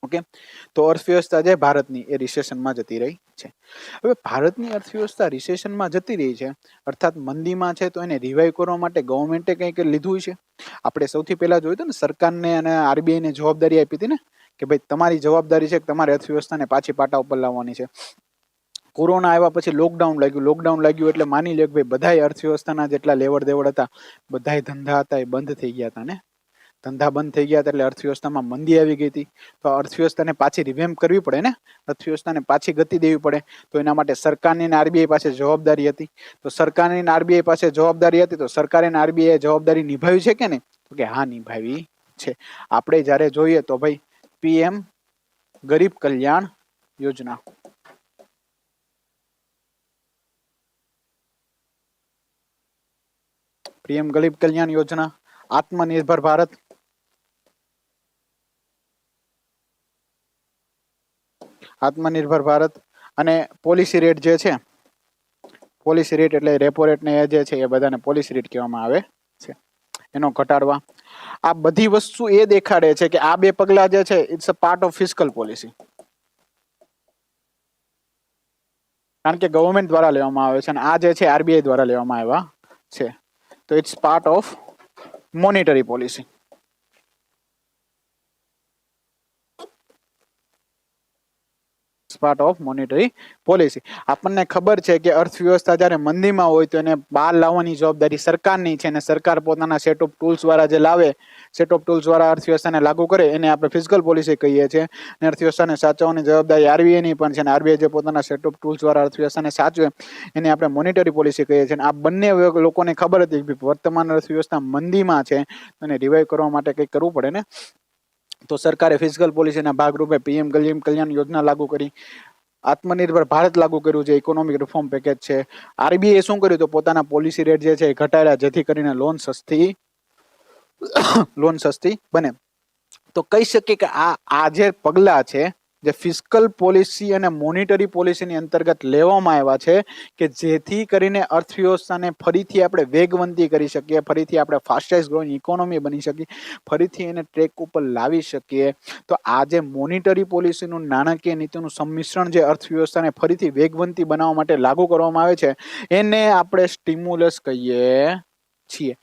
ઓકે, તો અર્થવ્યવસ્થા જે ભારતની એ રિસેશનમાં જતી રહી છે. હવે ભારતની અર્થવ્યવસ્થા રિસેશનમાં જતી રહી છે, અર્થાત મંદીમાં છે, તો એને રિવાઇવ કરવા માટે ગવર્મેન્ટે કંઈક લીધું છે. આપણે સૌથી પહેલા જોયું હતું ને, સરકારને અને આરબીઆઈને જવાબદારી આપી હતી ને કે ભાઈ તમારી જવાબદારી છે કે તમારી અર્થવ્યવસ્થાને પાછી પાટા ઉપર લાવવાની છે. કોરોના આવ્યા પછી લોકડાઉન લાગ્યું એટલે માની લે કે ભાઈ બધાય અર્થવ્યવસ્થાના જેટલા લેવડ દેવડ હતા, બધાય ધંધા હતા એ બંધ થઈ ગયા હતા ને. ધંધા બંધ થઈ ગયા હતા એટલે અર્થવ્યવસ્થામાં મંદી આવી ગઈ હતી. તો અર્થવ્યવસ્થાને પાછી રિવેમ્પ કરવી પડે ને, અર્થવ્યવસ્થાને પાછી ગતિ દેવી પડે. તો એના માટે સરકારની અને આરબીઆઈ પાસે જવાબદારી હતી. તો સરકારની અને આરબીઆઈ પાસે જવાબદારી હતી, તો સરકારે અને આરબીઆઈ જવાબદારી નિભાવી છે કે નહીં? તો કે હા, નિભાવી છે. આપણે જ્યારે જોઈએ તો ભાઈ પીએમ ગરીબ કલ્યાણ યોજના, પીએમ ગરીબ કલ્યાણ યોજના, આત્મનિર્ભર ભારત, આત્મનિર્ભર ભારત અને પોલિસી રેટ જે છે, પોલિસી રેટ એટલે રેપો રેટ ને એ જે છે એ બધાને પોલિસી રેટ કહેવામાં આવે છે, એનો ઘટાડવા. આ બધી વસ્તુ એ દેખાડે છે કે આ બે પગલા જે છે it's a part of fiscal policy, કારણ કે ગવર્મેન્ટ દ્વારા લેવામાં આવે છે અને આ જે છે આરબીઆઈ દ્વારા લેવામાં આવ્યા છે. તો it's part of monetary policy. Part of monetary policy. આપણને ખબર છે કે અર્થવ્યવસ્થા જ્યારે મંદીમાં હોય તો એને બહાર લાવવાની જવાબદારી સરકારની છે, અને સરકાર પોતાના સેટ ઓફ ટૂલ્સ દ્વારા જે લાવે, સેટ ઓફ ટૂલ્સ દ્વારા અર્થવ્યવસ્થાને લાગુ કરે એને આપણે ફિસ્કલ પોલિસી કહીએ છીએ. અને અર્થવ્યવસ્થાને સાચવવાની જવાબદારી આરબીઆઈની પણ છે, અને આરબીઆઈ જે પોતાના સેટ ઓફ ટૂલ્સ દ્વારા અર્થવ્યવસ્થાને સાચવે એને આપણે મોનેટરી પોલિસી કહીએ છીએ. આ બંને લોકોને ખબર હતી કે વર્તમાન અર્થવ્યવસ્થા મંદીમાં છે અને રિવાઇવ કરવા માટે કંઈક કરવું પડે ને. તો સરકારે ફિસ્કલ પોલિસીના ભાગરૂપે પીએમ ગરીબ કલ્યાણ યોજના લાગુ કરી, આત્મનિર્ભર ભારત લાગુ કર્યું, જે ઇકોનોમિક રિફોર્મ પેકેજ છે. આરબીઆઈ શું કર્યું તો પોતાના પોલિસી રેટ જે છે એ ઘટાડ્યા, જેથી કરીને લોન સસ્તી બને. તો કહી શકીએ કે આ જે પગલા છે જે ફિસ્કલ પોલિસી અને મોનિટરી પોલિસીની અંતર્ગત લેવામાં આવ્યા છે કે જેથી કરીને અર્થવ્યવસ્થાને ફરીથી આપણે વેગવંતી કરી શકીએ, ફરીથી આપણે ફાસ્ટેસ્ટ ગ્રોઈંગ ઇકોનોમી બની શકીએ, ફરીથી એને ટ્રેક ઉપર લાવી શકીએ. તો આ જે મોનિટરી પોલિસીનું નાણાકીય નીતિનું સંમિશ્રણ જે અર્થવ્યવસ્થાને ફરીથી વેગવંતી બનાવવા માટે લાગુ કરવામાં આવે છે એને આપણે સ્ટિમ્યુલસ કહીએ છીએ.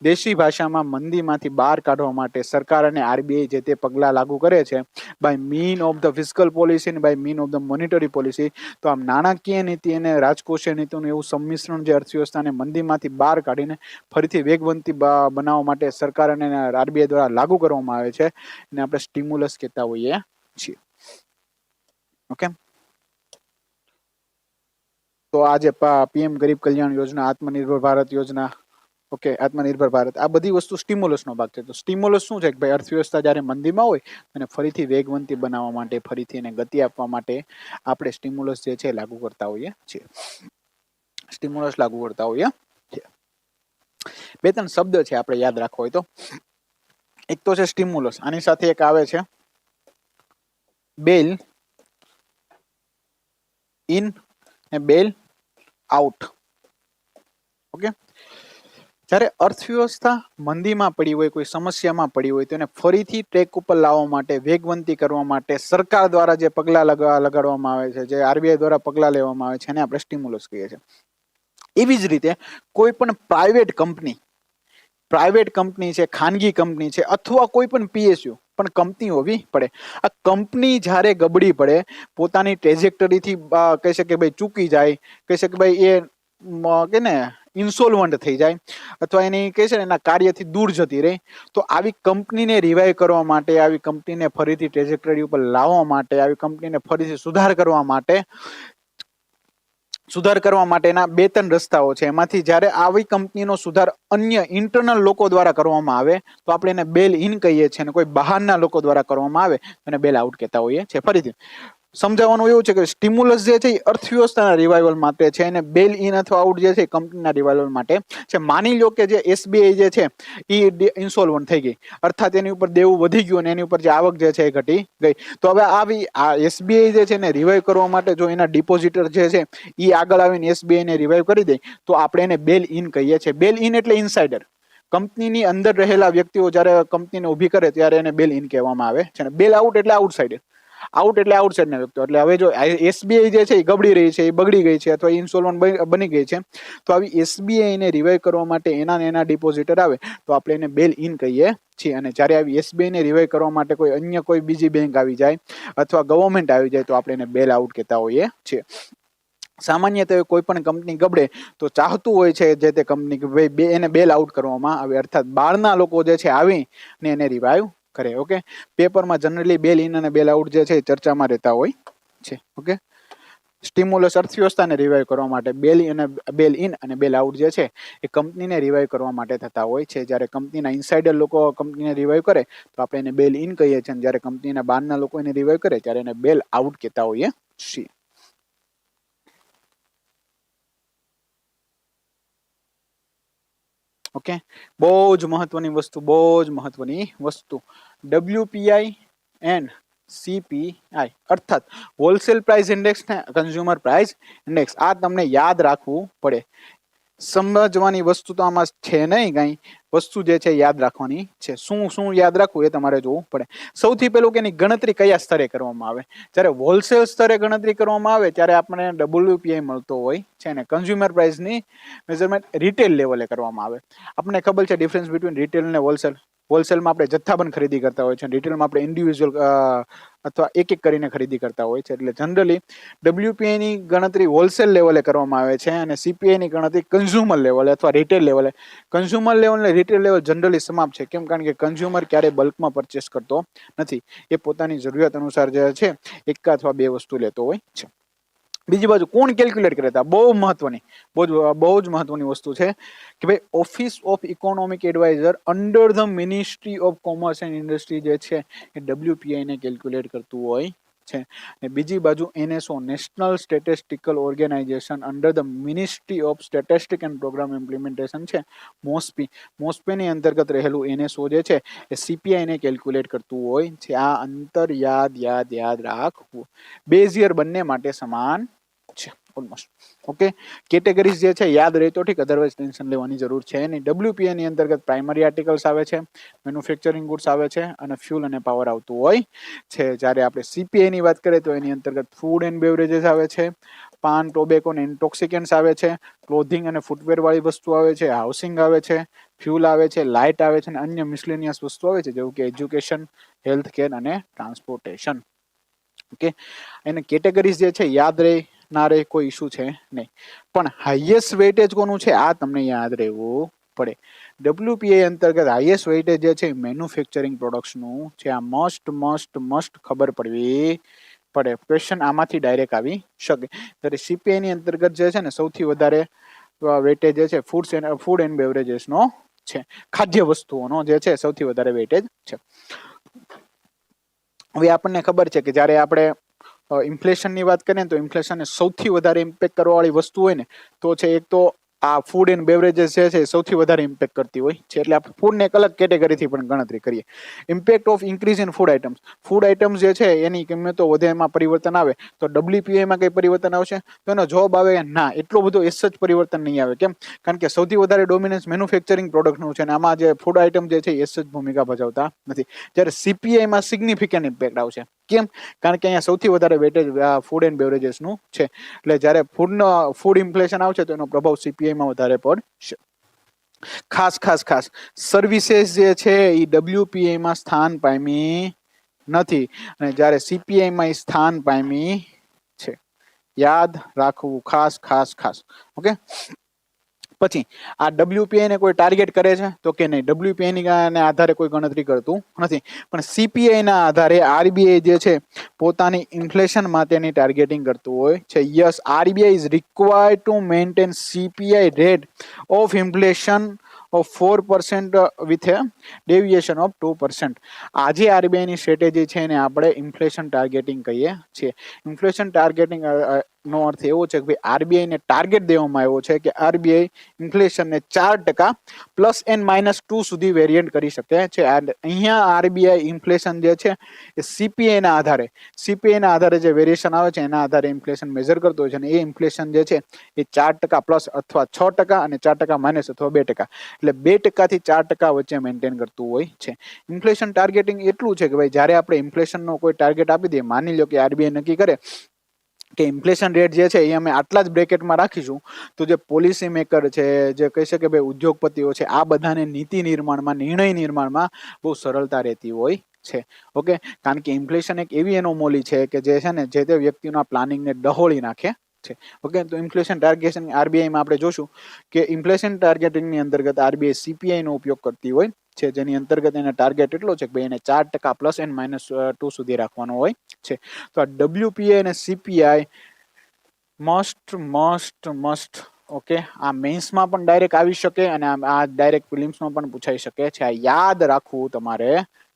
દેશી ભાષામાં મંદીમાંથી બહાર કાઢવા માટે સરકાર અને આરબીઆઈ જે તે પગલાં લાગુ કરે છે by mean of the fiscal policy અને by mean of the monetary policy. તો આમ નાણાકીય નીતિ અને રાજકોષીય નીતિનું એવું સંમિશ્રણ જે અર્થવ્યવસ્થાને મંદીમાંથી બહાર કાઢીને ફરીથી વેગવંતી બનાવવા માટે સરકાર અને આરબીઆઈ દ્વારા લાગુ કરવામાં આવે છે એને આપણે સ્ટિમ્યુલસ કહેતા હોઈએ છીએ. ઓકે, તો આ જે પીએમ ગરીબ કલ્યાણ યોજના, આત્મનિર્ભર ભારત યોજના, ઓકે, આત્મનિર્ભર ભારત, આ બધી વસ્તુ સ્ટિમ્યુલસનો ભાગ છે. તો સ્ટિમ્યુલસ શું છે કે ભાઈ અર્થવ્યવસ્થા જ્યારે મંદીમાં હોય અને ફરીથી વેગવંતી બનાવવા માટે, ફરીથી એને ગતિ આપવા માટે આપણે સ્ટિમ્યુલસ જે છે લાગુ કરતા હોઈએ છીએ. સ્ટિમ્યુલસ લાગુ કરતા હોઈએ છીએ. બે ત્રણ શબ્દ છે આપણે યાદ રાખવો હોય તો. એક તો છે સ્ટિમ્યુલસ, આની સાથે એક આવે છે બેલ ઇન અને બેલ આઉટ. ઓકે, જ્યારે અર્થવ્યવસ્થા મંદીમાં પડી હોય, કોઈ સમસ્યામાં પડી હોય તો એને ફરીથી ટ્રેક ઉપર લાવવા માટે, વેગવંતી કરવા માટે સરકાર દ્વારા જે પગલાં લગાડવામાં આવે છે, જે આરબીઆઈ દ્વારા પગલાં લેવામાં આવે છે એને આપણે સ્ટિમ્યુલસ કહીએ છીએ. એવી જ રીતે કોઈ પણ પ્રાઇવેટ કંપની છે, ખાનગી કંપની છે, અથવા કોઈ પણ પીએસયુ પણ કંપની હોવી પડે. આ કંપની જ્યારે ગબડી પડે, પોતાની ટ્રેજેક્ટરીથી કહી શકે ભાઈ ચૂકી જાય, કહી શકે ભાઈ એ કે ને ઇન્સોલ્વન્ટ થઈ જાય, અથવા એની કહે છે ને એના કાર્યથી દૂર જતી રહે, તો આવી કંપનીને રિવાઇવ કરવા માટે, આવી કંપનીને ફરીથી ટ્રેજેક્ટરી ઉપર લાવવા માટે, આવી કંપનીને ફરીથી સુધાર કરવા માટેના બે ત્રણ રસ્તાઓ છે. એમાંથી જ્યારે આવી કંપનીનો સુધાર અન્ય ઇન્ટરનલ લોકો દ્વારા કરવામાં આવે તો આપણે એને બેલ ઇન કહીએ છીએ, અને કોઈ બહારના લોકો દ્વારા કરવામાં આવે તો એને બેલ આઉટ કહેતા હોઈએ છીએ. ફરીથી સમજાવવાનું એવું છે કે સ્ટિમ્યુલસ જે છે એ અર્થવ્યવસ્થાના રિવાઇવલ માટે છે અને બેલ ઇન અથવા આઉટ જે છે કંપનીના રિવાઇવલ માટે છે. માની લો કે જે એસબીઆઈ જે છે એ ઇન્સોલ્વન્ટ થઈ ગઈ, અર્થાત એની ઉપર દેવું વધી ગયું અને એની ઉપર જે આવક જે છે એ ઘટી ગઈ. તો હવે આવી આ એસબીઆઈ જે છે એને રિવાઇવ કરવા માટે જો એના ડિપોઝિટર જે છે એ આગળ આવીને એસબીઆઈ ને રિવાઇવ કરી દે તો આપણે એને બેલ ઇન કહીએ છીએ. બેલ ઇન એટલે ઇનસાઇડર, કંપનીની અંદર રહેલા વ્યક્તિઓ જ્યારે કંપનીને ઊભી કરે ત્યારે એને બેલ ઇન કહેવામાં આવે છે. બેલ આઉટ એટલે આઉટસાઇડર, આઉટ એટલે આઉટસાઇડના વ્યક્તિઓ. એટલે હવે જો એસબીઆઈ જે છે એ ગબડી રહી છે, એ બગડી ગઈ છે અથવા ઇન્સોલ્વન્ટ બની ગઈ છે, તો આવી એસબીઆઈ ને રિવાઇવ કરવા માટે એના ડિપોઝિટર આવે તો આપણે એને બેલ ઇન કહીએ છીએ. અને જ્યારે આવી એસબીઆઈ ને રિવાઇવ કરવા માટે કોઈ અન્ય કોઈ બીજી બેંક આવી જાય અથવા ગવર્મેન્ટ આવી જાય તો આપણે એને બેલ આઉટ કહેતા હોઈએ છીએ. સામાન્યતઃ કોઈ પણ કંપની ગબડે તો ચાહતું હોય છે જે તે કંપની કે ભાઈ એને બેલ આઉટ કરવામાં આવે, અર્થાત બહારના લોકો જે છે આવીને એને રિવાઇવ કરે. ઓકે, પેપરમાં જનરલી બેલ ઇન અને બેલ આઉટ જે છે એ ચર્ચામાં રહેતા હોય છે. ઓકે, સ્ટિમ્યુલસ અર્થવ્યવસ્થાને રિવાઇવ કરવા માટે બેલ ઇન અને બેલ આઉટ જે છે એ કંપનીને રિવાઇવ કરવા માટે થતા હોય છે. જ્યારે કંપનીના ઇનસાઇડર લોકો કંપનીને રિવાઇવ કરે તો આપણે એને બેલ ઇન કહીએ છીએ, અને જ્યારે કંપનીના બહારના લોકો એને રિવાઇવ કરે ત્યારે એને બેલ આઉટ કહેતા હોઈએ છીએ. ઓકે, બહુ જ મહત્વની વસ્તુ WPI એન્ડ CPI અર્થાત હોલસેલ પ્રાઇસ ઇન્ડેક્સ ને કન્ઝ્યુમર પ્રાઇસ ઇન્ડેક્સ. આ તમને યાદ રાખવું પડે. સમજવાની વસ્તુ તો આમાં છે નહીં, કઈ વસ્તુ જે છે યાદ રાખવાની છે. શું યાદ રાખવું એ તમારે જોવું પડે. સૌથી પહેલું કે એની ગણતરી કયા સ્તરે કરવામાં આવે. જ્યારે હોલસેલ સ્તરે ગણતરી કરવામાં આવે ત્યારે આપણને WPI મળતો હોય છે, અને કન્ઝ્યુમર પ્રાઇસની મેઝરમેન્ટ રિટેલ લેવલે કરવામાં આવે. આપણને ખબર છે ડિફરન્સ બિટવીન રિટેલ અને હોલસેલ. હોલસેલમાં આપણે જથ્થાબંધ ખરીદી કરતા હોય છે, રિટેલમાં આપણે ઇન્ડિવિજ્યુઅલ અથવા એક કરીને ખરીદી કરતા હોય છે. એટલે જનરલી WPI ની ગણતરી હોલસેલ લેવલે કરવામાં આવે છે અને CPI ની ગણતરી કન્ઝ્યુમર લેવલે અથવા રિટેલ લેવલે. કન્ઝ્યુમર લેવલ અને રિટેલ લેવલ જનરલી સમાપ્ત છે. કેમ? કારણ કે કન્ઝ્યુમર ક્યારેય બલ્કમાં પરચેસ કરતો નથી. એ પોતાની જરૂરિયાત અનુસાર જે છે એક અથવા બે વસ્તુ લેતો હોય છે. બીજી બાજુ કોણ કેલ્ક્યુલેટ કરે? બહુ જ મહત્વની વસ્તુ છે કે ભાઈ office of economic adviser under the ministry of commerce and industry જે છે એ WPI ને કેલ્ક્યુલેટ કરતું હોય છે. અને બીજી બાજુ NSO national statistical organisation under the ministry of statistic and programme implementation છે મોસ્પી ની અંતર્ગત રહેલું NSO જે છે એ CPI ને કેલ્ક્યુલેટ કરતું હોય છે. આ અંતર યાદ રાખવું. બેઝિયર બંને માટે સમાન છે ઓલમોસ્ટ. ઓકે, કેટેગરીઝ જે છે યાદ રહે તો ઠીક, અધરવાઇઝ ટેન્શન લેવાની જરૂર છે નહીં. WPI ની અંતર્ગત પ્રાઇમરી આર્ટિકલ્સ આવે છે, મેન્યુફેક્ચરિંગ ગુડ્સ આવે છે અને ફ્યુલ અને પાવર આવતું હોય છે. જ્યારે આપણે CPI ની વાત કરીએ તો એની અંતર્ગત ફૂડ એન્ડ બેવરેજીસ આવે છે, પાન, ટોબેકો અને ઇન્ટોક્સિકન્ટ્સ આવે છે, ક્લોધિંગ અને ફૂટવેર વાળી વસ્તુ આવે છે, હાઉસિંગ આવે છે, ફ્યુલ આવે છે, લાઇટ આવે છે અને અન્ય મિસલેનિયસ વસ્તુ આવે છે જેવું કે એજ્યુકેશન, હેલ્થ કેર અને ટ્રાન્સપોર્ટેશન. ઓકે, એને કેટેગરીઝ જે છે યાદ રહે ના રહે કોઈ ઇશ્યુ છે નહીં, પણ હાઈએસ્ટ વેઇટેજ કોનું છે આ તમને યાદ રહેવું પડે. WPI અંતર્ગત હાઈએસ્ટ વેઇટેજ જે છે મેન્યુફેક્ચરિંગ પ્રોડક્ટ્સનું છે. આ મસ્ટ ખબર પડવી પડે. ક્વેશ્ચન આમાંથી ડાયરેક્ટ આવી શકે. ત્યારે CPI ની અંતર્ગત જે છે ને સૌથી વધારે વેઇટેજ જે છે ફૂડ એન્ડ બેવરેજીસ નો છે. ખાદ્ય વસ્તુઓનો જે છે સૌથી વધારે વેઇટેજ છે. હવે આપણને ખબર છે કે જ્યારે આપણે ઇન્ફ્લેશનની વાત કરીએ તો ઇન્ફ્લેશનને સૌથી વધારે ઇમ્પેક્ટ કરવાવાળી વસ્તુ હોય ને તો છે એક તો આ ફૂડ એન્ડ બેવરેજીસ જે છે સૌથી વધારે ઇમ્પેક્ટ કરતી હોય છે. એટલે આપણે ફૂડને એક અલગ કેટેગરીથી પણ ગણતરી કરીએ. Impact of increase in food items જે છે એની કિંમતો વધે એમાં પરિવર્તન આવે તો WPI માં કઈ પરિવર્તન આવશે? તો એનો જવાબ આવે ના, એટલો બધો એસ જ પરિવર્તન નહીં આવે. કેમ? કારણ કે સૌથી વધારે ડોમિનન્સ મેન્યુફેક્ચરિંગ પ્રોડક્ટનું છે અને આમાં જે ફૂડ આઇટમ જે છે એસ જ ભૂમિકા ભજવતા નથી. જ્યારે CPI માં સિગ્નિફિકન્ટ ઇમ્પેક્ટ આવશે. કેમ? કારણ કે અહીંયા સૌથી વધારે વેટેજ ફૂડ એન્ડ બેવરેજીસનું છે. એટલે જ્યારે ફૂડ ઇન્ફ્લેશન આવશે તો એનો પ્રભાવ CPI માં વધારે પડશે. ખાસ સર્વિસેસ જે છે એ WPI માં સ્થાન પામી નથી અને જ્યારે CPI માં સ્થાન પામી છે. યાદ રાખવું ખાસ. ઓકે, પછી આ WPI ને કોઈ ટાર્ગેટ કરે છે તો કે નહીં, WPI ને આધારે કોઈ ગણતરી કરતું નથી. પણ CPI ના આધારે RBI જે છે પોતાની ઇન્ફ્લેશન માટેની ટાર્ગેટિંગ કરતું હોય છે. Yes, RBI is required to maintain CPI rate of inflation of 4% with a deviation of 2%. આજે આરબીઆઈ ની સ્ટ્રેટેજી છે એને આપણે ઇન્ફ્લેશન ટાર્ગેટિંગ કહીએ છીએ. ઇન્ફ્લેશન ટાર્ગેટિંગ નો અર્થ એવો છે કે ભાઈ આરબીઆઈ ને ટાર્ગેટ દેવામાં આવ્યો છે કે આરબીઆઈ ઇન્ફ્લેશન ને 4% +N-2 સુધી વેરિયન્ટ કરી શકે છે. અહીંયા આરબીઆઈ ઇન્ફ્લેશન જે છે એ સીપીઆઈ ના આધારે જે વેરિએશન આવે છે એના આધારે ઇન્ફ્લેશન મેજર કરતો હોય છે અને એ ઇન્ફ્લેશન જે છે એ 4% પ્લસ અથવા 6% અને 4% માઇનસ અથવા 2%, એટલે 2% થી 4% વચ્ચે મેન્ટેન કરતું હોય છે. ઇન્ફ્લેશન ટાર્ગેટિંગ એટલું છે કે ભાઈ જ્યારે આપણે ઇન્ફ્લેશનનો કોઈ ટાર્ગેટ આપી દઈએ, માની લો કે આરબીઆઈ નક્કી કરે કે ઇન્ફ્લેશન રેટ જે છે એ અમે આટલા જ બ્રેકેટમાં રાખીશું, તો જે પોલિસી મેકર છે, જે કહી શકે ભાઈ ઉદ્યોગપતિઓ છે, આ બધાને નીતિ નિર્માણમાં, નિર્ણય નિર્માણમાં બહુ સરળતા રહેતી હોય છે. ઓકે, કારણ કે ઇન્ફ્લેશન એક એવી એનોમોલી છે કે જે છે ને જે તે વ્યક્તિના પ્લાનિંગને ડહોળી નાખે છે. ઓકે, તો ઇન્ફ્લેશન ટાર્ગેટિંગ આરબીઆઈમાં આપણે જોશું કે ઇન્ફ્લેશન ટાર્ગેટિંગની અંતર્ગત આરબીઆઈ સીપીઆઈ નો ઉપયોગ કરતી હોય છે, જેની અંતર્ગત એને ટાર્ગેટ એટલો છે કે ભાઈ એને 4% +N-2 સુધી રાખવાનો હોય છે. તો આ ડબ્લ્યુપીઆઈ અને સીપીઆઈ મસ્ટ ઓકે, આ મેન્સમાં પણ ડાયરેક્ટ આવી શકે અને આ ડાયરેક્ટ પ્રિલિમ્સમાં પણ પૂછાઈ શકે છે. આ યાદ રાખવું તમારે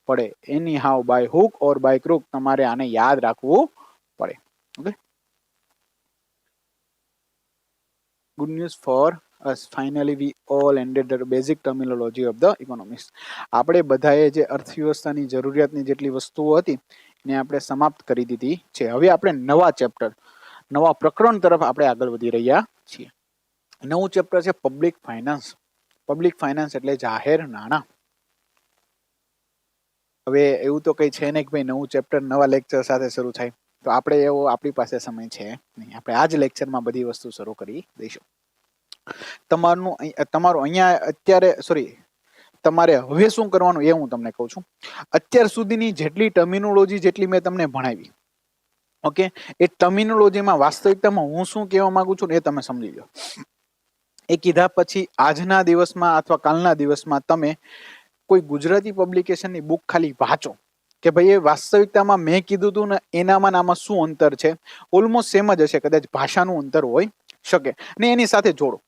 પડે. Anyhow by hook or by crook તમારે આને યાદ રાખવું પડે. Okay, good news for us, finally we all ended the basic terminology of the economics. આપણે બધાએ જે અર્થવ્યવસ્થાની જરૂરિયાતની જેટલી વસ્તુઓ હતી એને આપણે સમાપ્ત કરી દીધી છે. હવે આપણે નવા ચેપ્ટર, નવા પ્રકરણ તરફ આપણે આગળ વધી રહ્યા છીએ. નવું ચેપ્ટર છે પબ્લિક ફાઇનાન્સ. પબ્લિક ફાઇનાન્સ એટલે જાહેર નાણાં. હવે એવું તો કઈ છે નહીં કે ભાઈ નવું ચેપ્ટર નવા લેક્ચર સાથે શરૂ થાય, તો આપણે એવો આપણી પાસે સમય છે નહીં. આપણે આ જ લેક્ચરમાં બધી વસ્તુ શરૂ કરી દઈશું. તમારું અહીંયા અત્યારે તમારે હવે શું કરવાનું એ હું તમને કહું છું. અત્યાર સુધીની જેટલી ટર્મિનોલોજી જેટલી મેં તમને ભણાવી, ઓકે, એ ટર્મિનોલોજીમાં વાસ્તવિકતામાં હું શું કહેવા માંગુ છું એ તમે સમજી લો. એ કીધા પછી આજના દિવસમાં અથવા કાલના દિવસમાં તમે કોઈ ગુજરાતી પબ્લિકેશનની બુક ખાલી વાંચો કે ભાઈ એ વાસ્તવિકતામાં મેં કીધું હતું ને એનામાં આમાં શું અંતર છે, ઓલમોસ્ટ સેમ જ હશે, કદાચ ભાષાનું અંતર હોઈ શકે, ને એની સાથે જોડો.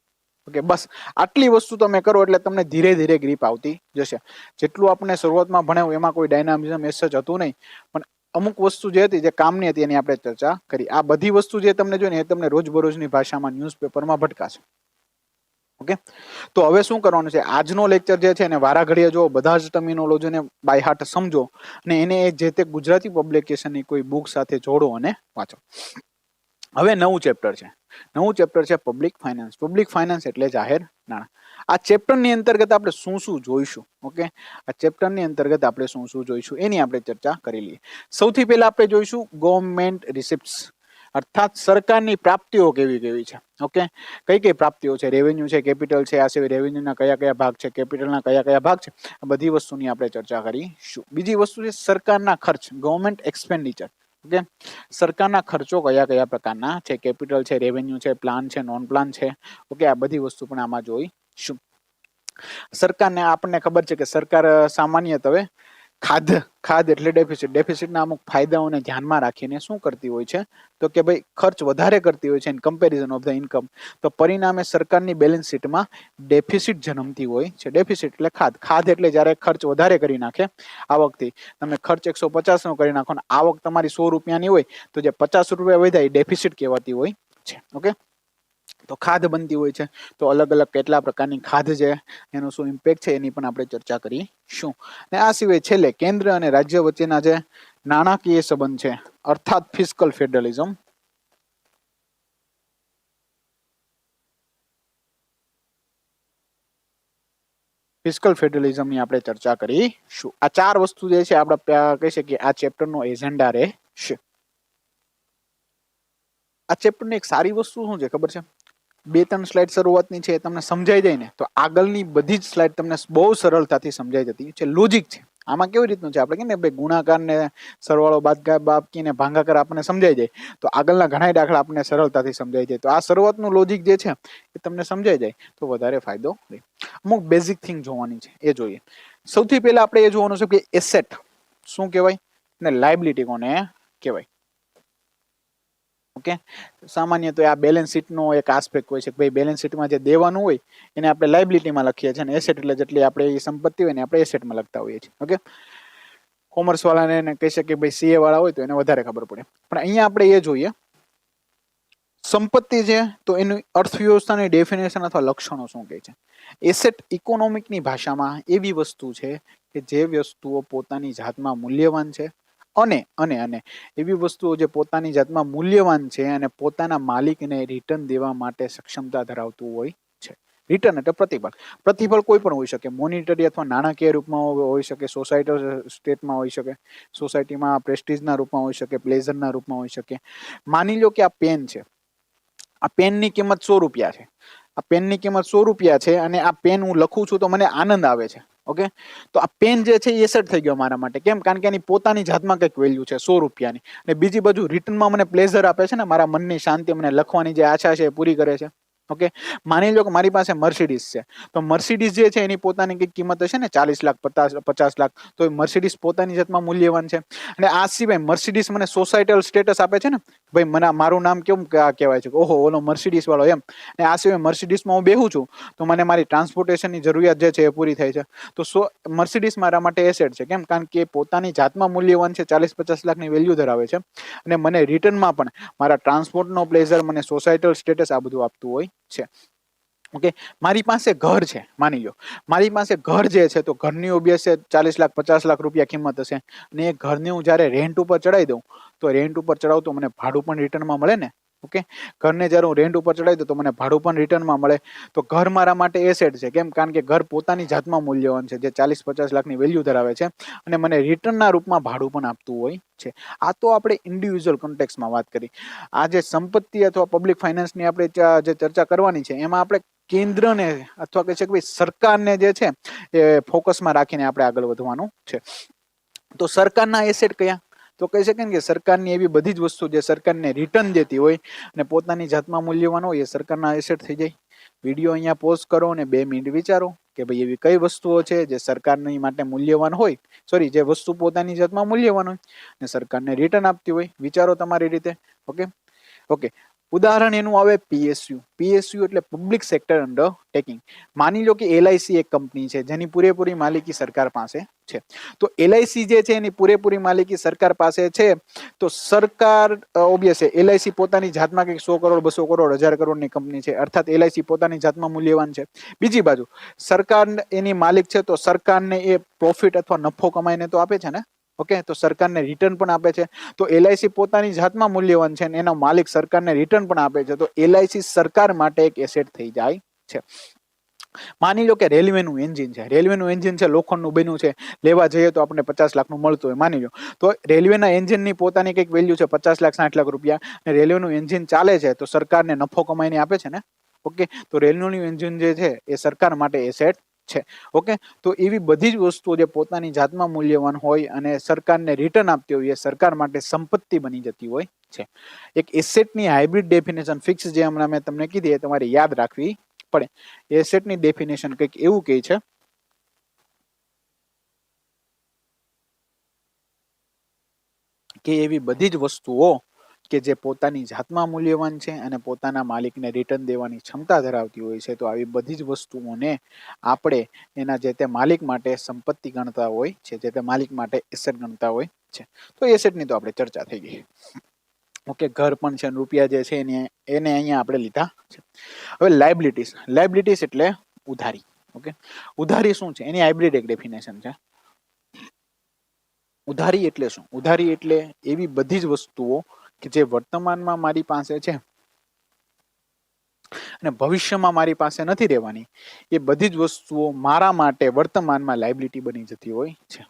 ઓકે, બસ આટલી વસ્તુ તમે કરો એટલે તમને ધીરે ધીરે ગ્રીપ આવતી જશે. જેટલું આપણે શરૂઆતમાં ભણાવ્યું એમાં કોઈ ડાયનામિઝમ એસેજ હતું નહીં, પણ અમુક વસ્તુ જે હતી જે કામની હતી એની આપણે ચર્ચા કરી. આ બધી વસ્તુ જે તમને જોઈને એ તમને રોજબરોજની ભાષામાં ન્યૂઝપેપરમાં ભટકાશે. ઓકે, તો હવે શું કરવાનું છે, આજનો લેક્ચર જે છે એને વારા ઘડીએ જો બધા જ ટર્મિનોલોજીને બાય હાર્ટ સમજો અને એને જે તે ગુજરાતી પબ્લિકેશનની કોઈ બુક સાથે જોડો અને વાંચો. હવે નવું ચેપ્ટર છે પબ્લિક ફાઇનાન્સ. પબ્લિક ફાઇનાન્સ એટલે જાહેર નાણાં. આ ચેપ્ટરની અંતર્ગત આપણે શું શું જોઈશું, ઓકે, આ ચેપ્ટરની અંતર્ગત આપણે શું શું જોઈશું એની આપણે ચર્ચા કરી લઈએ. સૌથી પહેલા આપણે જોઈશું ગવર્મેન્ટ રિસિપ્ટ્સ, અર્થાત સરકારની પ્રાપ્તિઓ કેવી કેવી છે. ઓકે, કઈ કઈ પ્રાપ્તિઓ છે, રેવન્યુ છે, કેપિટલ છે, આ સિવાય રેવન્યુના કયા કયા ભાગ છે, કેપિટલના કયા કયા ભાગ છે, આ બધી વસ્તુની આપણે ચર્ચા કરીશું. બીજી વસ્તુ છે સરકારના ખર્ચ, ગવર્મેન્ટ એક્સપેન્ડિચર. ઓકે, સરકારના ખર્ચો કયા કયા પ્રકારના છે, કેપિટલ છે, રેવન્યુ છે, પ્લાન છે, નોન પ્લાન છે. ઓકે, આ બધી વસ્તુ પણ આમાં જોઈશું. સરકારને આપણને ખબર છે કે સરકાર સામાન્યતવે ખાધ એટલે ડેફિસિટના અમુક ફાયદાઓને ધ્યાનમાં રાખીને શું કરતી હોય છે, તો કે ભાઈ ખર્ચ વધારે કરતી હોય છે in comparison of the income. તો પરિણામે સરકારની બેલેન્સ શીટમાં ડેફિસિટ જન્મતી હોય છે. ડેફિસિટ એટલે ખાધ એટલે જ્યારે ખર્ચ વધારે કરી નાખે, આવકથી તમે ખર્ચ 150 નો કરી નાખો ને આવક તમારી 100 રૂપિયાની હોય તો જે 50 રૂપિયા વધ્યા એ ડેફિસિટ કહેવાતી હોય છે. ઓકે, તો ખાધ બનતી હોય છે. તો અલગ અલગ કેટલા પ્રકારની ખાધ છે, એનો શું ઇમ્પેક્ટ છે એની પણ આપણે ચર્ચા કરીશું. ને આ સિવાય છેલ્લે કેન્દ્ર અને રાજ્ય વચ્ચેના જે નાણાકીય સંબંધ છે, અર્થાત ફિસ્કલ ફેડરલિઝમ. ફિસ્કલ ફેડરલિઝમની આપણે ચર્ચા કરીશું. આ ચાર વસ્તુ જે છે આપણે કહી શકીએ આ ચેપ્ટરનો એજન્ડા રહેશે. આ ચેપ્ટરની એક સારી વસ્તુ શું છે ખબર છે, 2-3 સ્લાઇડ શરૂઆતની છે તમને સમજાઈ જાય ને તો આગળની બધી જ સ્લાઇડ તમને બહુ સરળતાથી સમજાઈ જતી છે. લોજિક છે આમાં. કેવી રીતનું છે, આપણે કહીએ ને ભાઈ ગુણાકાર ને સરવાળો બાદબાકી ને ભાગાકાર આપણને સમજાઈ જાય, તો આગળના ઘણા દાખલા આપણને સરળતાથી સમજાઈ જાય. તો આ શરૂઆતનું લોજિક જે છે એ તમને સમજાઈ જાય તો વધારે ફાયદો રહે. અમુક બેઝિક થિંગ જોવાની છે એ જોઈએ. સૌથી પહેલા આપણે એ જોવાનું છે કે એસેટ શું કહેવાય ને લાયબિલિટી કોને કહેવાય. ઓકે, સામાન્ય તો આ બેલેન્સ શીટનો એક આસ્પેક્ટ હોય છે કે ભાઈ બેલેન્સ શીટમાં જે દેવાનું હોય એને આપણે લાયબિલિટીમાં લખીએ છીએ અને એસેટ એટલે જેટલી આપણે એ સંપત્તિ હોય ને આપણે એસેટમાં લખતા હોઈએ છીએ. ઓકે, કોમર્સ વાળાને એને કહી શકીએ ભાઈ સીએ વાળા હોય તો એને વધારે ખબર પડે. પણ અહીંયા આપણે એ જોઈએ સંપત્તિ છે તો એની અર્થવ્યવસ્થાની ડેફિનેશન અથવા લક્ષણો શું કહે છે. એસેટ ઇકોનોમિકની ભાષામાં એવી વસ્તુ છે કે જે વસ્તુઓ પોતાની જાતમાં મૂલ્યવાન છે અને અને અને એવી વસ્તુઓ જે પોતાની જાતમાં મૂલ્યવાન છે અને પોતાના માલિકને રિટર્ન દેવા માટે સક્ષમતા ધરાવતું હોય છે. રિટર્ન એટલે પ્રતિફળ. પ્રતિફળ કોઈ પણ હોઈ શકે, મોનિટરી અથવા નાણાકીય રૂપમાં હોઈ શકે, સોસાયટી સ્ટેટમાં હોઈ શકે, સોસાયટીમાં પ્રેસ્ટીજના રૂપમાં હોઈ શકે, પ્લેઝરના રૂપમાં હોઈ શકે. માની લો કે આ પેન છે, આ પેનની કિંમત 100 રૂપિયા છે. આ પેનની કિંમત 100 રૂપિયા છે અને આ પેન હું લખું છું તો મને આનંદ આવે છે. ઓકે, તો આ પેન જે છે એ એસેટ થઈ ગયો મારા માટે. કેમ? કારણ કે એની પોતાની જાતમાં કંઈક વેલ્યુ છે 100 રૂપિયાની. અને બીજી બાજુ રિટર્નમાં મને પ્લેઝર આપે છે ને, મારા મનની શાંતિ, મને લખવાની જે આશા છે એ પૂરી કરે છે. ઓકે, માની લો કે મારી પાસે મર્સિડીઝ છે, તો મર્સિડીઝ જે છે એની પોતાની કંઈક કિંમત હશે ને 40 લાખ 50 લાખ, તો એ મર્સિડીઝ પોતાની જાતમાં મૂલ્યવાન છે. અને આ સિવાય મર્સિડીઝ મને સોસાયટલ સ્ટેટસ આપે છે ને, ભાઈ મને મારું નામ કેવું કહેવાય છે કે ઓહો ઓલો મર્સિડીઝ વાળો એમ. અને આ સિવાય મર્સિડીઝમાં હું બેહું છું તો મને મારી ટ્રાન્સપોર્ટેશનની જરૂરિયાત જે છે એ પૂરી થાય છે. તો મર્સિડીઝ મારા માટે એસેટ છે. કેમ? કારણ કે પોતાની જાતમાં મૂલ્યવાન છે, 40-50 લાખની વેલ્યુ ધરાવે છે અને મને રિટર્નમાં પણ મારા ટ્રાન્સપોર્ટનો પ્લેઝર, મને સોસાયટલ સ્ટેટસ આ બધું આપતું હોય છે. ઓકે, મારી પાસે ઘર છે, માની લો મારી પાસે ઘર જે છે તો ઘરની ઓબ્વિયસ 40 લાખ 50 લાખ રૂપિયા કિંમત હશે અને એ ઘરને હું જ્યારે રેન્ટ ઉપર ચડાવી દઉં તો રેન્ટ ઉપર ચડાવું તો મને ભાડું પણ રિટર્નમાં મળે ને. ઓકે, ઘરને જ્યારે હું રેન્ટ ઉપર ચડાવી દઉં તો મને ભાડું પણ રિટર્નમાં મળે. તો ઘર મારા માટે એસેટ છે. કેમ? કારણ કે ઘર પોતાની જાતમાં મૂલ્યવાન છે, જે 40-50 લાખની વેલ્યુ ધરાવે છે અને મને રિટર્નના રૂપમાં ભાડું પણ આપતું હોય છે. આ તો આપણે ઇન્ડિવિજ્યુઅલ કોન્ટેક્સમાં વાત કરી. આ જે સંપત્તિ અથવા પબ્લિક ફાઇનાન્સની આપણે જે ચર્ચા કરવાની છે એમાં આપણે કેન્દ્રને અથવા કહે છે કે ભાઈ સરકારને જે છે એ ફોકસમાં રાખીને આપણે આગળ વધવાનું છે. તો સરકારના એસેટ કયા? તો કહી શકે ને કે સરકારની એવી બધી જ વસ્તુ જે સરકારને રિટર્ન દેતી હોય અને પોતાની જાતમાં મૂલ્યવાન હોય એ સરકારના એસેટ થઈ જાય. વિડીયો અહીંયા પોઝ કરો અને 2 મિનિટ વિચારો કે ભાઈ એવી કઈ વસ્તુઓ છે જે સરકારની માટે મૂલ્યવાન હોય, સોરી, જે વસ્તુ પોતાની જાતમાં મૂલ્યવાન હોય અને સરકારને રિટર્ન આપતી હોય. વિચારો તમારી રીતે. ઓકે ઓકે, ઉદાહરણ એનું આવે પીએસયુ. પીએસયુ એટલે પબ્લિક સેક્ટર અંડરટેકિંગ. માની લો કે એલઆઈસી એક કંપની છે જેની પૂરેપૂરી માલિકી સરકાર પાસે છે. તો એલઆઈસી જે છે એની પૂરેપૂરી માલિકી સરકાર પાસે છે. તો સરકાર ઓબ્વિયસ છે, એલઆઈસી પોતાની જાતમાં કંઈક 100 કરોડ 200 કરોડ 1000 કરોડની કંપની છે, અર્થાત એલઆઈસી પોતાની જાતમાં મૂલ્યવાન છે. બીજી બાજુ સરકાર એની માલિક છે તો સરકારને એ પ્રોફિટ અથવા નફો કમાઈને તો આપે છે ને. ઓકે, તો સરકારને રિટર્ન પણ આપે છે. તો એલઆઈસી પોતાની જાતમાં મૂલ્યવાન છે અને એનો માલિક સરકારને રિટર્ન પણ આપે છે. તો એલઆઈસી સરકાર માટે એક એસેટ થઈ જાય છે. માની લો કે રેલવેનું એન્જિન છે. રેલવેનું એન્જિન છે, લોખંડનું બન્યું છે, લેવા જઈએ તો આપણે 50 લાખનું મળતું હોય માની લો. તો રેલવેના એન્જિનની પોતાની કંઈક વેલ્યુ છે 50 લાખ 60 લાખ રૂપિયા અને રેલવેનું એન્જિન ચાલે છે તો સરકારને નફો કમાઈને આપે છે ને. ઓકે, તો રેલવેનું એન્જિન જે છે એ સરકાર માટે એસેટ છે. ઓકે, તો એવી બધી જ વસ્તુઓ જે પોતાની જાતમાં મૂલ્યવાન હોય અને સરકારને રિટર્ન આપતી હોય એ સરકાર માટે સંપત્તિ બની જતી હોય છે. એક એસેટની હાઇબ્રિડ ડેફિનેશન ફિક્સ જે હમણાં મેં તમને કીધી એ તમારે યાદ રાખવી પડે. એસેટની ડેફિનેશન કંઈક એવું કહે છે કે એવી બધી જ વસ્તુઓ કે જે પોતાની જાતમાં મૂલ્યવાન છે અને પોતાના માલિકને રિટર્ન દેવાની ક્ષમતા ધરાવતી હોય છે. તો આવી બધી જ વસ્તુઓને આપણે એના જે તે માલિક માટે સંપત્તિ ગણતા હોય છે, જે તે માલિક માટે એસેટ ગણતા હોય છે. તો એસેટની તો આપણે ચર્ચા થઈ ગઈ. ઓકે, ઘર પણ છે, રૂપિયા જે છે એને અહીંયા આપણે લીધા છે. હવે લાયબિલિટીઝ. લાયબિલિટીઝ એટલે ઉધારી. ઓકે, ઉધારી શું છે એની હાઇબ્રિડ એક ડેફિનેશન છે. ઉધારી એટલે શું? ઉધારી એટલે એવી બધી જ વસ્તુઓ કે જે વર્તમાનમાં મારી પાસે છે અને ભવિષ્યમાં મારી પાસે નથી રહેવાની, એ બધી જ વસ્તુઓ મારા માટે વર્તમાનમાં લાયબિલિટી બની જતી હોય છે.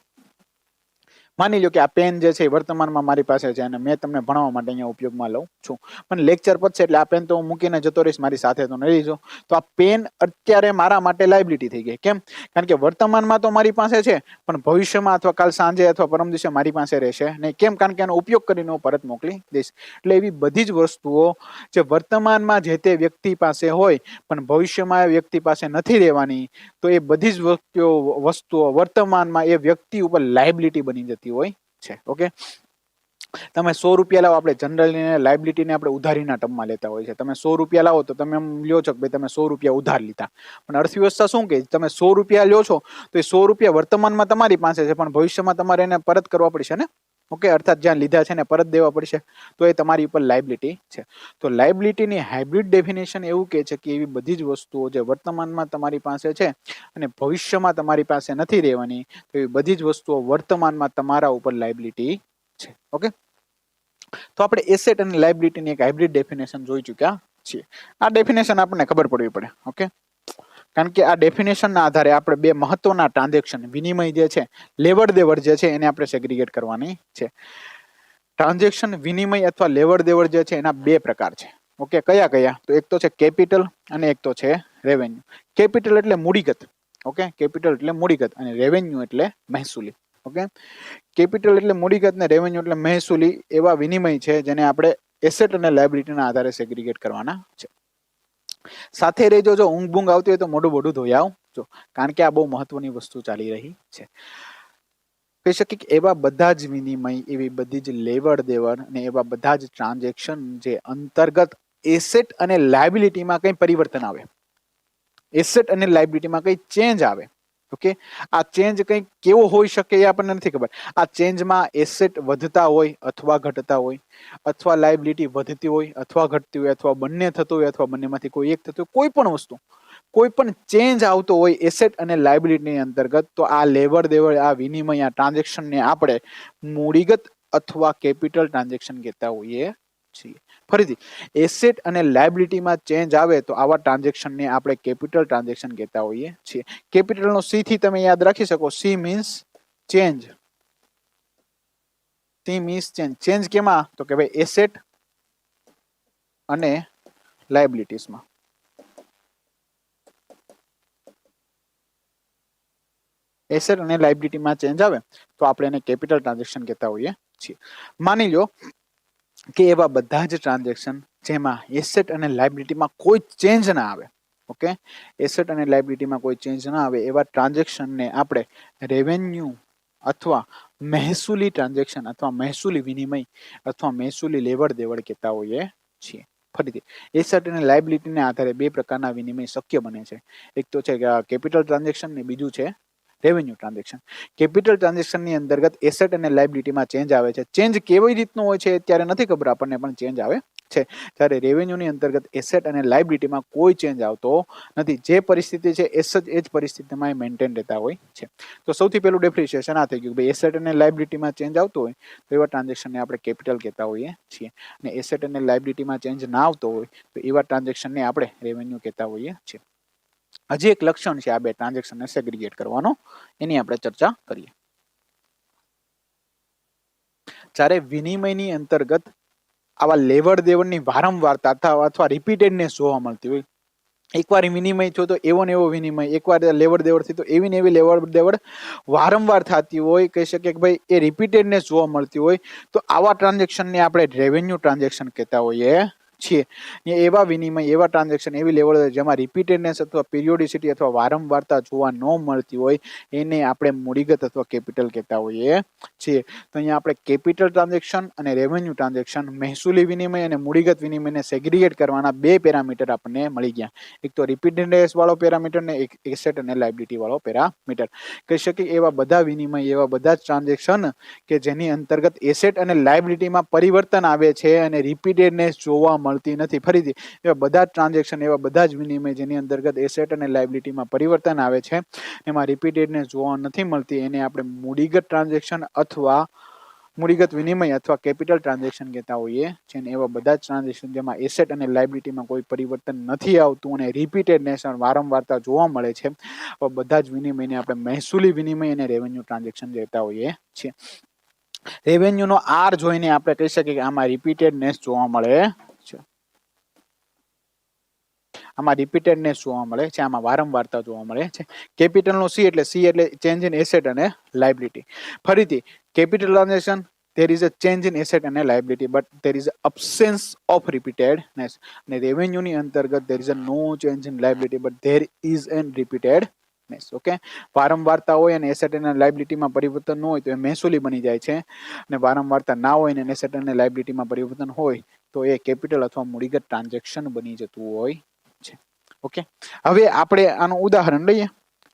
માની લો કે આ પેન જે છે એ વર્તમાનમાં મારી પાસે છે અને મેં તમને ભણાવવા માટે અહીંયા ઉપયોગમાં લઉં છું. પણ લેક્ચર પતશે એટલે આ પેન તો હું મૂકીને જતો રહીશ, મારી સાથે તો નહીં રહીશો. તો આ પેન અત્યારે મારા માટે લાયબિલિટી થઈ ગઈ. કેમ? કારણ કે વર્તમાનમાં તો મારી પાસે છે પણ ભવિષ્યમાં અથવા કાલ સાંજે અથવા પરમ દિવસે મારી પાસે રહેશે નહીં. કેમ? કારણ કે એનો ઉપયોગ કરીને હું પરત મોકલી દઈશ. એટલે એવી બધી જ વસ્તુઓ જે વર્તમાનમાં જે તે વ્યક્તિ પાસે હોય પણ ભવિષ્યમાં એ વ્યક્તિ પાસે નથી રહેવાની, તો એ બધી જ વસ્તુઓ વર્તમાનમાં એ વ્યક્તિ ઉપર લાયબિલિટી બની જતી હોય છે. ઓકે, તમે 100 રૂપિયા લાવો, આપણે જનરલી લાયબિલિટીને આપણે ઉધારીના ટર્મમાં લેતા હોય છે. તમે 100 રૂપિયા લાવો તો તમે એમ લ્યો છો કે ભાઈ તમે 100 રૂપિયા ઉધાર લીધા, પણ અર્થવ્યવસ્થા શું કે તમે 100 રૂપિયા લ્યો છો તો એ 100 રૂપિયા વર્તમાનમાં તમારી પાસે છે, પણ ભવિષ્યમાં તમારે એને પરત કરવા પડશે ને. ઓકે, અર્થાત જ્યાં લીધા છે ને પરત દેવા પડશે, તો એ તમારી ઉપર લાયબિલિટી છે. તો લાયબિલિટીની હાઇબ્રિડ ડેફિનેશન એવું કહે છે કે એવી બધી જ વસ્તુઓ જે વર્તમાનમાં તમારી પાસે છે અને ભવિષ્યમાં તમારી પાસે નથી રહેવાની, તો એવી બધી જ વસ્તુઓ વર્તમાનમાં તમારા ઉપર લાયબિલિટી છે. ઓકે, તો આપણે એસેટ અને લાયબિલિટીની એક હાઇબ્રિડ ડેફિનેશન જોઈ ચૂક્યા છીએ. આ ડેફિનેશન આપણને ખબર પડવી પડે. ઓકે, કારણ કે આ ડેફિનેશનના આધારે આપણે બે મહત્વના ટ્રાન્ઝેક્શન, વિનિમય જે છે, લેવડ દેવડ જે છે, એને આપણે સેગ્રીગેટ કરવાની છે. ટ્રાન્ઝેક્શન, વિનિમય અથવા લેવડ દેવડ જે છે એના બે પ્રકાર છે. ઓકે, કયા કયા? તો એક તો છે કેપિટલ અને એક તો છે રેવન્યુ. કેપિટલ એટલે મૂડીગત. ઓકે, કેપિટલ એટલે મૂડીગત અને રેવન્યુ એટલે મહેસૂલી. ઓકે, કેપિટલ એટલે મૂડીગત ને રેવન્યુ એટલે મહેસૂલી એવા વિનિમય છે જેને આપણે એસેટ અને લાયબિલિટીના આધારે સેગ્રીગેટ કરવાના છે. સાથે રહેજો, જો ઊંઘ બૂંઘ આવતી હોય તો મોઢું ધોઈ આવજો, કારણ કે આ બહુ મહત્વની વસ્તુ ચાલી રહી છે. કહી શકીએ કે એવા બધા જ વિનિમય, એવી બધી જ લેવડ દેવડ અને એવા બધા જ ટ્રાન્ઝેક્શન જે અંતર્ગત એસેટ અને લાયબિલિટીમાં કંઈ પરિવર્તન આવે, એસેટ અને લાયબિલિટીમાં કંઈ ચેન્જ આવે. ઓકે, આ ચેન્જ કંઈ કેવો હોઈ શકે એ આપણને નથી ખબર. આ ચેન્જમાં એસેટ વધતા હોય અથવા ઘટતા હોય, અથવા લાયબિલિટી વધતી હોય અથવા ઘટતી હોય, અથવા બંને થતું હોય અથવા બંનેમાંથી કોઈ એક થતું હોય, કોઈ પણ વસ્તુ, કોઈ પણ ચેન્જ આવતો હોય એસેટ અને લાયબિલિટીની અંતર્ગત, તો આ લેવડ દેવડ, આ વિનિમય, આ ટ્રાન્ઝેક્શનને આપણે મૂડીગત અથવા કેપિટલ ટ્રાન્ઝેક્શન કહેતા હોઈએ છીએ. ફરીથી, એસેટ અને લાયબિલિટીમાં ચેન્જ આવે તો આવા ટ્રાન્ઝેક્શનને આપણે કેપિટલ ટ્રાન્ઝેક્શન કહેતા હોઈએ છીએ. કેપિટલનો સી થી તમે યાદ રાખી શકો, C means change. C means change. Change કેમાં? તો કે ભાઈ એસેટ અને લાયબિલિટીઝમાં. એસેટ અને લાયબિલિટીમાં ચેન્જ આવે તો આપણે એને કેપિટલ ટ્રાન્ઝેક્શન કહેતા હોઈએ છીએ. માની લો કે એવા બધા જ ટ્રાન્ઝેક્શન જેમાં એસેટ અને લાયબિલિટીમાં કોઈ ચેન્જ ના આવે. ઓકે, એસેટ અને લાયબિલિટીમાં કોઈ ચેન્જ ના આવે એવા ટ્રાન્ઝેક્શનને આપણે રેવન્યુ અથવા મહેસૂલી ટ્રાન્ઝેક્શન અથવા મહેસૂલી વિનિમય અથવા મહેસૂલી લેવડ દેવડ કહેતા હોઈએ છીએ. ફરીથી, એસેટ અને લાયબિલિટીને આધારે બે પ્રકારના વિનિમય શક્ય બને છે. એક તો છે કેપિટલ ટ્રાન્ઝેક્શન ને બીજું છે રેવન્યુ ટ્રાન્ઝેક્શન. કેપિટલ ટ્રાન્ઝેક્શનની અંતર્ગત એસેટ અને લાયબિલિટીમાં ચેન્જ આવે છે. ચેન્જ કેવી રીતનું હોય છે અત્યારે નથી ખબર આપણને, પણ ચેન્જ આવે છે. જ્યારે રેવન્યુની અંતર્ગત એસેટ અને લાયબિલિટીમાં કોઈ ચેન્જ આવતો નથી. જે પરિસ્થિતિ છે એ જ પરિસ્થિતિમાં મેન્ટેન રહેતા હોય છે. તો સૌથી પહેલું ડેફિનેશન આ થઈ ગયું, ભાઈ એસેટ અને લાયબિલિટીમાં ચેન્જ આવતો હોય તો એવા ટ્રાન્ઝેક્શનને આપણે કેપિટલ કહેતા હોઈએ છીએ, અને એસેટ અને લાયબિલિટીમાં ચેન્જ ના આવતો હોય તો એવા ટ્રાન્ઝેક્શનને આપણે રેવન્યુ કહેતા હોઈએ છીએ. હજી એક લક્ષણ છે આ બે ટ્રાન્ઝેક્શનને સેગ્રીગેટ કરવાનો, એની આપણે ચર્ચા કરીએ. જ્યારે વિનિમયની અંતર્ગત આવા લેવડ દેવડની વારંવારતા અથવા રિપીટેડનેસ જોવા મળતી હોય, એકવાર વિનિમય થયો તો એવો ને એવો વિનિમય, એકવાર લેવડ દેવડ થઈ તો એવી ને એવી લેવડ દેવડ વારંવાર થતી હોય, કહી શકીએ કે ભાઈ એ રિપીટેડનેસ જોવા મળતી હોય, તો આવા ટ્રાન્ઝેક્શનને આપણે રેવન્યુ ટ્રાન્ઝેક્શન કહેતા હોઈએ છીએ. એવા વિનિમય, એવા ટ્રાન્ઝેક્શન, એવી લેવડ જેમાં રિપીટેડનેસ અથવા પીરિયોડિસિટી અથવા વારંવારતા જોવા ન મળતી હોય એને આપણે મૂડીગત અથવા કેપિટલ કહેતા હોઈએ છીએ. તો અહીંયા આપણે કેપિટલ ટ્રાન્ઝેક્શન અને રેવન્યુ ટ્રાન્ઝેક્શન, મહેસૂલી વિનિમય અને મૂડીગત વિનિમયને સેગ્રીગેટ કરવાના બે પેરામીટર આપણને મળી ગયા. એક તો રિપીટેડનેસ વાળો પેરામીટર ને એક એસેટ અને લાયબિલિટી વાળો પેરામીટર. કહી શકીએ એવા બધા વિનિમય, એવા બધા જ ટ્રાન્ઝેક્શન કે જેની અંતર્ગત એસેટ અને લાયબિલિટીમાં પરિવર્તન આવે છે અને રિપીટેડનેસ જોવા મળતી નથી. ફરીથી, એવા બધા જ ટ્રાન્ઝેક્શન, એવા બધા જ વિનિમય જેની અંતર્ગત એસેટ અને લાયબિલિટીમાં પરિવર્તન આવે છે, એમાં રિપીટેડનેસ જોવા નથી મળતી, એને આપણે મૂડીગત ટ્રાન્ઝેક્શન અથવા મૂડીગત વિનિમય અથવા કેપિટલ ટ્રાન્ઝેક્શન કહેતા હોઈએ છે. એવા બધા જ ટ્રાન્ઝેક્શન જેમાં એસેટ અને લાયબિલિટીમાં કોઈ પરિવર્તન નથી આવતું અને રિપીટેડનેસ વારંવારતા જોવા મળે છે, બધા જ વિનિમયને આપણે મહેસૂલી વિનિમય અને રેવન્યુ ટ્રાન્ઝેક્શન કહેતા હોઈએ છીએ. રેવન્યુનો આર જોઈને આપણે કહી શકીએ કે આમાં રિપીટેડનેસ જોવા મળે છે, આમાં રિપીટેડનેસ જોવા મળે છે, આમાં વારંવારતા જોવા મળે છે. કેપિટલનો સી એટલે ચેન્જ ઇન એસેટ અને લાયબિલિટી. ફરીથી, capital transaction, there is a change in asset and liability but there is absence of repeatedness. અને રેવન્યુની અંતર્ગત there is a no change in liability but there is an repeatedness. नेस। Okay, वारंवारता होय અને asset અને લાયબિલિટીમાં પરિવર્તન ન હોય તો એ મહેસૂલી બની જાય છે, અને વારંવારતા ના હોય અને એસેટ અને લાયબિલિટીમાં પરિવર્તન હોય તો એ કેપિટલ અથવા મૂડીગત ટ્રાન્ઝેક્શન બની જતું હોય છે. ઓકે, હવે આપણે આનું ઉદાહરણ લઈએ,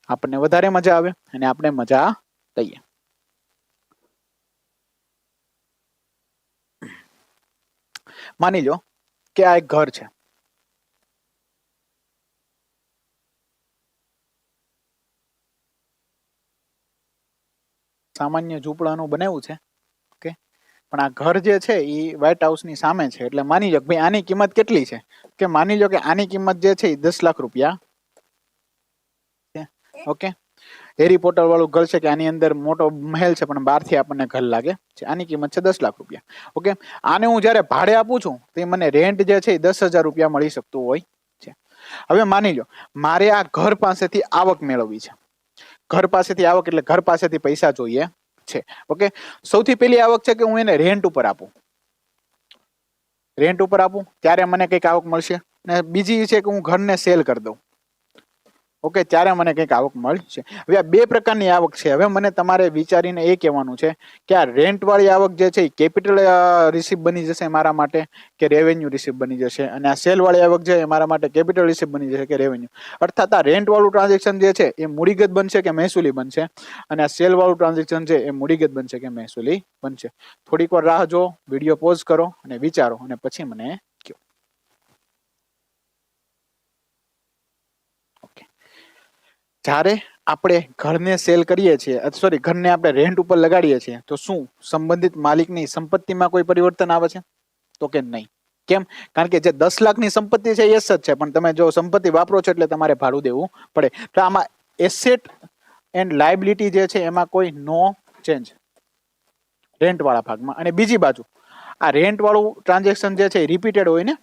આપણને વધારે મજા આવે અને આપણે મજા લઈએ. માની લો કે આ એક ઘર છે. સામાન્ય ઝૂંપડાનું બનાવ્યું છે. ઓકે, પણ આ ઘર જે છે એ વ્હાઇટ હાઉસની સામે છે. એટલે માની લો કે ભાઈ આની કિંમત કેટલી છે, કે માની લો કે આની કિંમત જે છે એ 10 લાખ રૂપિયા છે. ઓકે, હેરી પોટર વાળું ઘર છે કે આની અંદર મોટો મહેલ છે પણ બહારથી આપણને ઘર લાગે છે. આની કિંમત છે 10 લાખ રૂપિયા. ઓકે, આને હું જ્યારે ભાડે આપું છું તો મને રેન્ટ જે છે એ 10,000 રૂપિયા મળી શકતું હોય છે. હવે માની લો મારે આ ઘર પાસેથી આવક મેળવવી છે. ઘર પાસેથી આવક એટલે ઘર પાસેથી પૈસા જોઈએ છે. ઓકે, સૌથી પહેલી આવક છે કે હું એને રેન્ટ ઉપર આપું. રેન્ટ ઉપર આપું ત્યારે મને કંઈક આવક મળશે, અને બીજી છે કે હું ઘરને સેલ કરી દઉં. ઓકે, ત્યારે મને કંઈક આવક મળશે. હવે આ બે પ્રકારની આવક છે. હવે મને તમારે વિચારીને એ કહેવાનું છે કે આ રેન્ટ વાળી આવક જે છે એ કેપિટલ રિસીપ બની જશે મારા માટે કે રેવન્યુ રિસીપ બની જશે, અને આ સેલ વાળી આવક છે એ મારા માટે કેપિટલ રિસીપ બની જશે કે રેવન્યુ. અર્થાત આ રેન્ટ વાળું ટ્રાન્ઝેક્શન જે છે એ મૂડીગત બનશે કે મહેસૂલી બનશે, અને આ સેલ વાળું ટ્રાન્ઝેક્શન છે એ મૂડીગત બનશે કે મહેસૂલી બનશે. થોડીક વાર રાહ જો, વિડીયો પોઝ કરો અને વિચારો, અને પછી મને કહો. ઓકે, જ્યારે આપણે ઘરને સેલ કરીએ છીએ, સોરી ઘરને આપણે રેન્ટ ઉપર લગાડીએ છીએ, તો શું સંબંધિત માલિકની સંપત્તિમાં કોઈ પરિવર્તન આવે છે? તો કે નહીં. કેમ? કારણ કે જે 10 લાખની સંપત્તિ છે એ જ છે, પણ તમે જો સંપત્તિ વાપરો છો એટલે તમારે ભાડું દેવું પડે. તો આમાં એસેટ એન્ડ લાયબિલિટી જે છે એમાં કોઈ નો ચેન્જ રેન્ટ વાળા ભાગમાં. અને બીજી બાજુ આ રેન્ટ વાળું ટ્રાન્ઝેક્શન જે છે એ રિપીટેડ હોય ને,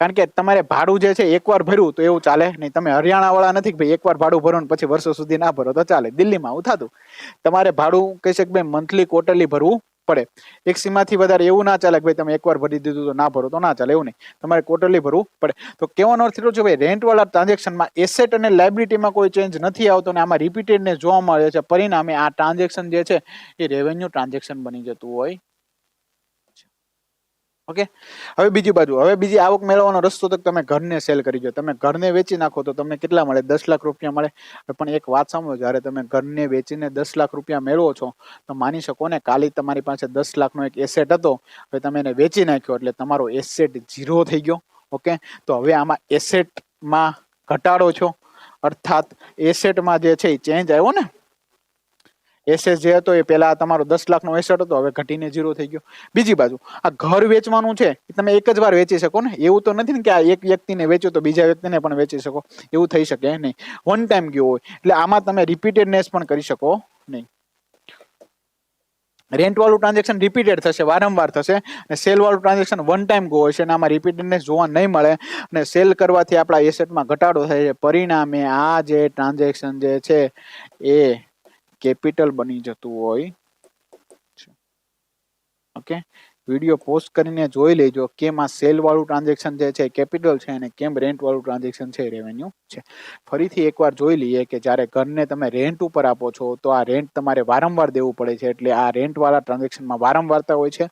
કારણ કે તમારે ભાડું જે છે એકવાર ભર્યું તો એવું ચાલે નહીં. તમે હરિયાણા વાળા નથી કે ભાઈ એકવાર ભાડું ભરો ને પછી વર્ષો સુધી ના ભરો તો ચાલે. દિલ્હીમાં આવું થતું. તમારે ભાડું કહી શકે ભાઈ મંથલી ક્વાર્ટરલી ભરવું પડે. એક સીમાથી વધારે એવું ના ચાલે કે ભાઈ તમે એકવાર ભરી દીધું તો ના ભરો તો ના ચાલે, એવું નહીં. તમારે ક્વાર્ટરલી ભરવું પડે. તો કહેવાનો અર્થ એટલો છે ભાઈ રેન્ટ વાળા ટ્રાન્ઝેક્શનમાં એસેટ અને લાયબિલિટીમાં કોઈ ચેન્જ નથી આવતો, અને આમાં રિપીટેડનેસ જોવા મળે છે. પરિણામે આ ટ્રાન્ઝેક્શન જે છે એ રેવન્યુ ટ્રાન્ઝેક્શન બની જતું હોય. ઓકે, હવે બીજી બાજુ, હવે બીજી આવક મેળવવાનો રસ્તો તો તમે ઘરને સેલ કરી દો. તમે ઘરને વેચી નાખો તો તમને કેટલા મળે? 10 લાખ રૂપિયા મળે. પણ એક વાત સાંભળો, જ્યારે તમે ઘરને વેચીને 10 લાખ રૂપિયા મેળવો છો તો માની શકો ને કાલે તમારી પાસે 10 લાખનો એક એસેટ હતો, હવે તમે એને વેચી નાખ્યો એટલે તમારો એસેટ 0 થઈ ગયો. ઓકે, તો હવે આમાં એસેટમાં ઘટાડો છો, અર્થાત એસેટમાં જે છે એ ચેન્જ આવ્યો ને. એસેટ જે હતો એ પહેલા તમારો 10 લાખનો એસેટ હતો, હવે ઘટીને 0 થઈ ગયો. બીજી બાજુ આ ઘર વેચવાનું છે એ તમે એક જ વાર વેચી શકો ને. એવું તો નથી ને કે આ એક વ્યક્તિને વેચ્યું તો બીજા વ્યક્તિને પણ વેચી શકો, એવું થઈ શકે નહીં. વન ટાઈમ ગયો હોય એટલે આમાં તમે રિપીટેડનેસ પણ કરી શકો નહીં. રેન્ટ વાળું ટ્રાન્ઝેક્શન રિપીટેડ થશે, વારંવાર થશે, અને સેલ વાળું ટ્રાન્ઝેક્શન વન ટાઈમ ગો હશે, અને આમાં રિપીટેડનેસ જોવા નહીં મળે, અને સેલ કરવાથી આપણા એસેટમાં ઘટાડો થાય છે. પરિણામે આ જે ટ્રાન્ઝેક્શન જે છે એ કેપિટલ બની જતું હોય. ઓકે, વિડીયો પોસ્ટ કરીને જોઈ લેજો કેમ આ સેલ વાળું ટ્રાન્ઝેક્શન જે છે કેપિટલ છે અને કેમ રેન્ટ વાળું ટ્રાન્ઝેક્શન છે રેવન્યુ છે. ફરીથી એકવાર જોઈ લઈએ કે જ્યારે ઘરને તમે રેન્ટ ઉપર આપો છો તો આ રેન્ટ તમારે વારંવાર દેવું પડે છે, એટલે આ રેન્ટ વાળા ટ્રાન્ઝેક્શનમાં વારંવારતા હોય છે.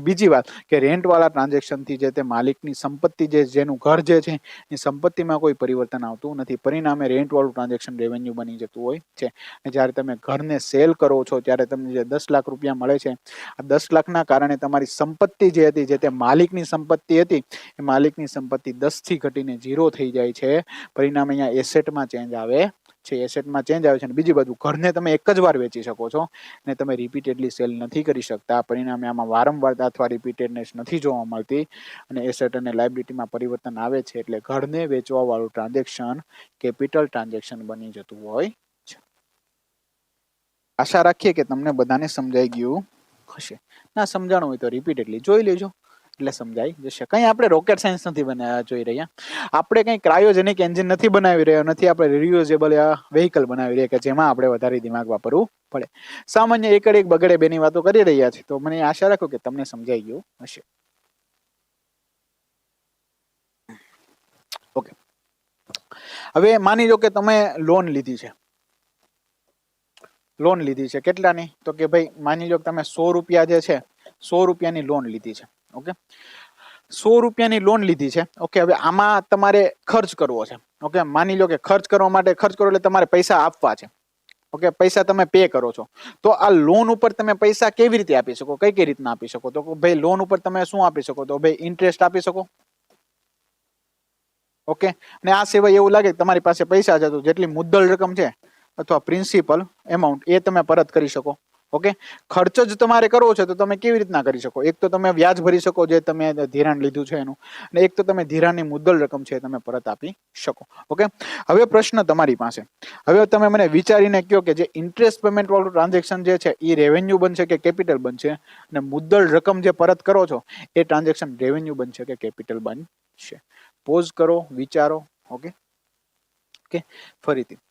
બીજી વાત કે રેન્ટ વાળા ટ્રાન્ઝેક્શનથી જે તે માલિકની સંપત્તિ જેનું ઘર જે છે એ સંપત્તિમાં કોઈ પરિવર્તન આવતું નથી. પરિણામે રેન્ટ વાળું ટ્રાન્ઝેક્શન રેવન્યુ બની જતું હોય છે. જ્યારે તમે ઘરને સેલ કરો છો ત્યારે તમને જે 10 લાખ રૂપિયા મળે છે, આ 10 લાખના કારણે તમારી સંપત્તિ જે હતી, જે તે માલિકની સંપત્તિ હતી, એ માલિકની સંપત્તિ 10 થી ઘટીને 0 થઈ જાય છે. પરિણામે અહીંયા એસેટમાં ચેન્જ આવે છે. એસેટમાં ચેન્જ આવે છે. અને બીજી બાજુ ઘરને તમે એક જ વાર વેચી શકો છો ને તમે રિપીટેડલી સેલ નથી કરી શકતા. પરિણામે આમાં વારંવાર અથવા રિપીટેડનેસ નથી જોવા મળતી, અને એસેટ અને લાયબિલિટીમાં પરિવર્તન આવે છે. એટલે ઘરને વેચવા વાળું ટ્રાન્ઝેક્શન કેપિટલ ટ્રાન્ઝેક્શન બની જતું હોય છે. આશા રાખીએ કે તમને બધાને સમજાઈ ગયું હશે. ના સમજાણું હોય તો રિપીટેડલી જોઈ લેજો એટલે સમજાઈ જશે. કંઈ આપણે રોકેટ સાયન્સ નથી જોઈ રહ્યા. આપણે કંઈ ક્રાયોજેનિક એન્જિન નથી બનાવી રહ્યા, નથી આપણે રિયુઝેબલ વેહિકલ બનાવી રહ્યા કે જેમાં આપણે વધારે દિમાગ વાપરવું પડે. સામાન્ય એક બગડે બેની વાતો કરી રહ્યા છે. તો મને આશા રાખો કે તમને સમજાઈ ગયું હશે. ઓકે, હવે માની લો કે તમે લોન લીધી છે, લોન લીધી છે કેટલાની? તો કે ભાઈ માની લો કે તમે 100 રૂપિયા જે છે 100 રૂપિયાની લોન લીધી છે. ઓકે, 100 રૂપિયાની લોન લીધી છે. ઓકે, હવે આમાં તમારે ખર્ચ કરવો છે. ઓકે, માની લો કે ખર્ચ કરવા માટે ખર્ચ કરો એટલે તમારે પૈસા આપવા છે. ઓકે, પૈસા તમે પે કરો છો. તો આ લોન ઉપર તમે પૈસા કેવી રીતે આપી શકો? કઈ કઈ રીતના આપી શકો? તો ભાઈ લોન ઉપર તમે શું આપી શકો? તો ભાઈ ઇન્ટરેસ્ટ આપી શકો. ઓકે, અને આ સિવાય એવું લાગે કે તમારી પાસે પૈસા છે તો જેટલી મુદ્દલ રકમ છે અથવા પ્રિન્સિપલ એમાઉન્ટ એ તમે પરત કરી શકો. ઓકે, ખર્ચ જ તમારે કરવો છે તો તમે કેવી રીતના કરી શકો? એક તો તમે વ્યાજ ભરી શકો જે તમે ધિરાણ લીધું છે એનું, અને એક તો તમે ધિરાણની મુદ્દલ રકમ છે તમે પરત આપી શકો. ઓકે, હવે પ્રશ્ન તમારી પાસે, હવે તમે મને વિચારીને કહો કે જે ઇન્ટરેસ્ટ પેમેન્ટ વાળું ટ્રાન્ઝેક્શન જે છે એ રેવન્યુ બનશે કે કેપિટલ બનશે, અને મુદ્દલ રકમ જે પરત કરો છો એ ટ્રાન્ઝેક્શન રેવન્યુ બનશે કે કેપિટલ બનશે? પોઝ કરો, વિચારો. ઓકે ઓકે, ફરીથી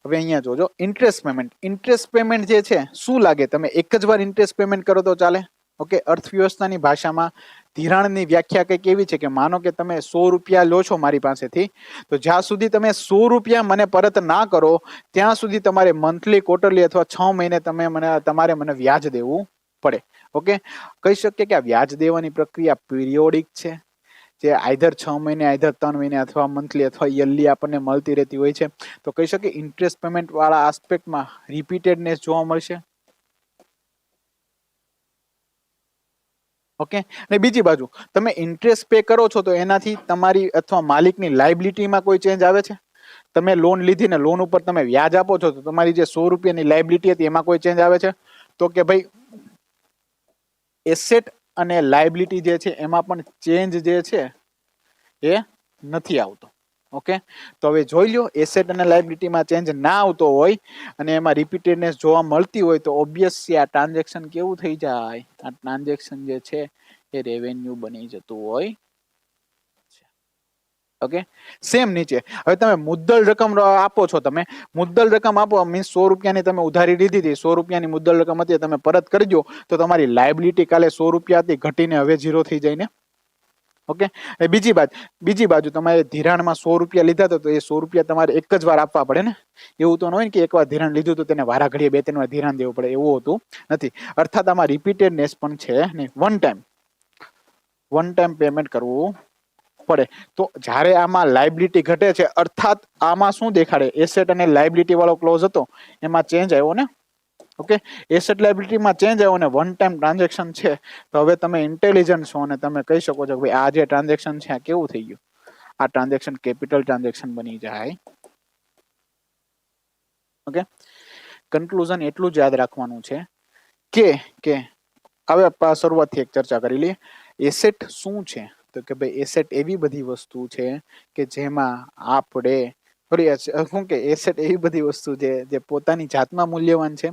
હવે અહીંયા જોજો, ઇન્ટરેસ્ટ પેમેન્ટ જે છે શું લાગે? તમે એક જ વાર ઇન્ટરેસ્ટ પેમેન્ટ કરો તો ચાલે? ઓકે, અર્થવ્યવસ્થાની ભાષામાં ધિરાણની વ્યાખ્યા કંઈક એવી છે કે માનો કે તમે 100 રૂપિયા લો છો મારી પાસેથી, તો જ્યાં સુધી તમે 100 રૂપિયા મને પરત ના કરો ત્યાં સુધી તમારે મંથલી, ક્વાર્ટરલી અથવા 6 મહિને તમારે મને વ્યાજ દેવું પડે. ઓકે, કહી શકીએ કે આ વ્યાજ દેવાની પ્રક્રિયા પીરિયોડિક છે, જે આઈધર 6 મહિને, આઈધર 3 મહિને અથવા મંથલી અથવા યરલી આપણને મળતી રહેતી હોય છે. તો કહી શકીએ ઇન્ટરેસ્ટ પેમેન્ટ વાળા આસ્પેક્ટમાં રિપીટેડનેસ જોવા મળશે. ઓકે, અને બીજી બાજુ તમે ઇન્ટરેસ્ટ પે કરો છો તો એનાથી તમારી અથવા માલિકની લાયબિલિટીમાં કોઈ ચેન્જ આવે છે? તમે લોન લીધી ને લોન ઉપર તમે વ્યાજ આપો છો તો તમારી જે 100 રૂપિયાની લાયબિલિટી હતી એમાં કોઈ ચેન્જ આવે છે? તો કે ભાઈ એસેટ અને લાયબિલિટી જે છે એમાં પણ ચેન્જ જે છે એ નથી આવતો. ઓકે, તો હવે જોઈ લો, એસેટ અને લાયબિલિટીમાં ચેન્જ ના આવતો હોય અને એમાં રિપીટેડનેસ જોવા મળતી હોય તો ઓબ્વિયસલી આ ટ્રાન્ઝેક્શન કેવું થઈ જાય? આ ટ્રાન્ઝેક્શન જે છે એ રેવન્યુ બની જતું હોય. ઓકે, સેમ નીચે હવે તમે મુદ્દલ રકમ આપો છો, તમે મુદ્દલ રકમ આપો મીન્સ 100 રૂપિયાની તમે ઉધારી લીધી હતી, 100 રૂપિયાની મુદ્દલ રકમ હતી, તમે પરત કરી દો તો તમારી લાયબિલિટી કાલે 100 રૂપિયા હતી ઘટીને હવે 0 થઈ જાય ને. ઓકે, બીજી બાજુ તમારે ધિરાણમાં 100 રૂપિયા લીધા હતા તો એ 100 રૂપિયા તમારે એક જ વાર આપવા પડે ને. એવું તો ન હોય કે એકવાર ધિરાણ લીધું તો તેને વારા ઘડીએ 2-3 વાર ધિરાણ દેવું પડે, એવું હોતું નથી. અર્થાત આમાં રિપીટેડનેસ પણ છે નહીં, વન ટાઈમ પેમેન્ટ કરવું પડે. તો જ્યારે આમાં લાયબિલિટી ઘટે છે અર્થાત આમાં શું દેખાડે? એસેટ અને લાયબિલિટી વાળો ક્લોઝ હતો એમાં ચેન્જ આવ્યો ને. ઓકે, એસેટ લાયબિલિટીમાં ચેન્જ આવ્યો ને વન ટાઈમ ટ્રાન્ઝેક્શન છે. તો હવે તમે ઇન્ટેલિજન્ટ છો અને તમે કહી શકો છો કે ભાઈ આ જે ટ્રાન્ઝેક્શન છે આ કેવું થઈ ગયું? આ ટ્રાન્ઝેક્શન કેપિટલ ટ્રાન્ઝેક્શન બની જાય. ઓકે, કન્ક્લુઝન એટલું જ યાદ રાખવાનું છે કે હવે શરૂઆતથી એક ચર્ચા કરી લઈએ. એસેટ શું છે? તો કે ભાઈ એસેટ એવી બધી વસ્તુ છે કે જેમાં આપણે શું કે એસેટ એવી બધી વસ્તુ છે જે પોતાની જાતમાં મૂલ્યવાન છે,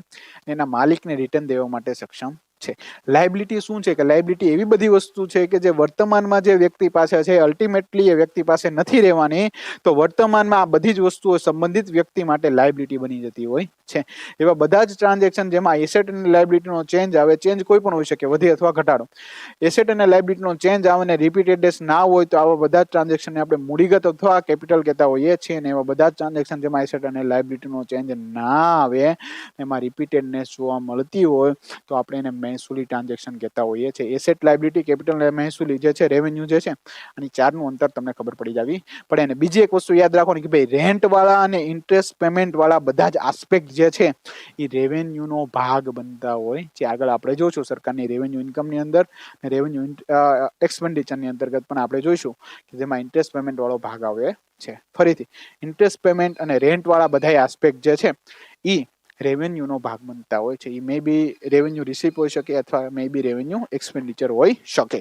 એના માલિકને રિટર્ન દેવા માટે સક્ષમ છે. લાયબિલિટી શું છે? કે લાયબિલિટી એવી બધી વસ્તુ છે કે જે વર્તમાનમાં જે વ્યક્તિ પાસે છે અલ્ટિમેટલી એ વ્યક્તિ પાસે નથી રહેવાની, તો વર્તમાનમાં આ બધી જ વસ્તુઓ સંબંધિત વ્યક્તિ માટે લાયબિલિટી બની જતી હોય છે. એવા બધા જ ટ્રાન્ઝેક્શન જેમાં એસેટ અને લાયબિલિટીનો ચેન્જ આવે, ચેન્જ કોઈ પણ હોઈ શકે, વધી અથવા ઘટાડો, એસેટ અને લાયબિલિટીનો ચેન્જ આવે ને રિપીટેડનેસ ના હોય તો આવા બધા જ ટ્રાન્ઝેક્શનને આપણે મૂડીગત અથવા કેપિટલ કહેતા હોઈએ છીએ. ને એવા બધા જ ટ્રાન્ઝેક્શન જેમાં એસેટ અને લાયબિલિટીનો ચેન્જ ના આવે, એમાં રિપીટેડનેસ જોવા મળતી હોય તો આપણે એને મહેસૂલી ટ્રાન્ઝેક્શન કહેતા હોઈએ છીએ. એસેટ, લાયબિલિટી, કેપિટલ અને મહેસૂલી જે છે, રેવન્યુ જે છે, અને ચારનું અંતર તમને ખબર પડી જવી પડે. અને બીજી એક વસ્તુ યાદ રાખવાની કે ભાઈ રેન્ટ વાળા અને ઇન્ટરેસ્ટ પેમેન્ટ વાળા બધા જ આસ્પેક્ટ જે છે એ રેવન્યુનો ભાગ બનતા હોય છે. આગળ આપણે જોઈશું સરકારની રેવન્યુ ઇન્કમની અંદર, રેવન્યુ એક્સપેન્ડિચરની અંતર્ગત પણ આપણે જોઈશું કે જેમાં ઇન્ટરેસ્ટ પેમેન્ટ વાળો ભાગ આવે છે. ફરીથી ઇન્ટરેસ્ટ પેમેન્ટ અને રેન્ટ વાળા બધા આસ્પેક્ટ જે છે એ રેવન્યુનો ભાગ બનતા હોય છે. એ મે બી રેવન્યુ રિસીપ હોઈ શકે અથવા મે બી રેવન્યુ એક્સપેન્ડિચર હોઈ શકે.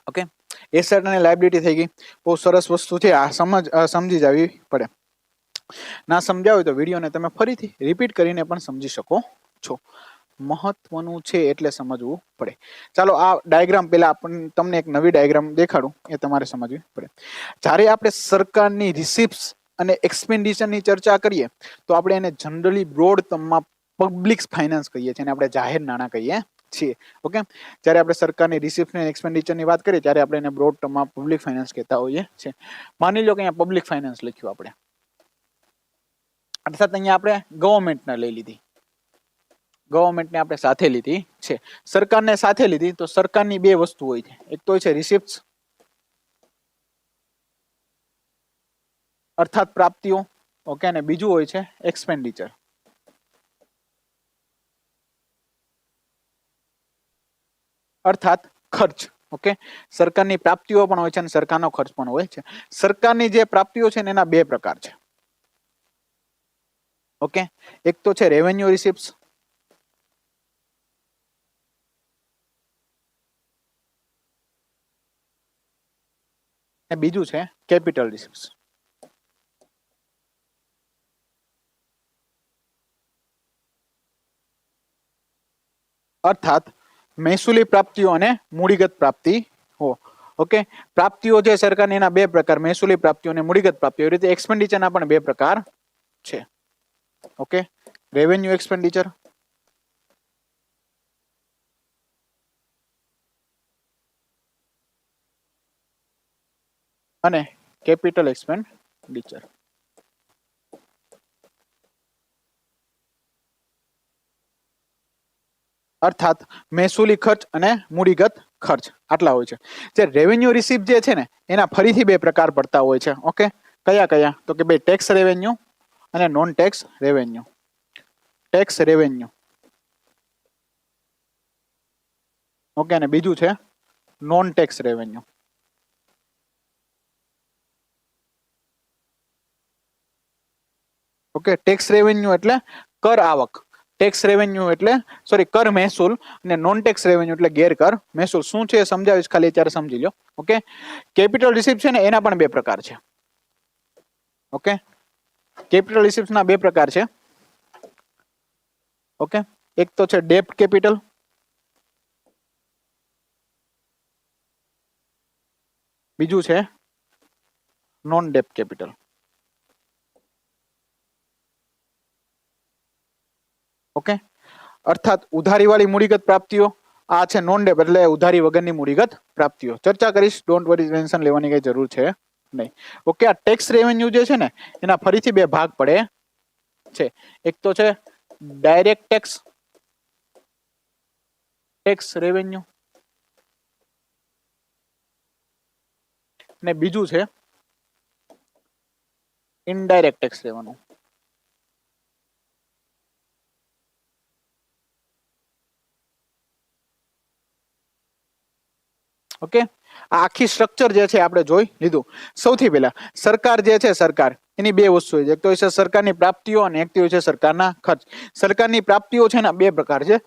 ઓકે, એસેટ અને લાયબિલિટી થઈ ગઈ. બહુ સરસ વસ્તુ છે, આ સમજી જવી પડે. ના સમજાવ હોય તો વિડીયોને તમે ફરીથી રિપીટ કરીને પણ સમજી શકો છો. મહત્વનું છે એટલે સમજવું પડે. ચાલો આ ડાયાગ્રામ પહેલા તમને એક નવી ડાયાગ્રામ દેખાડું, એ તમારે સમજવી પડે. જ્યારે આપણે સરકારની રિસિપ્ટ્સ અને એક્સપેન્ડિચરની ચર્ચા કરીએ તો આપણે એને જનરલી બ્રોડ ટર્મમાં પબ્લિક ફાઇનાન્સ કહીએ છીએ અને આપણે જાહેર નાણાં કહીએ છીએ. ઓકે, જ્યારે આપણે સરકારની રિસિપ્ટ અને એક્સપેન્ડિચરની વાત કરીએ ત્યારે આપણે એને બ્રોડ ટર્મમાં પબ્લિક ફાઇનાન્સ કહેતા હોઈએ છીએ. માની લો કે અહીંયા પબ્લિક ફાઇનાન્સ લખ્યું આપણે, અર્થાત અહીંયા આપણે ગવર્મેન્ટને લઈ લીધી, ગવર્મેન્ટને આપણે સાથે લીધી છે. સરકારને સાથે લીધી તો સરકારની બે વસ્તુ હોય છે, એક તો હોય છે રિસિપ્ટ્સ અર્થાત પ્રાપ્તિઓ, ઓકે, અને બીજું હોય છે એક્સપેન્ડિચર અર્થાત ખર્ચ. ઓકે, સરકારની પ્રાપ્તિઓ પણ હોય છે અને સરકારનો ખર્ચ પણ હોય છે. સરકારની જે પ્રાપ્તિઓ છે એના બે પ્રકાર છે. ઓકે, એક તો છે રેવન્યુ રિસિપ્ટ્સ અને બીજું છે કેપિટલ રિસિપ્ટ્સ. અર્થાત મહેસૂલી પ્રાપ્તિઓ અને મૂડીગત પ્રાપ્તિ હો. ઓકે, પ્રાપ્તિઓ જે સરકારની એના બે પ્રકાર, મહેસૂલી પ્રાપ્તિઓ અને મૂડીગત પ્રાપ્તિઓ. એ રીતે એક્સપેન્ડિચરના પણ બે પ્રકાર છે. ઓકે, રેવન્યુ એક્સપેન્ડિચર અને કેપિટલ એક્સપેન્ડિચર. અર્થાત મહેસૂલી ખર્ચ અને મૂડીગત ખર્ચ આટલા હોય છે. જે રેવન્યુ રિસીપ્ટ જે છે ને એના ફરીથી બે પ્રકાર પડતા હોય છે. ઓકે, કયા કયા? તો કે ભાઈ ટેક્સ રેવન્યુ અને non tax revenue. Tax revenue, okay, અને બીજું છે non tax revenue. Okay, tax revenue એટલે કર આવક, ટેક્સ રેવન્યુ એટલે કર મહેસૂલ, અને નોન ટેક્સ રેવન્યુ એટલે ગેરકર મહેસૂલ. શું છે એ સમજાવીશ, ખાલી અત્યારે સમજી લો. ઓકે, કેપિટલ રિસિપ્ટ છે ને એના પણ બે પ્રકાર છે. ઓકે, કેપિટલ રિસિપ્ટ ના બે પ્રકાર છે. ઓકે, એક તો છે ડેપ્ટ કેપિટલ, બીજું છે નોન ડેપ્ટ કેપિટલ. ઓકે, અર્થાત ઉધારીવાળી મૂડીગત પ્રાપ્તિઓ આ છે નોન ડેપ, એટલે ઉધારી વગરની મૂડીગત પ્રાપ્તિઓ. ચર્ચા કરીશ, ડોન્ટ વરી, ટેન્શન લેવાની કઈ જરૂર છે નહીં. ઓકે, આ ટેક્સ રેવન્યુ જે છે ને એના ફરીથી બે ભાગ પડે છે. એક તો છે ડાયરેક્ટ ટેક્સ રેવન્યુ અને બીજું છે ઇનડાયરેક્ટ ટેક્સ રેવન્યુ. ઓકે, આ આખી સ્ટ્રક્ચર જે છે આપણે જોઈ લીધું. સૌથી પહેલા સરકાર જે છે, સરકાર એની બે વસ્તુ હોય છે, એક તો હોય છે સરકારની પ્રાપ્તિઓ અને એક હોય છે સરકારના ખર્ચ. સરકારની પ્રાપ્તિઓ છે એના બે પ્રકાર છે.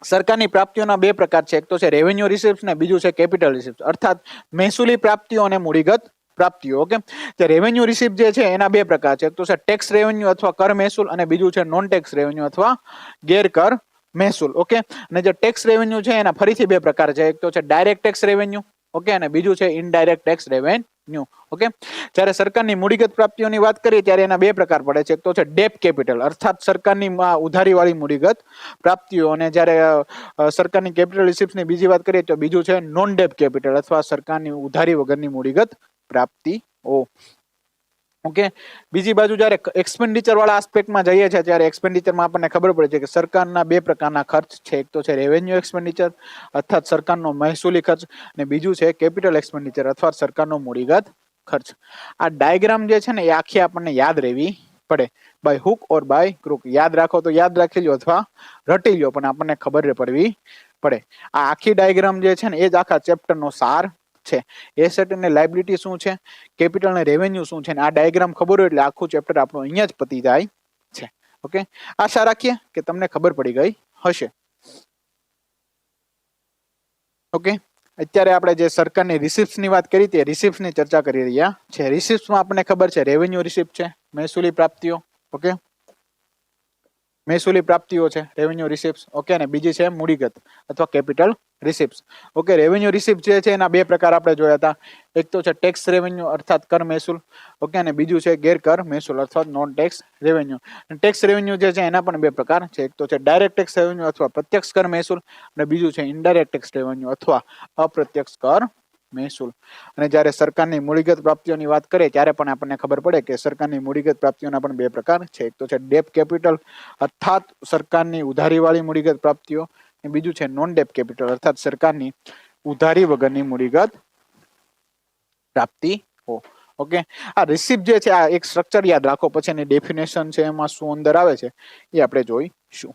સરકારની પ્રાપ્તિઓના બે પ્રકાર છે, એક તો છે રેવન્યુ રિસિપ્ટ ને બીજું છે કેપિટલ રિસિપ્ટ. અર્થાત મહેસૂલી પ્રાપ્તિઓ અને મૂડીગત પ્રાપ્તિઓ. ઓકે, જે રેવન્યુ રિસિપ્ટ જે છે એના બે પ્રકાર છે, એક તો છે ટેક્સ રેવન્યુ અથવા કર મહેસૂલ અને બીજું છે નોન ટેક્સ રેવન્યુ અથવા ગેરકર મહેસૂલ. ઓકે, અને જે ટેક્સ રેવન્યુ છે એના ફરીથી બે પ્રકાર છે, એક તો છે ડાયરેક્ટ ટેક્સ રેવન્યુ, ઓકે, અને બીજું છે ઇનડાયરેક્ટ ટેક્સ રેવન્યુ. ઓકે, જ્યારે સરકારની મૂડીગત પ્રાપ્તિઓની વાત કરીએ ત્યારે એના બે પ્રકાર પડે છે, એક તો છે ડેપ કેપિટલ અર્થાત સરકારની ઉધારીવાળી મૂડીગત પ્રાપ્તિઓ, અને જ્યારે સરકારની કેપિટલ રિસિપ્ટની બીજી વાત કરીએ તો બીજું છે નોન ડેપ કેપિટલ અથવા સરકારની ઉધારી વગરની મૂડીગત પ્રાપ્તિઓ. ઓકે, બીજી બાજુ જ્યારે એક્સપેન્ડિચર વાળા આસ્પેક્ટમાં જઈએ છીએ ત્યારે એક્સપેન્ડિચરમાં આપણને ખબર પડે છે કે સરકારના બે પ્રકારના ખર્ચ છે, એક તો છે રેવન્યુ એક્સપેન્ડિચર અર્થાત સરકારનો મહેસૂલી ખર્ચ, અને બીજું છે કેપિટલ એક્સપેન્ડિચર અથવા સરકારનો મૂડીગત ખર્ચ. આ ડાયાગ્રામ જે છે ને એ આખી આપણને યાદ રહેવી પડે, બાય હુક ઓર બાય ક્રુક. યાદ રાખો તો યાદ રાખી લો અથવા રટી લો, પણ આપણને ખબર પડવી પડે. આ આખી ડાયાગ્રામ જે છે ને એ જ આખા ચેપ્ટરનો સાર છે. એસેટ અને લાયબિલિટી શું છે, કેપિટલ અને રેવન્યુ શું છે, આ ડાયાગ્રામ ખબર હોય એટલે આખું ચેપ્ટર આપણું અહીંયા જ પતી જાય છે. ઓકે, આશા રાખીએ કે તમને ખબર પડી ગઈ હશે. ઓકે, અત્યારે આપણે જે સરકારની રિસિપ્ટની વાત કરી તે રિસિપ્ટની ચર્ચા કરી રહ્યા છે. રિસિપ્ટમાં આપણને ખબર છે રેવન્યુ રિસિપ્ટ છે, મહેસૂલી પ્રાપ્તિઓ. ઓકે, મહેસૂલી પ્રાપ્તિઓ છે રેવન્યુ રિસિપ્ટ. ઓકે, અને બીજી છે મૂડીગત અથવા capital receipt. Okay, revenue receipt જે છે એના બે પ્રકાર આપણે જોયા હતા. એક તો છે ટેક્સ રેવન્યુ અર્થાત કર મહેસૂલ. ઓકે, અને બીજું છે ગેરકર મહેસૂલ અર્થાત non tax revenue. Tax revenue જે છે એના પણ બે પ્રકાર છે. એક તો છે ડાયરેક્ટ ટેક્સ રેવન્યુ અથવા પ્રત્યક્ષ કર મહેસૂલ, અને બીજું છે ઇનડાયરેક્ટ ટેક્સ રેવન્યુ અથવા અપ્રત્યક્ષ કર મહેસૂલ. અને જ્યારે સરકારની મૂડીગત પ્રાપ્તિઓની વાત કરીએ ત્યારે પણ આપણને ખબર પડે કે સરકારની મૂડીગત પ્રાપ્તિઓના પણ બે પ્રકાર છે. એક તો છે ડેપ કેપિટલ અર્થાત સરકારની ઉધારીવાળી મૂડીગત પ્રાપ્તિઓ, અને બીજું છે નોન ડેપ કેપિટલ અર્થાત સરકારની ઉધારી વગરની મૂડીગત પ્રાપ્તિઓ. ઓકે, આ રિસિપ્ટ જે છે આ એક સ્ટ્રક્ચર યાદ રાખો, પછી એની ડેફિનેશન છે એમાં શું અંદર આવે છે એ આપણે જોઈશું.